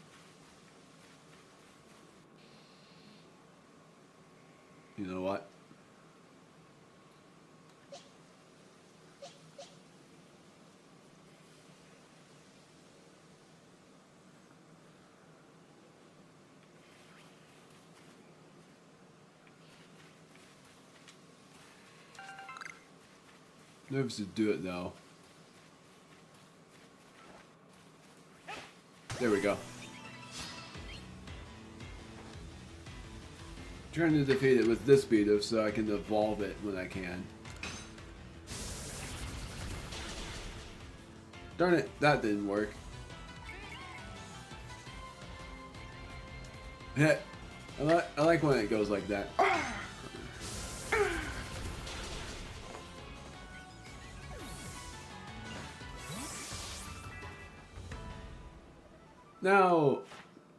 You know what? Nervous to do it though. There we go. Trying to defeat it with this beat so I can evolve it when I can. Darn it, that didn't work. Yeah, I like when it goes like that. Now,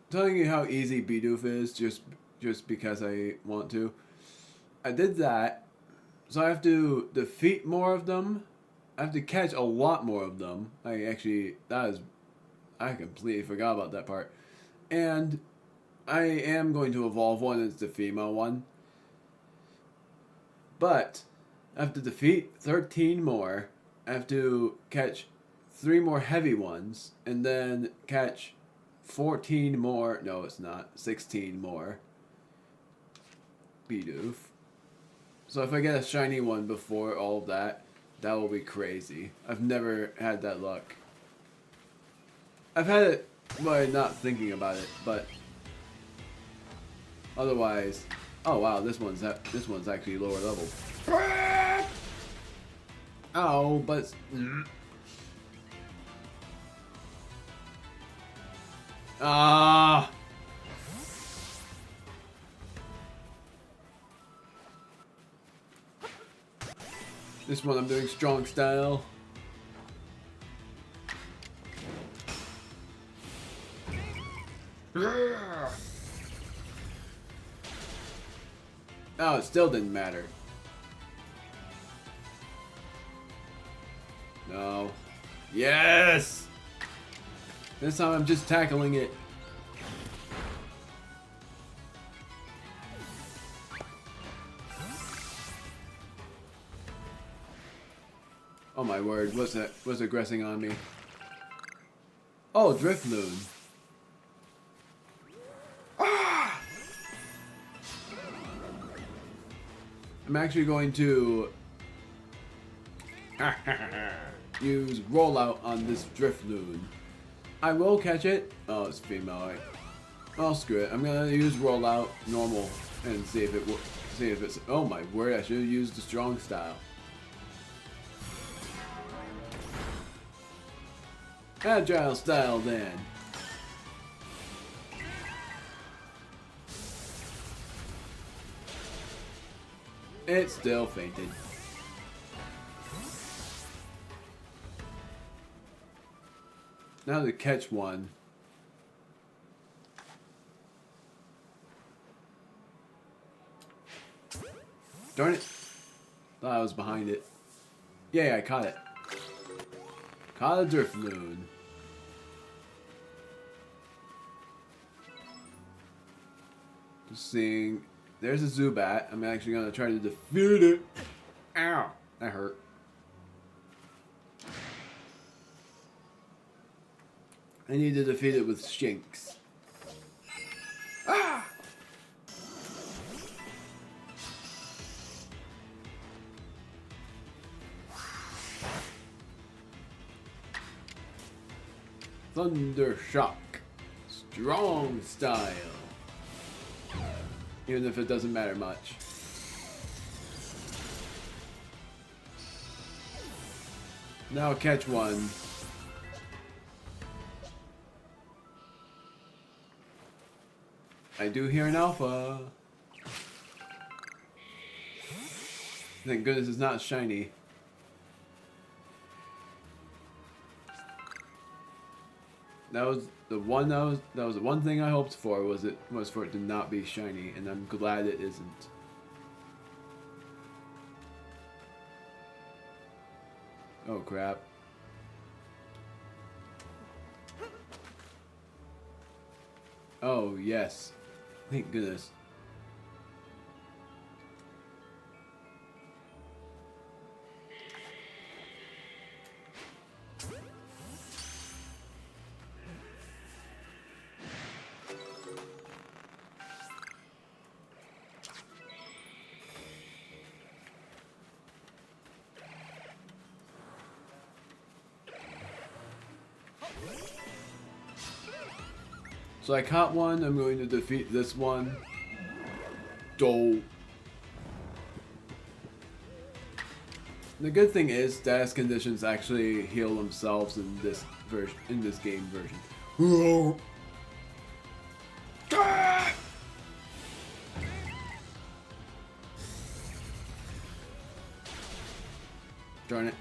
telling you how easy Bidoof is just because I want to. I did that, so I have to defeat more of them. I have to catch a lot more of them. I completely forgot about that part. And I am going to evolve one as the female one. But I have to defeat 13 more. I have to catch 3 more heavy ones, and then catch 14 more, no it's not, 16 more Bidoof. So if I get a shiny one before all of that, that will be crazy. I've never had that luck. I've had it by not thinking about it, but otherwise, oh wow, this one's actually lower level. Oh, but this one I'm doing strong style. Oh, it still didn't matter. No. Yes! This time I'm just tackling it. Oh my word, what's that? What's aggressing on me? Oh, Drift Moon. I'm actually going to use Rollout on this Drift Loon. I will catch it. Oh, it's female. Oh, screw it. I'm gonna use Rollout normal and see if it will. See if it's. Oh my word! I should have used the strong style. Agile style then. It still fainted. Now to catch one. Darn it. Thought I was behind it. Yeah, I caught it. Caught a Drift Loon. Just seeing. There's a Zubat. I'm actually going to try to defeat it. Ow. That hurt. I need to defeat it with Shinx. Ah! Thunder Shock. Strong style. Even if it doesn't matter much. Now catch one. I do hear an alpha. Thank goodness it's not shiny. That was the one that was the one thing I hoped for was for it to not be shiny, and I'm glad it isn't. Oh crap. Oh yes. Thank goodness. So I caught one, I'm going to defeat this one. Dope. The good thing is status conditions actually heal themselves in this game version. Oh, Ah! Darn it.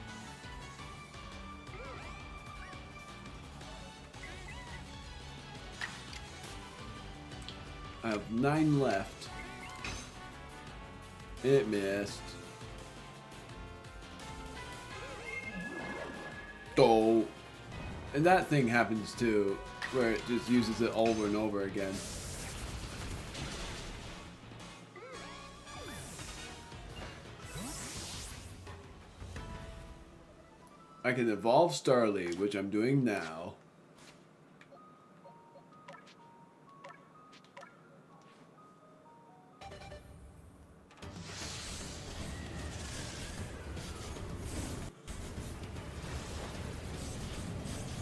I have 9 left. It missed. Oh. And that thing happens too, where it just uses it over and over again. I can evolve Starly, which I'm doing now.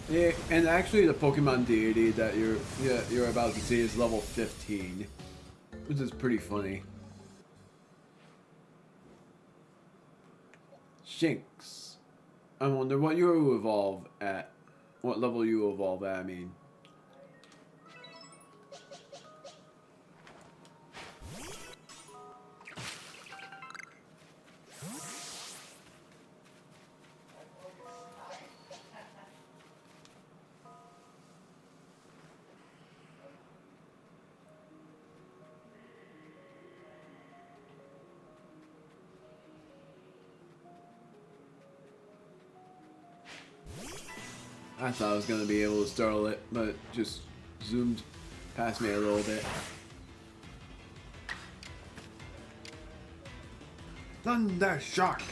Yeah, and actually the Pokemon deity that you're about to see is level 15, which is pretty funny. Shinx. I wonder what you evolve at. What level you evolve at, I mean. I thought I was going to be able to startle it, but it just zoomed past me a little bit. Thunder Shock!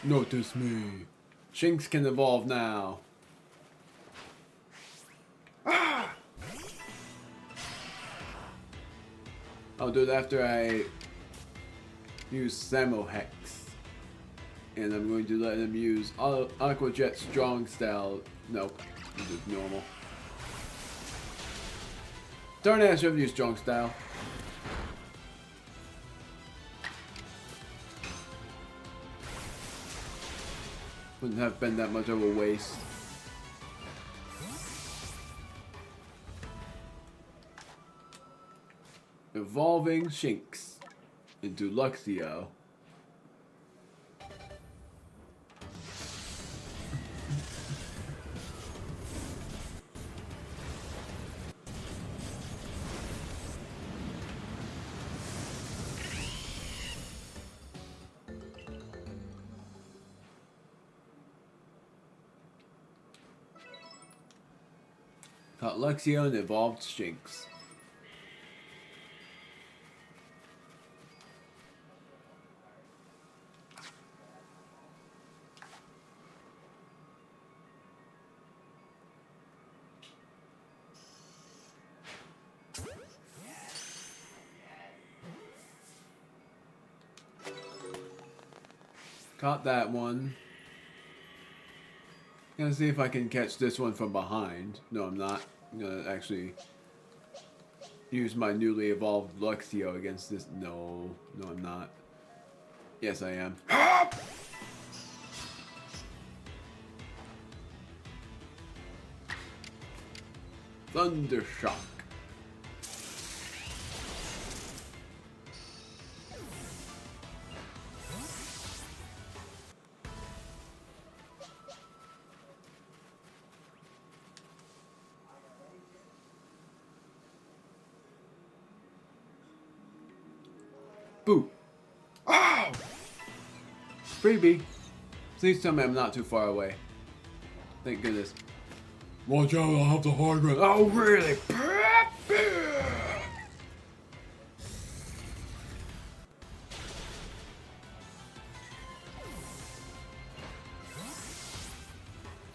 Notice me. Shinx can evolve now. I'll do it after I use Samo Hex. And I'm going to let him use Aqua Jet Strong Style. Nope. This is normal. Darn it, I should have used Strong Style. Wouldn't have been that much of a waste. Evolving Shinx into Luxio. Caught Luxio and evolved Shinx. Caught that one. Gonna see if I can catch this one from behind. No, I'm not. I'm gonna actually use my newly evolved Luxio against this. No, I'm not. Yes, I am. Thundershock. Boo! Oh! Freebie! Please tell me I'm not too far away. Thank goodness. Watch out, I'll have the high ground. Oh, really?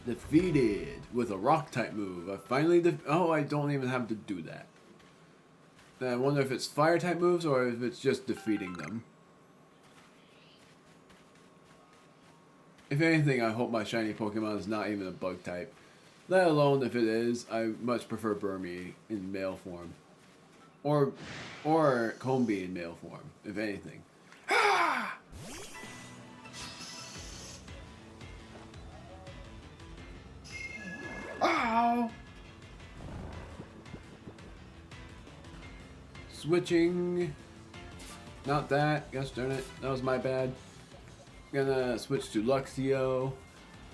Defeated with a rock type move. I finally oh, I don't even have to do that. Then I wonder if it's fire type moves or if it's just defeating them. If anything, I hope my shiny Pokemon is not even a bug type. Let alone if it is, I much prefer Burmy in male form. Or Combee in male form, if anything. Ow! Switching. Not that. Gosh darn it. That was my bad. Gonna switch to Luxio.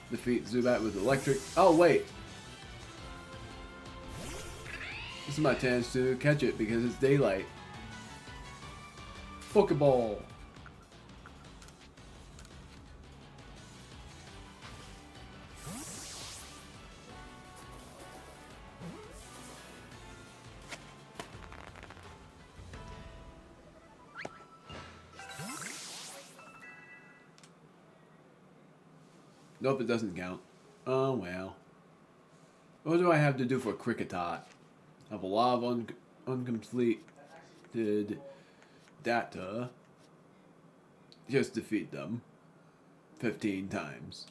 Defeat Zubat with Electric. Oh, wait. This is my chance to catch it because it's daylight. Pokeball. Nope, it doesn't count. Oh, well. What do I have to do for Kricketot? I have a lot of uncompleted data. Just defeat them 15 times.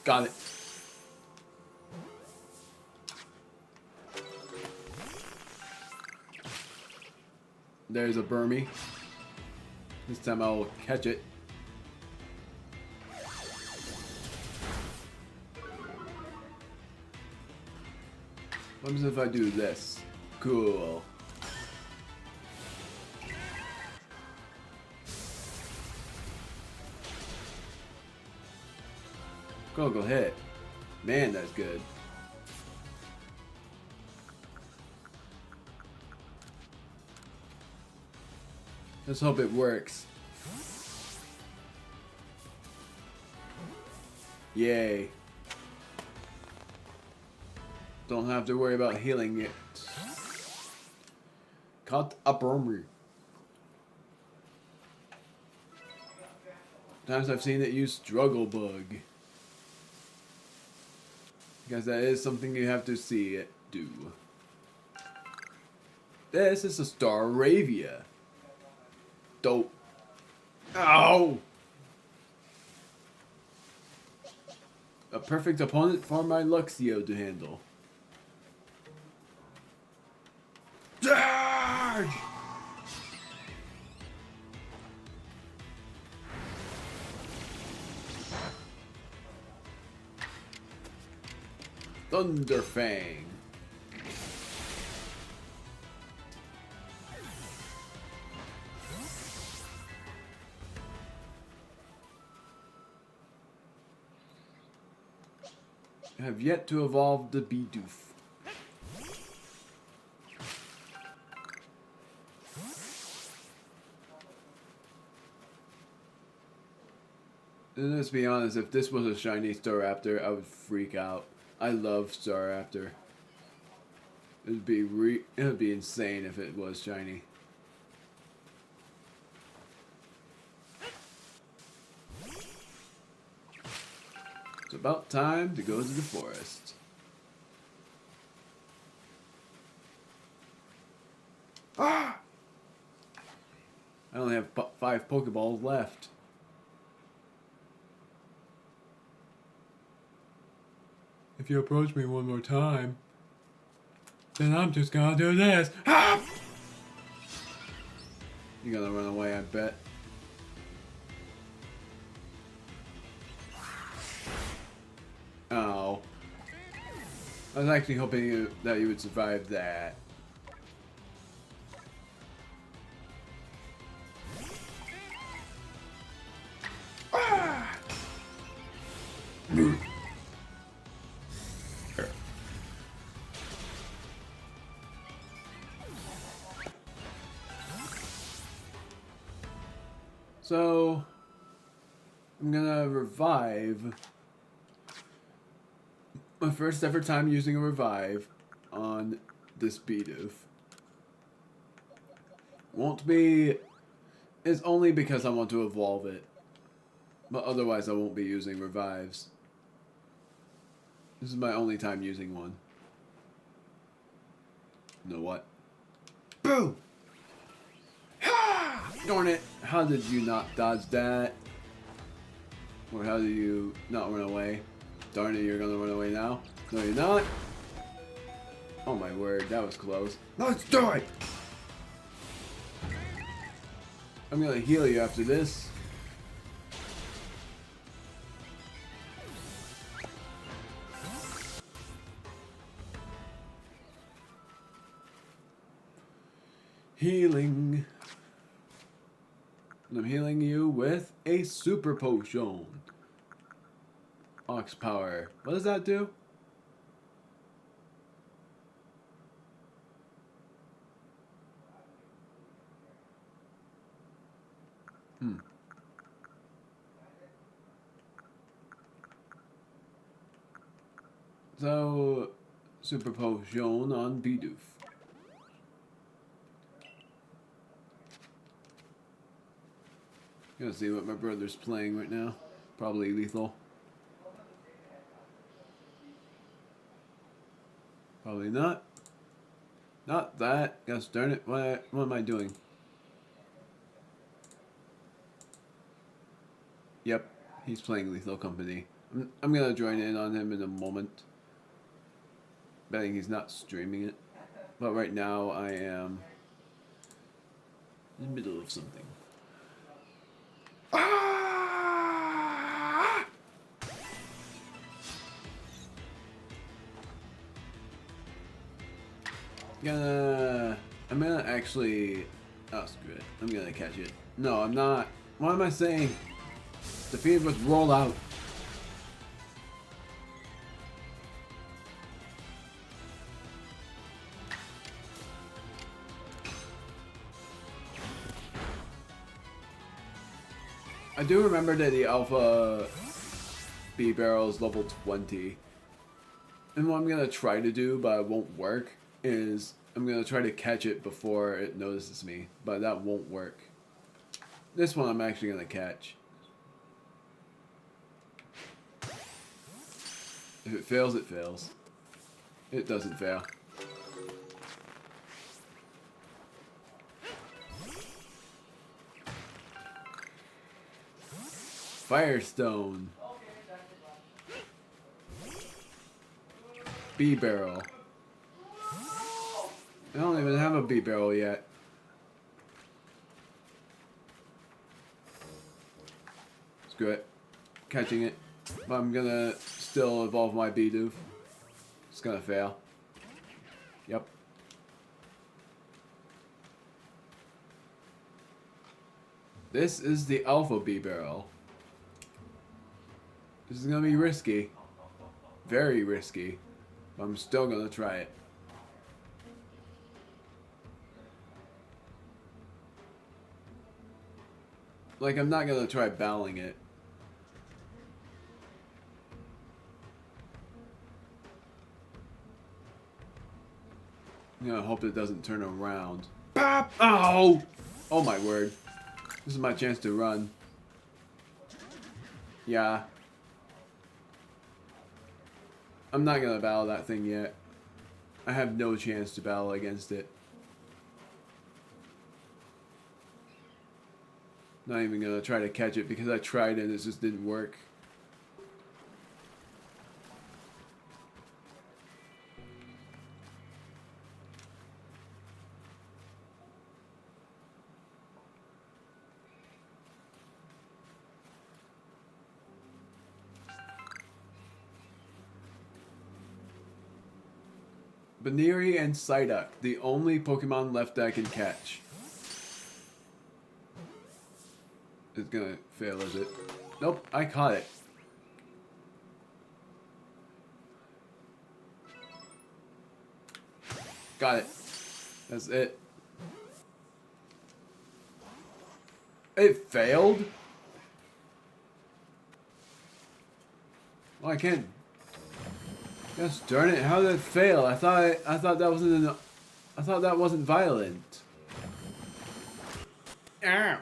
Got it. There's a Burmy. This time I'll catch it. What happens if I do this? Cool. Go hit. Man, that's good. Let's hope it works. Yay. Don't have to worry about healing it. Caught a Burmy. Times I've seen it use Struggle Bug. Because that is something you have to see it do. This is a Staravia. Dope. Ow! A perfect opponent for my Luxio to handle. Charge! Thunderfang. I have yet to evolve the Bidoof. And let's be honest, if this was a shiny Staraptor, I would freak out. I love Staraptor. It would be insane if it was shiny. It's about time to go to the forest. I only have 5 Pokeballs left. If you approach me one more time, then I'm just gonna do this. Ah! You're gonna run away, I bet. Oh. I was actually hoping that you would survive that. Ah! So, I'm gonna revive. My first ever time using a revive on this Bidoof. Won't be... It's only because I want to evolve it. But otherwise I won't be using revives. This is my only time using one. You know what? Boo! Darn it! How did you not dodge that? Or how did you not run away? Darn it, you're gonna run away now? No, you're not? Oh my word, that was close. Let's do it! I'm gonna heal you after this. Healing. I'm healing you with a super potion. Ox power. What does that do? So, super potion on Bidoof. Gonna see what my brother's playing right now. Probably lethal. Probably not. Not that. Gosh darn it. What am I doing? Yep. He's playing Lethal Company. I'm gonna join in on him in a moment. Betting he's not streaming it. But right now I am in the middle of something. Ah! I'm gonna actually... Oh, screw it. I'm gonna catch it. No, I'm not. What am I saying? Defeated with rollout. I do remember that the Alpha B barrel is level 20. And what I'm gonna try to do, but it won't work, is I'm gonna try to catch it before it notices me. But that won't work. This one I'm actually gonna catch. If it fails, it fails. It doesn't fail. Firestone. B-barrel. I don't even have a B-barrel yet. Screw it. Catching it. But I'm gonna still evolve my Bidoof. It's gonna fail. Yep. This is the Alpha B-barrel. This is gonna be risky. Very risky. But I'm still gonna try it. Like, I'm not gonna try battling it. I'm gonna hope it doesn't turn around. Pop! Oh! Oh my word. This is my chance to run. Yeah. I'm not gonna battle that thing yet. I have no chance to battle against it. Not even gonna try to catch it because I tried and it just didn't work. Wyrdeer and Psyduck, the only Pokemon left that I can catch. It's gonna fail, is it? Nope, I caught it. Got it. That's it. It failed? Oh, I can't. Gosh darn it! How did it fail? I thought that wasn't I thought that wasn't violent. Ah.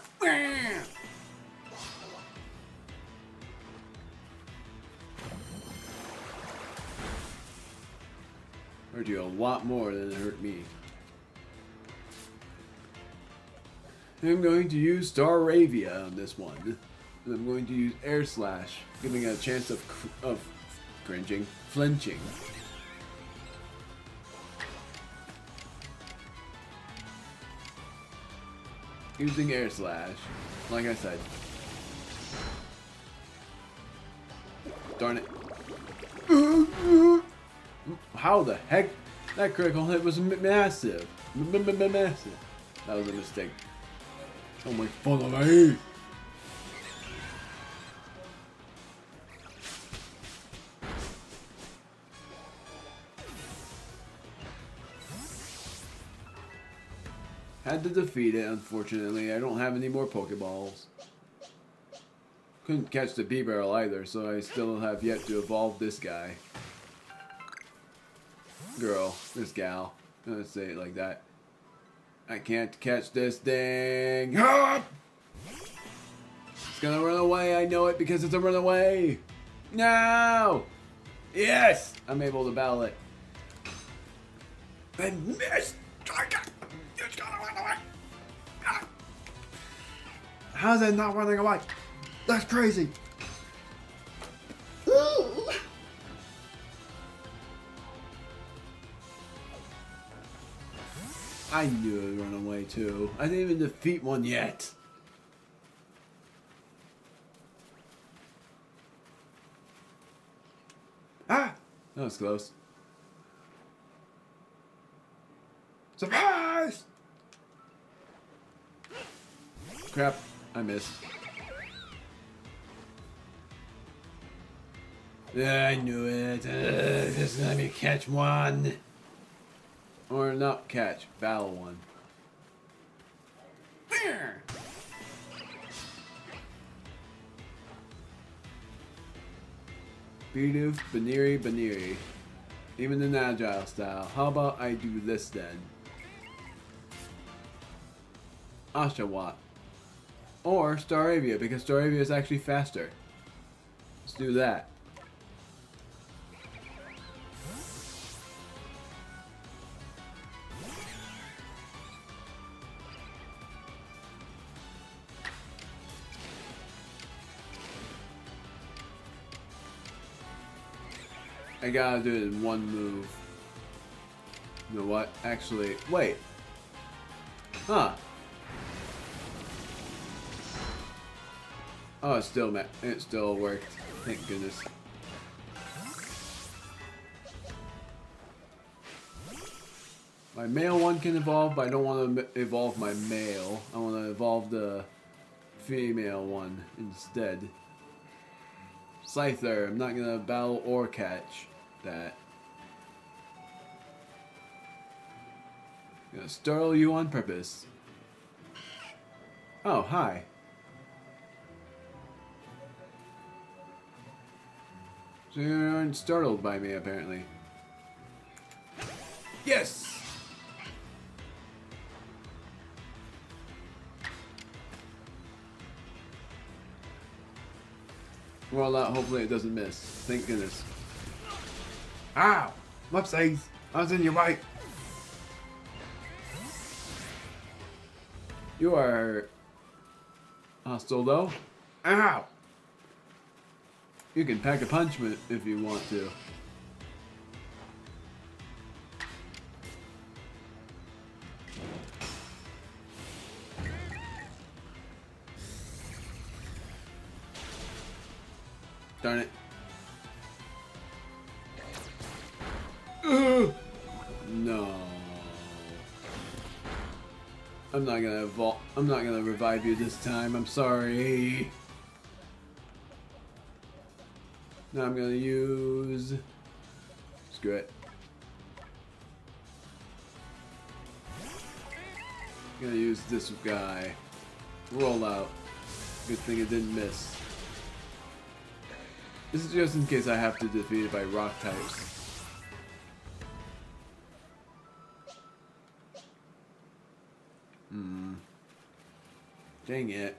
Hurt you a lot more than it hurt me. I'm going to use Staravia on this one. And I'm going to use Air Slash, giving it a chance of flinching. Using Air Slash, like I said. Darn it. How the heck? That critical hit was massive. Massive. That was a mistake. Don't make fun of me. Had to defeat it, unfortunately. I don't have any more Pokeballs. Couldn't catch the B-Barrel either, so I still have yet to evolve this guy. Girl. This gal. Let's say it like that. I can't catch this thing. Ah! It's gonna run away. I know it because it's a runaway. No! Yes! I'm able to battle it. I missed! It's gonna run away! Ah! How's it not running away? That's crazy! I knew it would run away too. I didn't even defeat one yet. Ah! That was close. Surprise! Crap, I missed. Yeah, I knew it. Just let me catch one. Or not catch, battle one. There! Bidoof, Wyrdeer. Even in agile style. How about I do this then? Oshawott. Or Staravia, because Staravia is actually faster. Let's do that. I gotta do it in one move. You know what? Actually, wait. Huh. Oh, it still worked. Thank goodness. My male one can evolve, but I don't want to evolve my male. I want to evolve the female one instead. Scyther, I'm not gonna battle or catch that. I'm gonna startle you on purpose. Oh, hi. So you aren't startled by me, apparently. Yes! Well, hopefully it doesn't miss. Thank goodness. Ow! Whoopsies! I was in your way. You are Hostile though. Ow! You can pack a punch if you want to. Darn it. Ugh. No. I'm not gonna revive you this time. I'm sorry. Now I'm gonna use. Screw it. I'm gonna use this guy. Roll out. Good thing it didn't miss. This is just in case I have to defeat it by rock types. Dang it.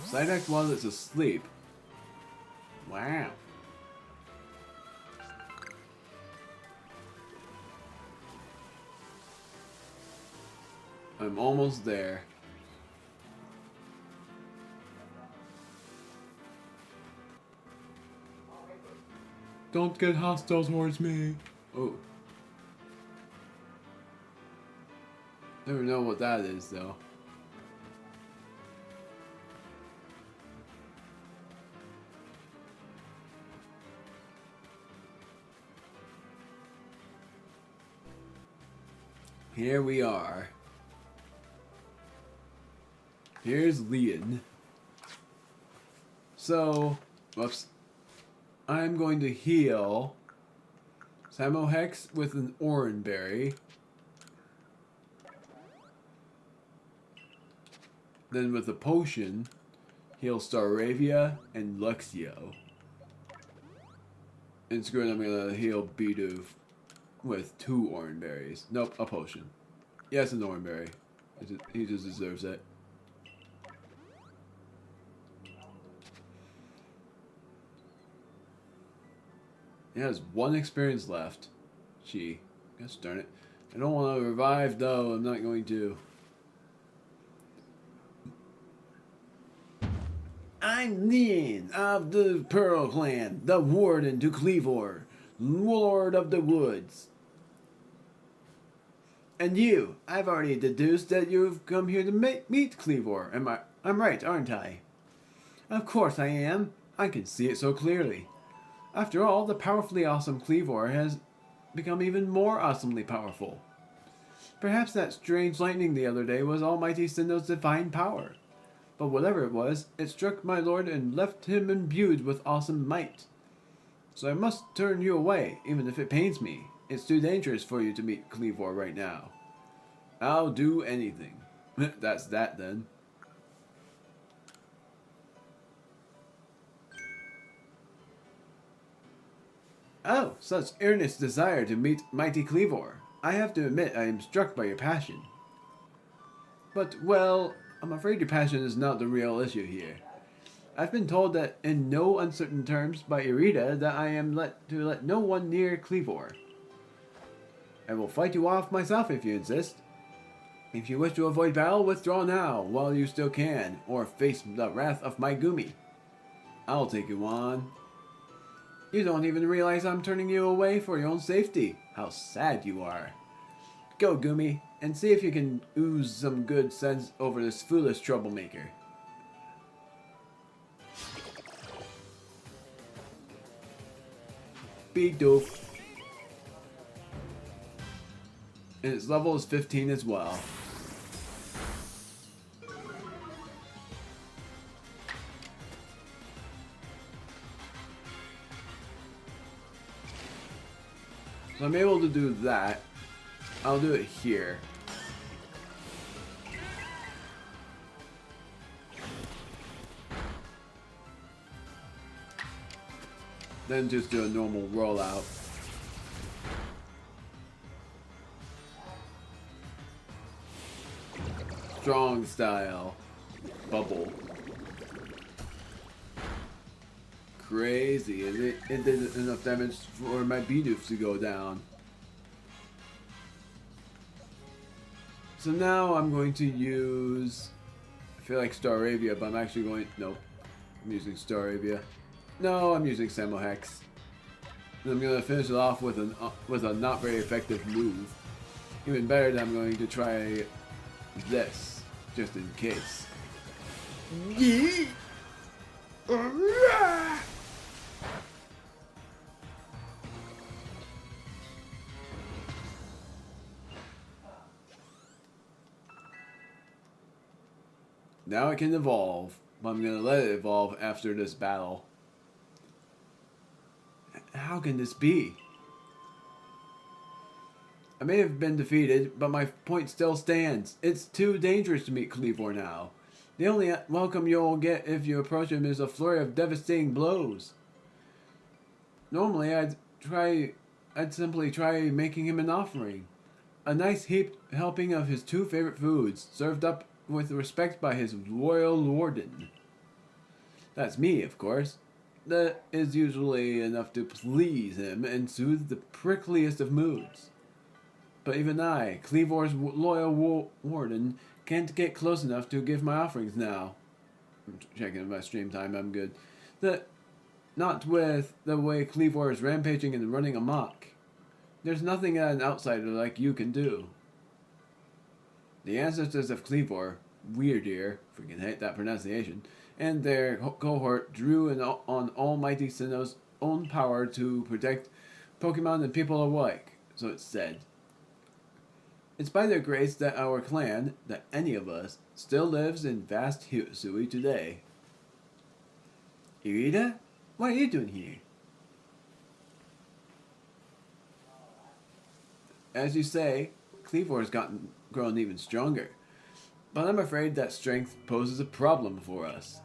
Psyduck while it's asleep. Wow. I'm almost there. Don't get hostile towards me. Oh. Never know what that is though. Here we are. Here's Leon. So, whoops. I'm going to heal Samohex with an Oran Berry. Then with a potion, heal Staravia and Luxio. And screw it, I'm gonna heal Bidoof with 2 Oran Berries. Nope, a potion. Yes, an Oran Berry. He just deserves it. He has 1 experience left. Gee, gosh darn it. I don't want to revive though, I'm not going to. I'm Leon of the Pearl Clan, the Warden to Cleavor, Lord of the Woods. And you, I've already deduced that you've come here to meet Cleavor. I'm right, aren't I? Of course I am. I can see it so clearly. After all, the powerfully awesome Cleavor has become even more awesomely powerful. Perhaps that strange lightning the other day was Almighty Sinnoh's divine power. But whatever it was, it struck my lord and left him imbued with awesome might. So I must turn you away, even if it pains me. It's too dangerous for you to meet Cleavor right now. I'll do anything. That's that then. Oh, such earnest desire to meet mighty Cleavor. I have to admit I am struck by your passion. But, well, I'm afraid your passion is not the real issue here. I've been told that in no uncertain terms by Irida that I am to let no one near Cleavor. I will fight you off myself if you insist. If you wish to avoid battle, withdraw now, while you still can, or face the wrath of my Gumi. I'll take you on. You don't even realize I'm turning you away for your own safety. How sad you are. Go, Gumi, and see if you can ooze some good sense over this foolish troublemaker. Bidoof. And its level is 15 as well. So I'm able to do that. I'll do it here. Then just do a normal rollout. Strong style. Bubble. Crazy. It did enough damage for my Bidoof to go down. So now I'm going to use... I feel like Staravia, but I'm actually going... Nope. I'm using Staravia. No, I'm using Samohex. And I'm going to finish it off with a not very effective move. Even better, I'm going to try this, just in case. Yeet! Now it can evolve, but I'm gonna let it evolve after this battle. How can this be? I may have been defeated, but my point still stands. It's too dangerous to meet Cleavor now. The only welcome you'll get if you approach him is a flurry of devastating blows. Normally, I'd simply try making him an offering. A nice heaped helping of his two favorite foods, served up with respect by his royal warden. That's me, of course. That is usually enough to please him and soothe the prickliest of moods. But even I, Cleavor's loyal warden, can't get close enough to give my offerings now. I'm checking my stream time, I'm good. Not with the way Cleavor is rampaging and running amok. There's nothing that an outsider like you can do. The ancestors of Cleavor, Wyrdeer, freaking hate that pronunciation, and their cohort drew on Almighty Sinnoh's own power to protect Pokemon and people alike, so it's said. It's by their grace that our clan, that any of us, still lives in vast Hisui today. Irida? What are you doing here? As you say, Cleavor has grown even stronger. But I'm afraid that strength poses a problem for us.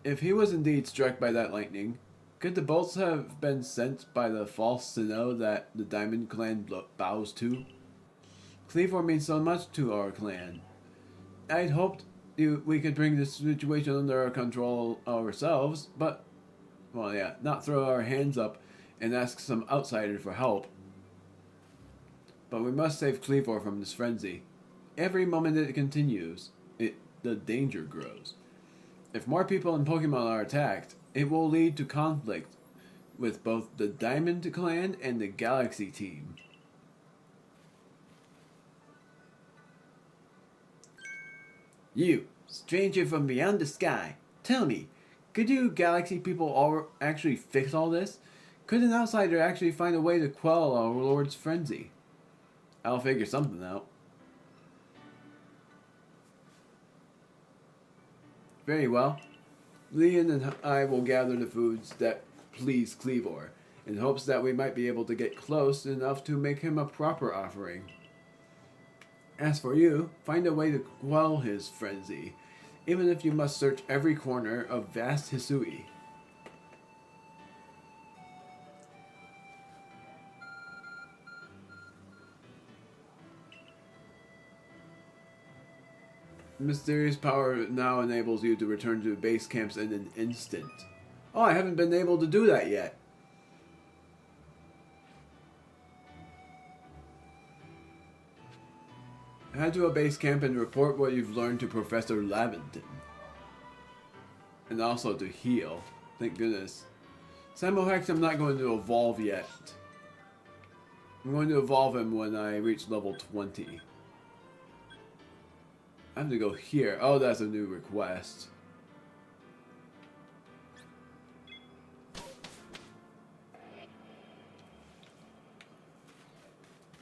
If he was indeed struck by that lightning, could the bolts have been sent by the false Sinnoh that the Diamond Clan bows to? Cleavor means so much to our clan. I'd hoped we could bring this situation under our control ourselves, but, well, yeah, not throw our hands up and ask some outsider for help. But we must save Cleavor from this frenzy. Every moment it continues, the danger grows. If more people and Pokemon are attacked, it will lead to conflict with both the Diamond Clan and the Galaxy team. You, stranger from beyond the sky, tell me, could you Galaxy people all actually fix all this? Could an outsider actually find a way to quell our Lord's frenzy? I'll figure something out. Very well. Leon and I will gather the foods that please Cleavor, in hopes that we might be able to get close enough to make him a proper offering. As for you, find a way to quell his frenzy, even if you must search every corner of vast Hisui. Mysterious power now enables you to return to base camps in an instant. Oh, I haven't been able to do that yet. Head to a base camp and report what you've learned to Professor Lavington. And also to heal. Thank goodness. Samohex I'm not going to evolve yet. I'm going to evolve him when I reach level 20. I have to go here. Oh, that's a new request.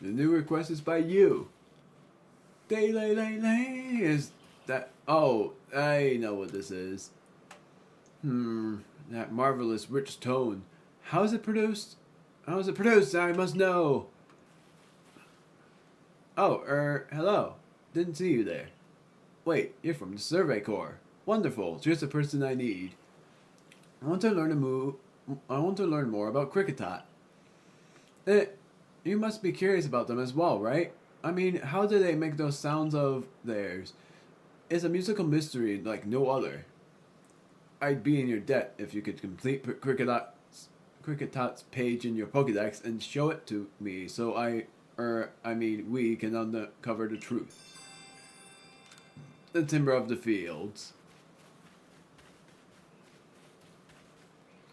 The new request is by you. Is that... Oh, I know what this is. That marvelous rich tone. How is it produced? How is it produced? I must know. Oh, hello. Didn't see you there. Wait, you're from the Survey Corps. Wonderful, just the person I need. I want to learn more about Cricketot. You must be curious about them as well, right? I mean, how do they make those sounds of theirs? It's a musical mystery like no other. I'd be in your debt if you could complete Cricketot's page in your Pokédex and show it to me so we can uncover the truth. the timber of the fields.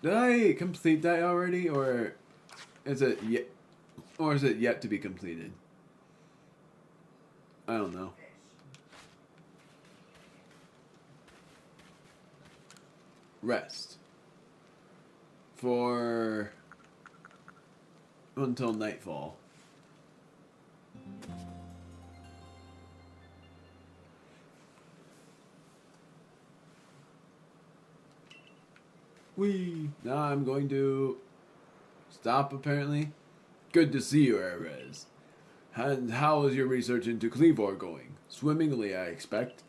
Did I complete that already, or is it yet to be completed? I don't know. Rest. For until nightfall. Now I'm going to stop, apparently. Good to see you, Arceus. And how is your research into Cleavor going? Swimmingly, I expect.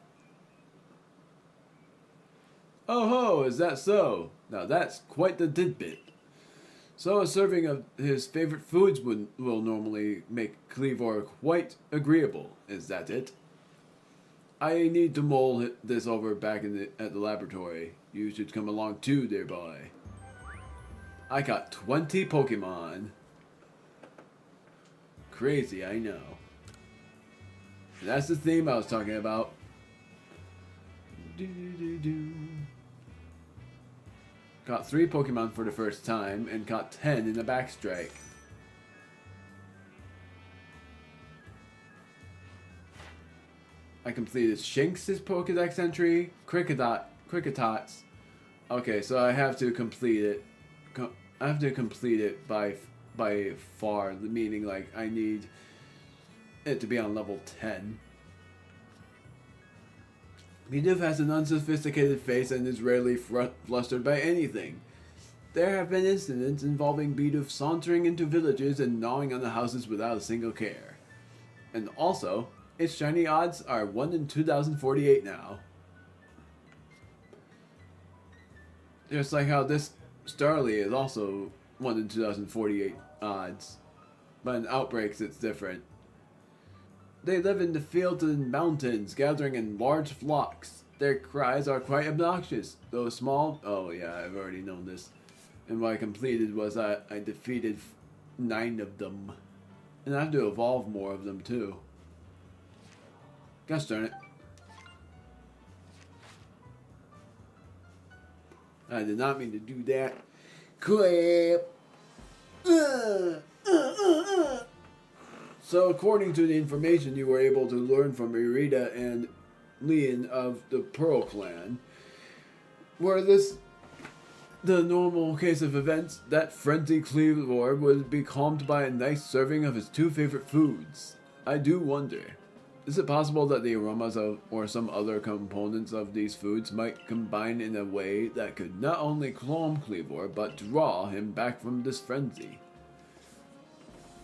Oh ho, is that so? Now that's quite the tidbit. So a serving of his favorite foods will normally make Cleavor quite agreeable. Is that it? I need to mull this over back at the laboratory. You should come along too, dear boy. I got 20 Pokemon. Crazy, I know. That's the theme I was talking about. Got 3 Pokemon for the first time and got 10 in the backstrike. I completed Shinx's Pokedex entry, Cricketots. Okay, so I have to complete it. I have to complete it by far, meaning like I need it to be on level 10. Bidoof has an unsophisticated face and is rarely flustered by anything. There have been incidents involving Bidoof sauntering into villages and gnawing on the houses without a single care. And also, its shiny odds are 1 in 2048 now. Just like how this Starly is also 1 in 2048 odds. But in outbreaks it's different. They live in the fields and mountains, gathering in large flocks. Their cries are quite obnoxious, though small. Oh yeah, I've already known this. And what I completed was I defeated 9 of them. And I have to evolve more of them too. Gosh darn it. I did not mean to do that. Clap. So according to the information you were able to learn from Irida and Leon of the Pearl Clan, were this the normal case of events, that frenzied Cleavor would be calmed by a nice serving of his 2 favorite foods. I do wonder. Is it possible that the aromas of, or some other components of these foods might combine in a way that could not only calm Cleavor, but draw him back from this frenzy?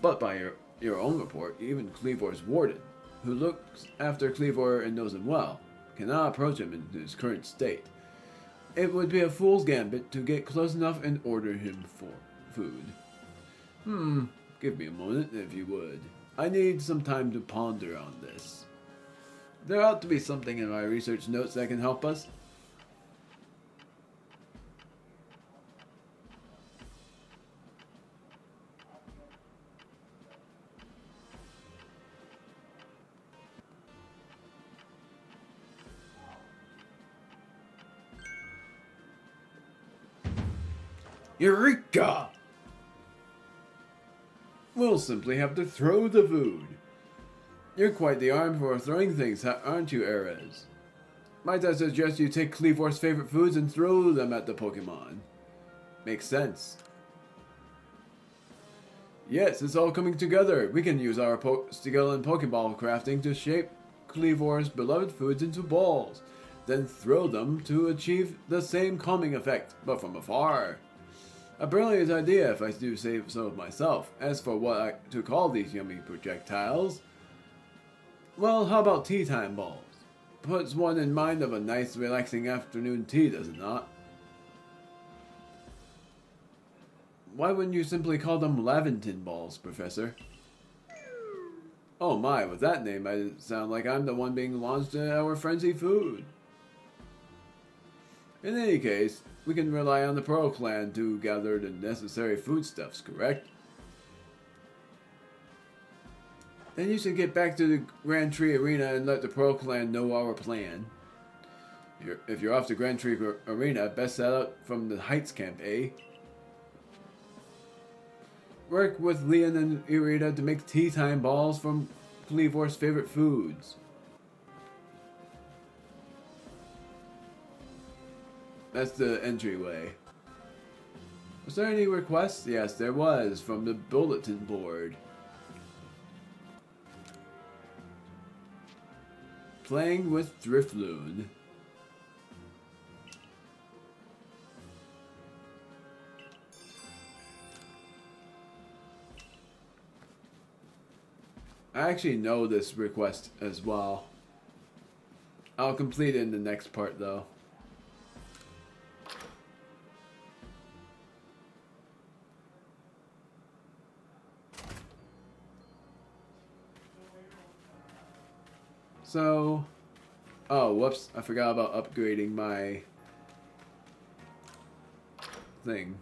But by your own report, even Cleavor's warden, who looks after Cleavor and knows him well, cannot approach him in his current state. It would be a fool's gambit to get close enough and order him for food. Give me a moment, if you would. I need some time to ponder on this. There ought to be something in my research notes that can help us. Eureka! We'll simply have to throw the food. You're quite the arm for throwing things, aren't you, Arceus? Might I suggest you take Cleavor's favorite foods and throw them at the Pokemon? Makes sense. Yes, it's all coming together. We can use our skill in Pokeball crafting to shape Cleavor's beloved foods into balls, then throw them to achieve the same calming effect, but from afar. A brilliant idea, if I do say so myself. As for what to call these yummy projectiles, well, how about tea time balls? Puts one in mind of a nice, relaxing afternoon tea, does it not? Why wouldn't you simply call them Laventon balls, Professor? Oh my, with that name, I sound like I'm the one being launched at our frenzy food. In any case, we can rely on the Pearl Clan to gather the necessary foodstuffs, correct? Then you should get back to the Grand Tree Arena and let the Pearl Clan know our plan. If you're off the Grand Tree Arena, best set out from the Heights camp, eh? Work with Leon and Irida to make tea time balls from Cleavor's favorite foods. That's the entryway. Was there any requests? Yes, there was, from the bulletin board. Playing with Drifloon. I actually know this request as well. I'll complete it in the next part though. So, oh, whoops, I forgot about upgrading my thing.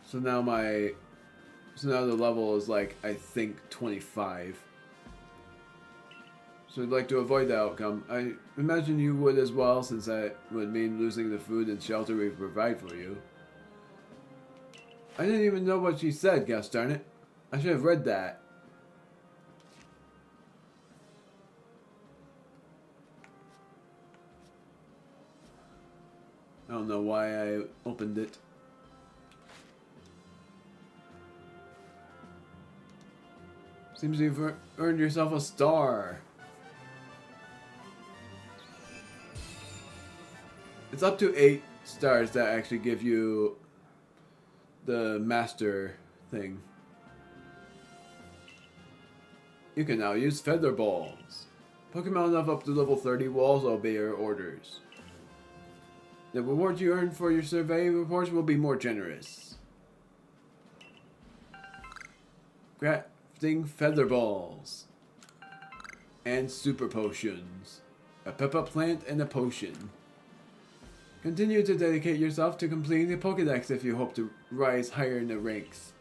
So now the level is like, I think 25. So I'd like to avoid the outcome. I imagine you would as well, since that would mean losing the food and shelter we provide for you. I didn't even know what she said, gosh darn it. I should have read that. I don't know why I opened it. Seems you've earned yourself a star. It's up to 8 stars that actually give you the master thing. You can now use feather balls. Pokemon level up to level 30 will also obey your orders. The rewards you earn for your survey reports will be more generous. Crafting feather balls. And super potions. A pep-up plant and a potion. Continue to dedicate yourself to completing the Pokédex if you hope to rise higher in the ranks.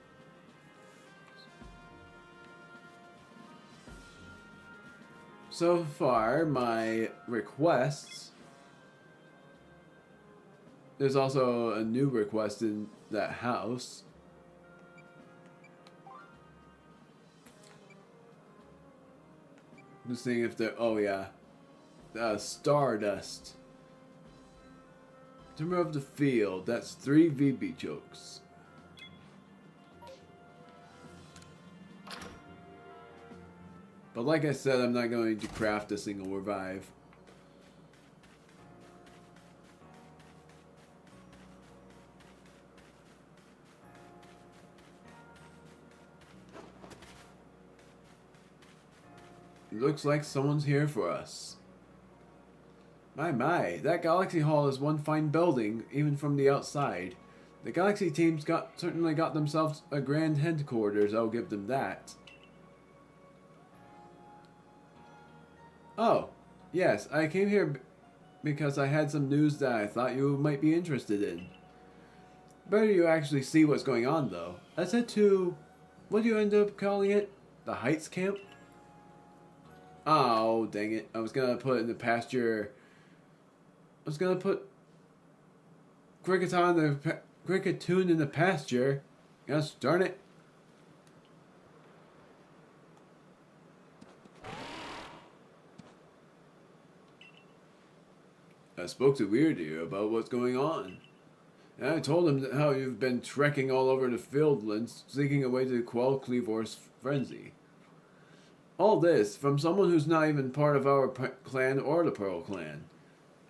So far, my requests. There's also a new request in that house. Just seeing if they're. Oh, yeah. Stardust. Timber of the Field. That's 3 VB chokes. But like I said, I'm not going to craft a single revive. It looks like someone's here for us. My, that Galaxy Hall is one fine building, even from the outside. The Galaxy team's certainly got themselves a grand headquarters, I'll give them that. Oh, yes, I came here because I had some news that I thought you might be interested in. Better you actually see what's going on, though. I said to... what do you end up calling it? The Heights Camp? Oh, dang it. I was gonna put in the pasture... I was gonna put... Cricketoon in the pasture. Gosh darn it. I spoke to Wyrdeer about what's going on. And I told him how you've been trekking all over the fieldlands, seeking a way to quell Cleavor's frenzy. All this from someone who's not even part of our clan or the Pearl clan.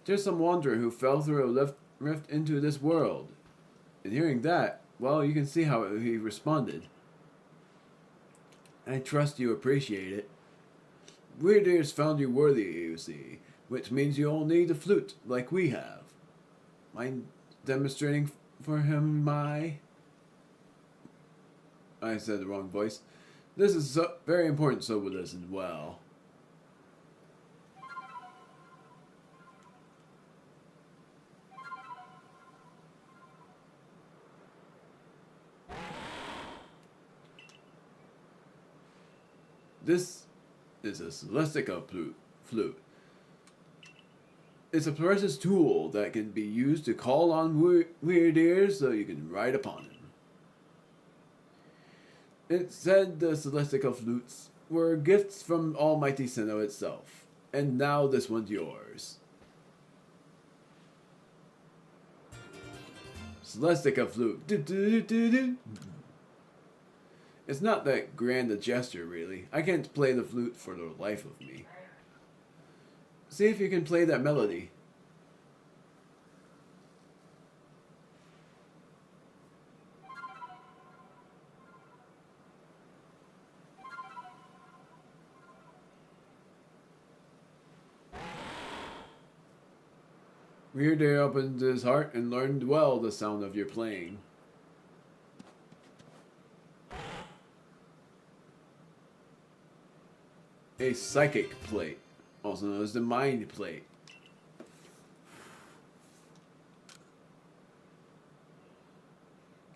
Just some wanderer who fell through a rift into this world. And hearing that, well, you can see how he responded. I trust you appreciate it. Wyrdeer's found you worthy, you see, which means you'll need a flute like we have. Mind demonstrating for him my... I said the wrong voice. This is very important, so will listen well. This is a Celestica flute. It's a precious tool that can be used to call on Wyrdeer so you can ride upon him. It said the Celestica flutes were gifts from Almighty Sinnoh itself, and now this one's yours. Celestica flute. It's not that grand a gesture, really. I can't play the flute for the life of me. See if you can play that melody. Wyrdeer opened his heart and learned well the sound of your playing. A psychic plate, also known as the mind plate.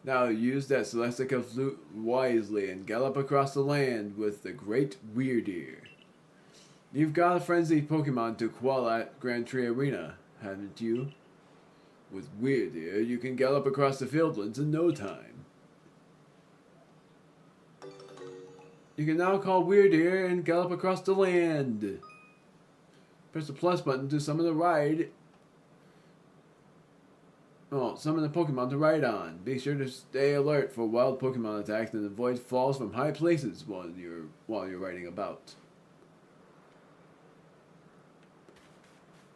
Now use that Celestica flute wisely and gallop across the land with the great Wyrdeer. You've got a frenzied Pokemon to quell at Grand Tree Arena, haven't you? With Wyrdeer, you can gallop across the fieldlands in no time. You can now call Wyrdeer and gallop across the land. Press the plus button to summon a ride. Oh, summon a Pokemon to ride on. Be sure to stay alert for wild Pokemon attacks and avoid falls from high places while you're riding about.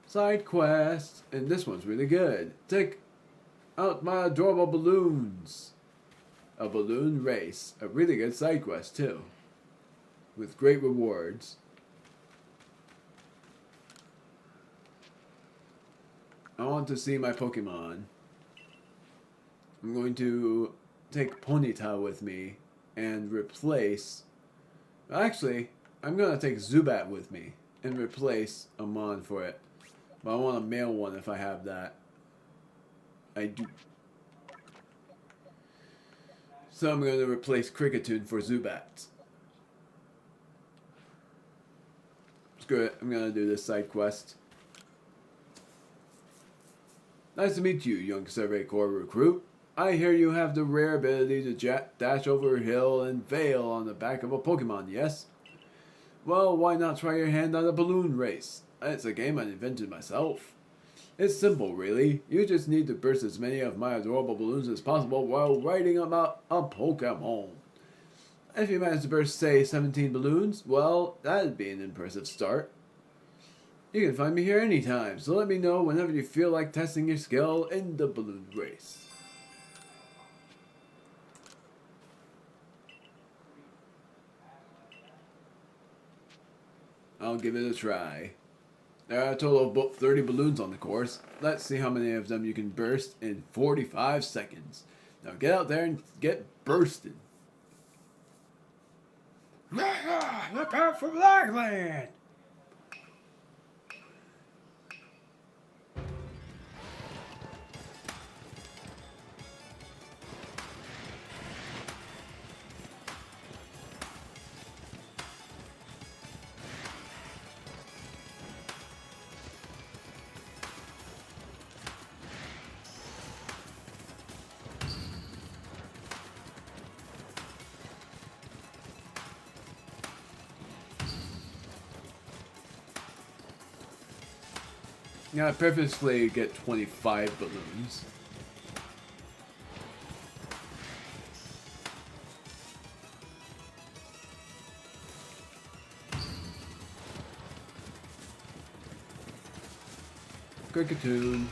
Side quest, and this one's really good. Take out my adorable balloons. A balloon race, a really good side quest too, with great rewards. I want to see my Pokemon. I'm going to take Ponyta with me and replace... Actually, I'm going to take Zubat with me and replace a Mon for it. But I want a male one if I have that. I do. So I'm going to replace Kricketune for Zubat. Screw it, I'm going to do this side quest. Nice to meet you, young Survey Corps recruit. I hear you have the rare ability to dash over hill and vale on the back of a Pokemon, yes? Well, why not try your hand on a balloon race? It's a game I invented myself. It's simple, really. You just need to burst as many of my adorable balloons as possible while riding about a Pokemon. If you manage to burst, say, 17 balloons, well, that'd be an impressive start. You can find me here anytime, so let me know whenever you feel like testing your skill in the balloon race. I'll give it a try. There are a total of about 30 balloons on the course. Let's see how many of them you can burst in 45 seconds. Now get out there and get bursted. Look out for Blackland! Yeah, I purposely get 25 balloons. Kricketune.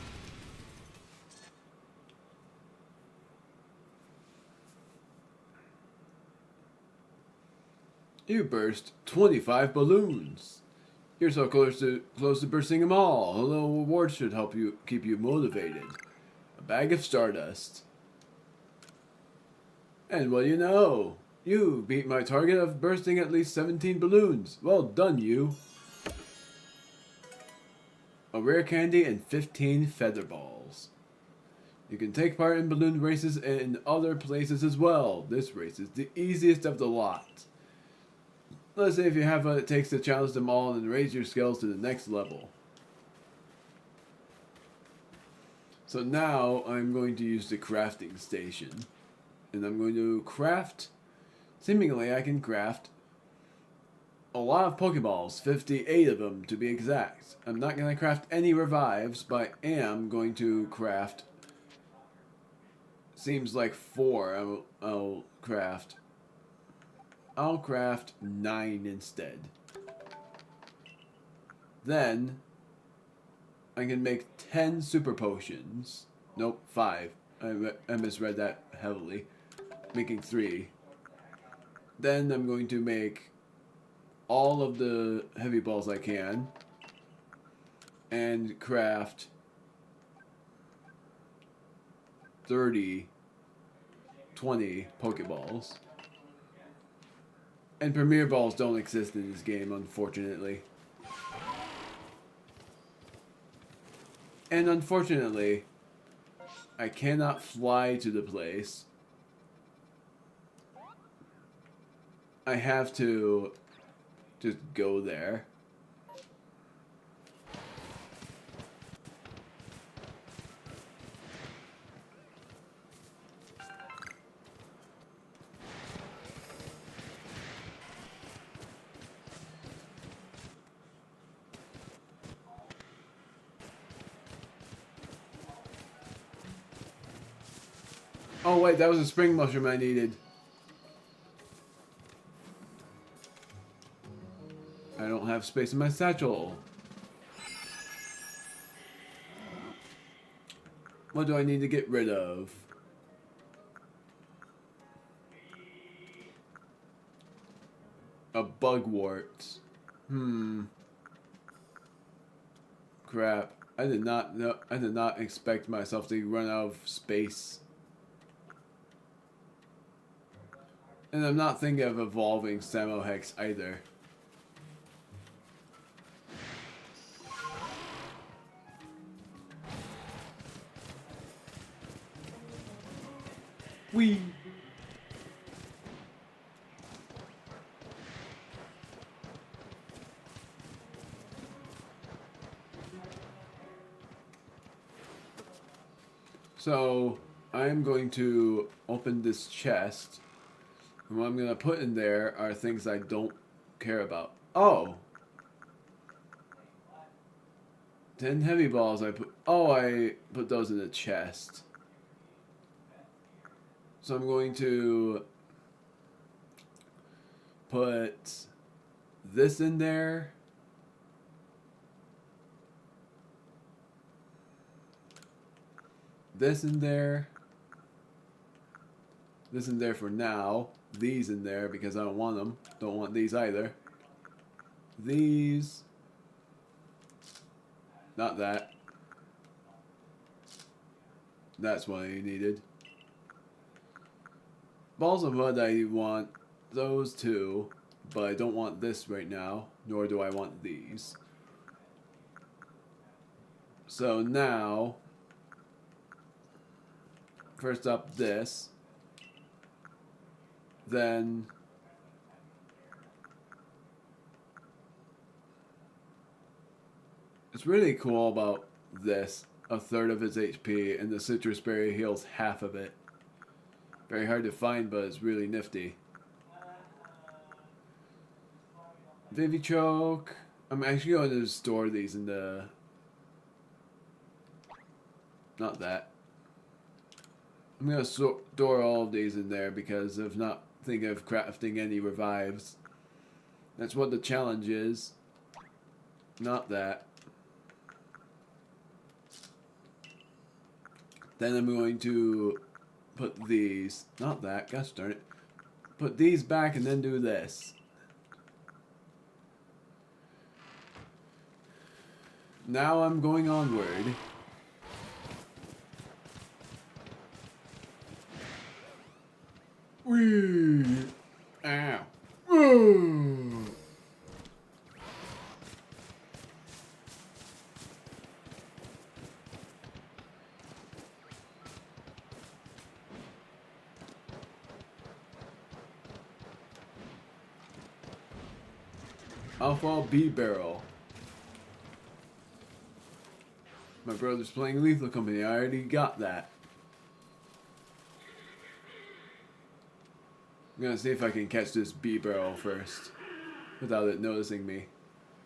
You burst 25 balloons. You're so close to bursting them all. A little reward should help you keep you motivated. A bag of stardust. And what do you know? You beat my target of bursting at least 17 balloons. Well done, you. A rare candy and 15 feather balls. You can take part in balloon races in other places as well. This race is the easiest of the lot. Let's see if you have what it takes to challenge them all and raise your skills to the next level. So now I'm going to use the crafting station. And I'm going to craft... Seemingly I can craft a lot of Pokeballs, 58 of them to be exact. I'm not going to craft any revives, but I am going to craft... Seems like 4 I'll craft. I'll craft 9 instead. Then I can make 10 super potions. Nope, 5. I misread that heavily. Making 3. Then I'm going to make all of the heavy balls I can. And craft 20 Pokeballs. And Premier Balls don't exist in this game, unfortunately. And unfortunately, I cannot fly to the place. I have to just go there. Oh wait, that was a spring mushroom I needed. I don't have space in my satchel. What do I need to get rid of? A bugwort. Crap. I did not expect myself to run out of space. And I'm not thinking of evolving Samohex either. Whee! So, I'm going to open this chest. And what I'm going to put in there are things I don't care about. Oh! 10 heavy balls I put... Oh, I put those in a chest. So I'm going to put this in there. This in there. This in there for now. These in there because I don't want them. Don't want these either. These. Not that. That's what I needed. Balls of Mud I want those two, but I don't want this right now, nor do I want these. So now, first up this. Then it's really cool about this. A third of its HP, and the citrus berry heals half of it. Very hard to find, but it's really nifty. Vivichoke. I'm actually going to store these in the... Not that. I'm going to store all of these in there because of not thinking of crafting any revives. That's what the challenge is. Not that. Then I'm going to put these, not that, gosh darn it. Put these back and then do this. Now I'm going onward. Whee! Ow. Whoa! Alpha B barrel. My brother's playing Lethal Company. I already got that. I'm gonna see if I can catch this B barrel first without it noticing me.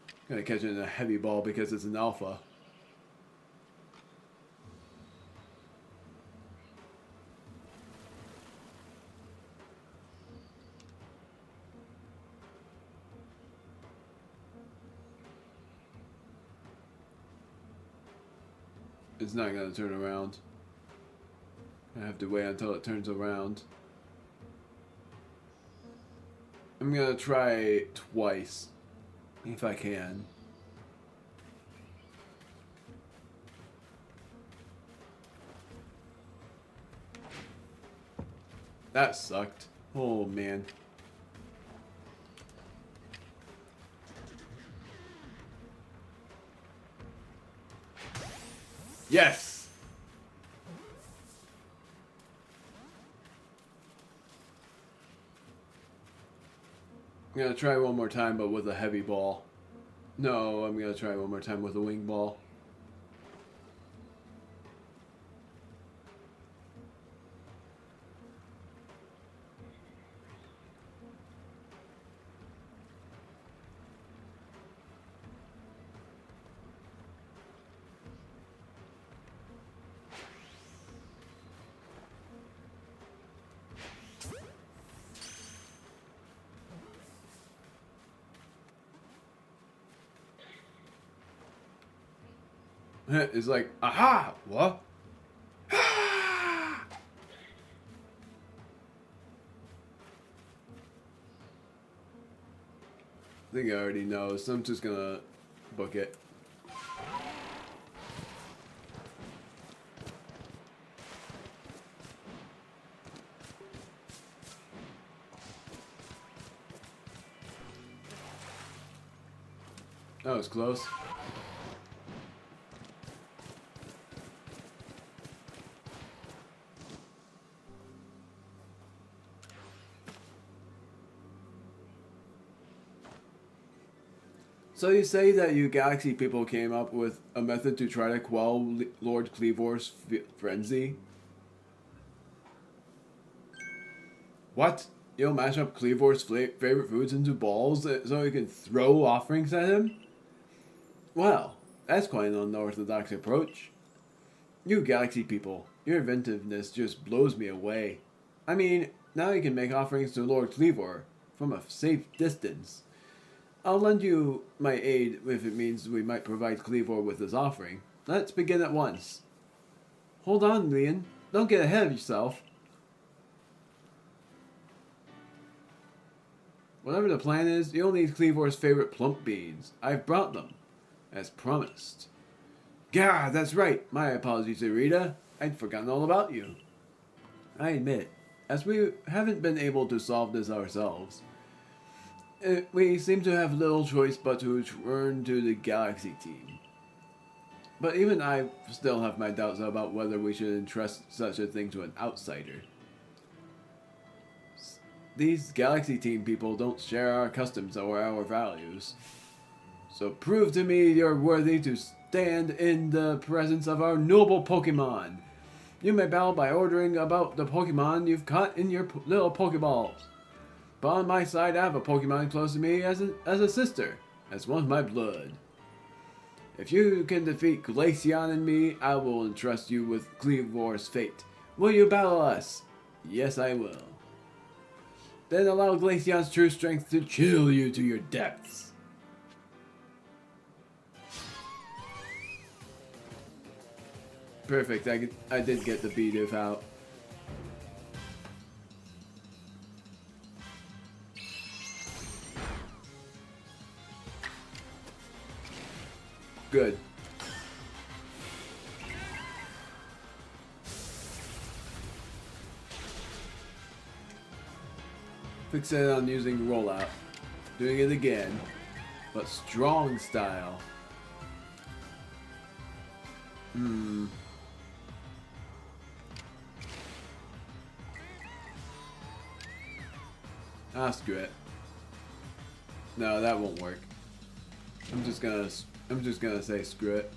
I'm gonna catch it in a heavy ball because it's an alpha. It's not gonna turn around. I have to wait until it turns around. I'm gonna try twice, if I can. That sucked. Oh man. Yes! I'm gonna try one more time, but with a heavy ball. No, I'm gonna try one more time with a wing ball. It's like, aha! What? I think I already know, so I'm just gonna book it. That was close. So you say that you Galaxy people came up with a method to try to quell Lord Cleavor's frenzy? What? You'll mash up Cleavor's favorite foods into balls so you can throw offerings at him? Well, that's quite an unorthodox approach. You Galaxy people, your inventiveness just blows me away. I mean, now you can make offerings to Lord Cleavor from a safe distance. I'll lend you my aid if it means we might provide Cleavor with his offering. Let's begin at once. Hold on, Leon. Don't get ahead of yourself. Whatever the plan is, you'll need Cleavor's favorite plump beans. I've brought them, as promised. Gah, that's right. My apologies, Rita. I'd forgotten all about you. I admit, as we haven't been able to solve this ourselves, we seem to have little choice but to turn to the Galaxy team. But even I still have my doubts about whether we should entrust such a thing to an outsider. These Galaxy team people don't share our customs or our values. So prove to me you're worthy to stand in the presence of our noble Pokemon. You may battle by ordering about the Pokemon you've caught in your little Pokeballs. But on my side, I have a Pokemon close to me as a sister, as one of my blood. If you can defeat Glaceon and me, I will entrust you with Cleavor's fate. Will you battle us? Yes, I will. Then allow Glaceon's true strength to chill you to your depths. Perfect, I did get the B-div out. Good. Fixate on using rollout. Doing it again, but strong style. Ah, screw it. No, that won't work. I'm just gonna say screw it.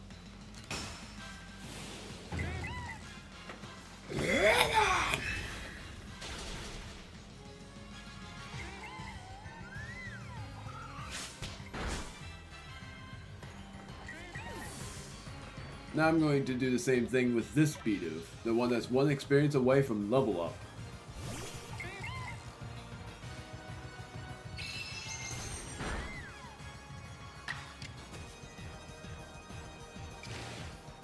Now I'm going to do the same thing with this Bidoof, the one that's one experience away from level up.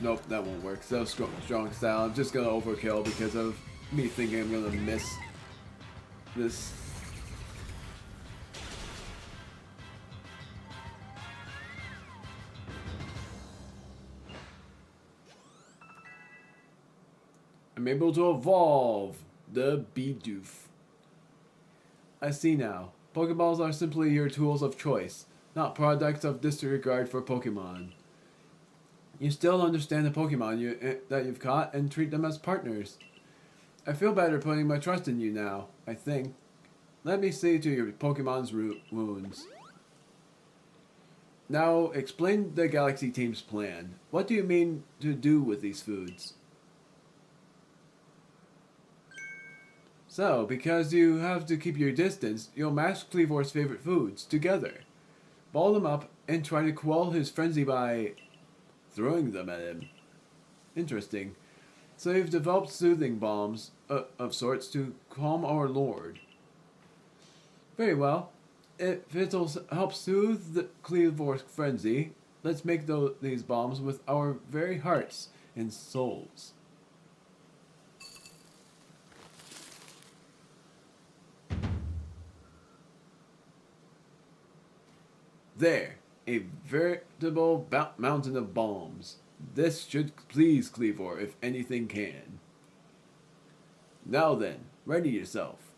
Nope, that won't work. So strong style. I'm just gonna overkill because of me thinking I'm gonna miss this. I'm able to evolve the Bidoof. I see now. Pokeballs are simply your tools of choice, not products of disregard for Pokemon. You still understand the Pokemon that you've caught and treat them as partners. I feel better putting my trust in you now, I think. Let me see to your Pokemon's wounds. Now, explain the Galaxy team's plan. What do you mean to do with these foods? So, because you have to keep your distance, you'll mash Kleavor's favorite foods together. Ball them up and try to quell his frenzy by throwing them at him. Interesting. So you've developed soothing bombs of sorts to calm our lord. Very well. If it'll help soothe the Kleavor's frenzy, let's make these bombs with our very hearts and souls. There, a veritable mountain of bombs. This should please Kleavor, if anything can. Now then, ready yourself,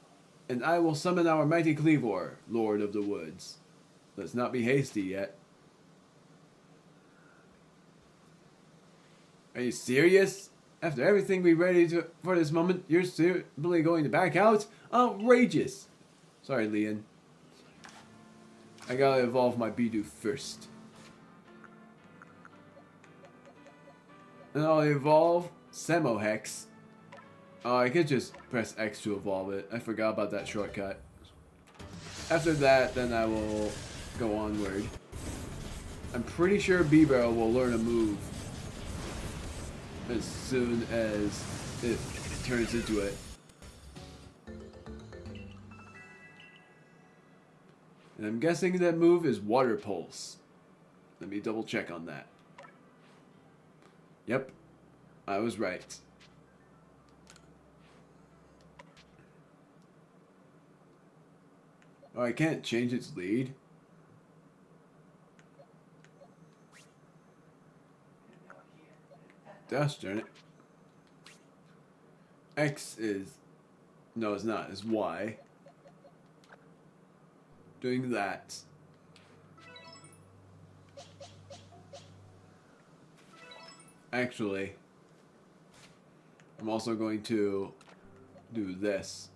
and I will summon our mighty Kleavor, Lord of the Woods. Let's not be hasty yet. Are you serious? After everything we ready for this moment, you're simply going to back out? Outrageous! Sorry, Leon. I gotta evolve my Bidoof first. And I'll evolve Samohex. Oh, I could just press X to evolve it. I forgot about that shortcut. After that, then I will go onward. I'm pretty sure Beebo will learn a move as soon as it turns into it. And I'm guessing that move is Water Pulse. Let me double check on that. Yep, I was right. Oh, I can't change its lead. Gosh darn it. X is... No, it's not. It's Y. Doing that. Actually, I'm also going to do this.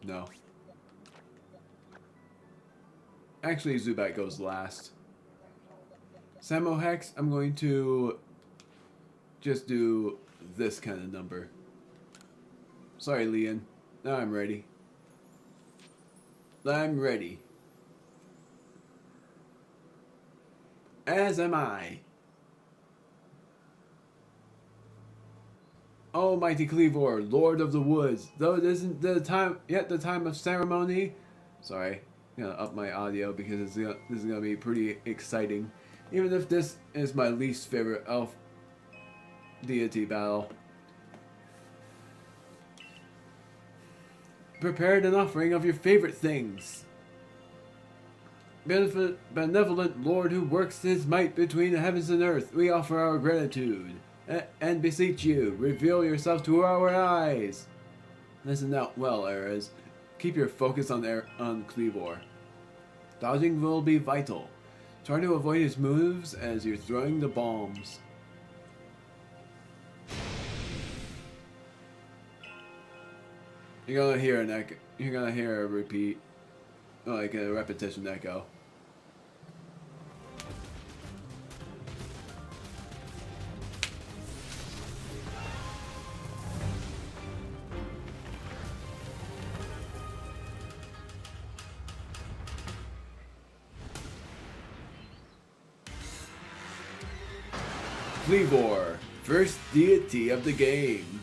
No. Actually, Zubat goes last. Samohex, I'm going to just do this kind of number. Sorry, Leon. Now I'm ready. I'm ready. As am I. Oh, mighty Kleavor, Lord of the Woods. Though it isn't the time of ceremony. Sorry, I'm gonna up my audio because this is gonna be pretty exciting. Even if this is my least favorite elf deity battle. Prepared an offering of your favorite things. Benevolent Lord who works his might between the heavens and earth, we offer our gratitude. And beseech you, reveal yourself to our eyes. Listen out well, Ares. Keep your focus on Kleavor. Dodging will be vital. Try to avoid his moves as you're throwing the bombs. You're gonna hear an echo. You're gonna hear a repeat. like a repetition echo. Wyrdeer, first deity of the game.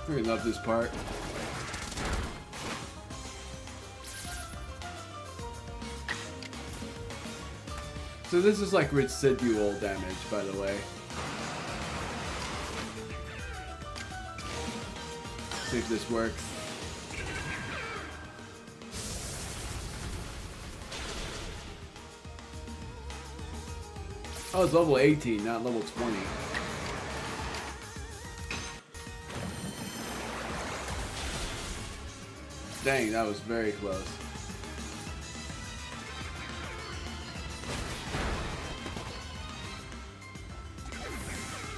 I really love this part. So this is like residual damage, by the way. See if this works. Oh, it's level 18, not level 20. Dang, that was very close.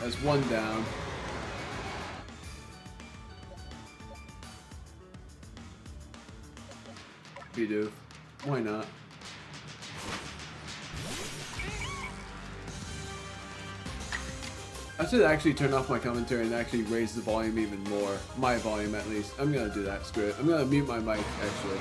That's one down. Bidoof. Why not? I should actually turn off my commentary and actually raise the volume even more. My volume, at least. I'm gonna do that. Screw it. I'm gonna mute my mic, actually.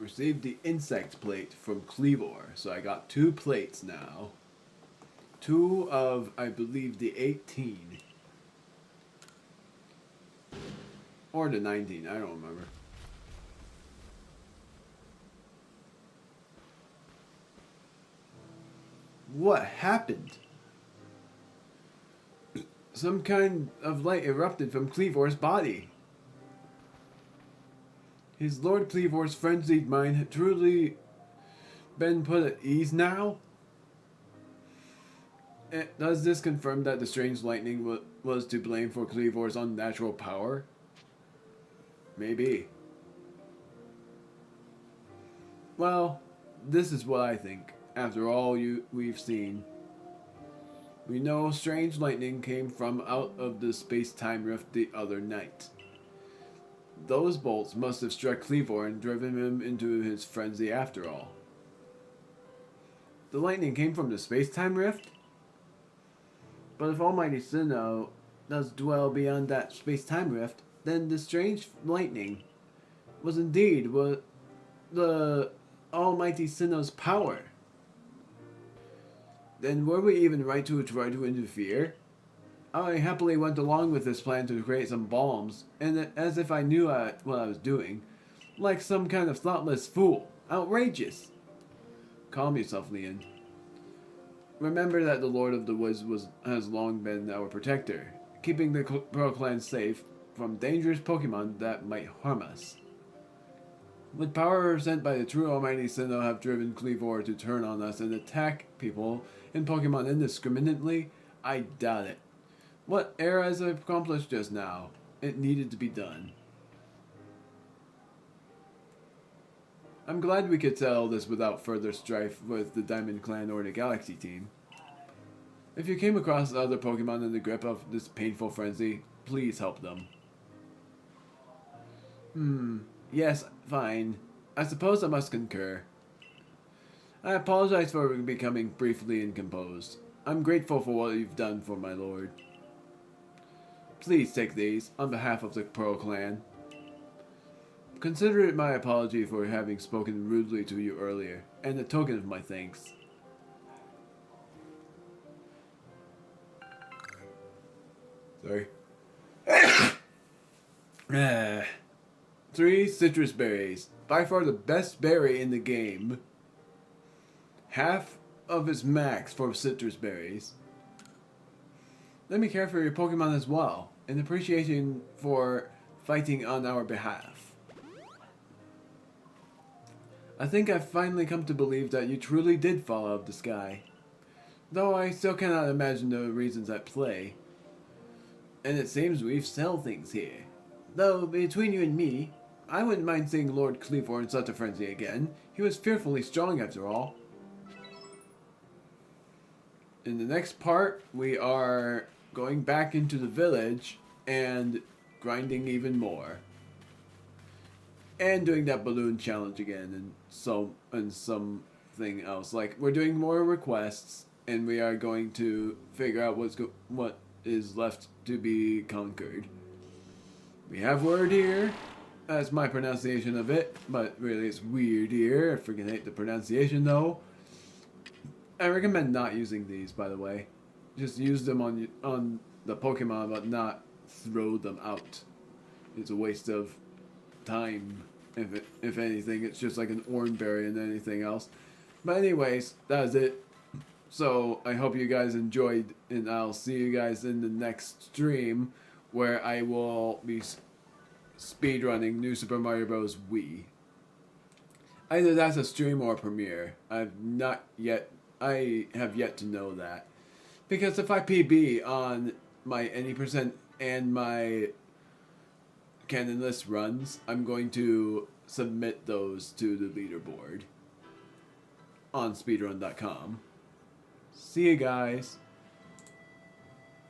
received the insect plate from Cleavor. So I got 2 plates now. 2 of, I believe, the 18. Or the 19, I don't remember. What happened? Some kind of light erupted from Cleavor's body. His Lord Cleavor's frenzied mind had truly been put at ease now? Does this confirm that the strange lightning was to blame for Cleavor's unnatural power? Maybe. Well, this is what I think. After all we've seen, we know strange lightning came from out of the space-time rift the other night. Those bolts must have struck Cleavor and driven him into his frenzy after all. The lightning came from the space-time rift? But if Almighty Sinnoh does dwell beyond that space-time rift, then the strange lightning was indeed the Almighty Sinnoh's power. Then were we even right to try to interfere? I happily went along with this plan to create some bombs, and as if I knew what I was doing, like some kind of thoughtless fool. Outrageous! Calm yourself, Leon. Remember that the Lord of the Woods has long been our protector, keeping the Pearl Clan safe from dangerous Pokemon that might harm us. Would power sent by the true Almighty Sinnoh have driven Cleavor to turn on us and attack people and Pokemon indiscriminately? I doubt it. What Era has accomplished just now, it needed to be done. I'm glad we could settle this without further strife with the Diamond Clan or the Galaxy team. If you came across other Pokemon in the grip of this painful frenzy, please help them. Yes, fine. I suppose I must concur. I apologize for becoming briefly incomposed. I'm grateful for what you've done for my lord. Please take these, on behalf of the Pearl Clan. Consider it my apology for having spoken rudely to you earlier, and a token of my thanks. Sorry. 3 citrus berries. By far the best berry in the game. Half of its max for citrus berries. Let me care for your Pokemon as well, in appreciation for fighting on our behalf. I think I've finally come to believe that you truly did fall out of the sky. Though I still cannot imagine the reasons at play. And it seems we've settled things here. Though, between you and me, I wouldn't mind seeing Lord Cleavor in such a frenzy again. He was fearfully strong after all. In the next part, we are going back into the village and grinding even more. And doing that balloon challenge again and something else. Like, we're doing more requests and we are going to figure out what is left to be conquered. We have Wyrdeer. That's my pronunciation of it, but really it's Wyrdeer. I freaking hate the pronunciation though. I recommend not using these, by the way. Just use them on the Pokemon, but not throw them out. It's a waste of time. If anything, it's just like an Oranberry and anything else. But anyways, that is it. So I hope you guys enjoyed, and I'll see you guys in the next stream, where I will be speedrunning New Super Mario Bros. Wii. Either that's a stream or a premiere. I have yet to know that. Because if I PB on my any percent and my canon list runs, I'm going to submit those to the leaderboard on speedrun.com. See you guys.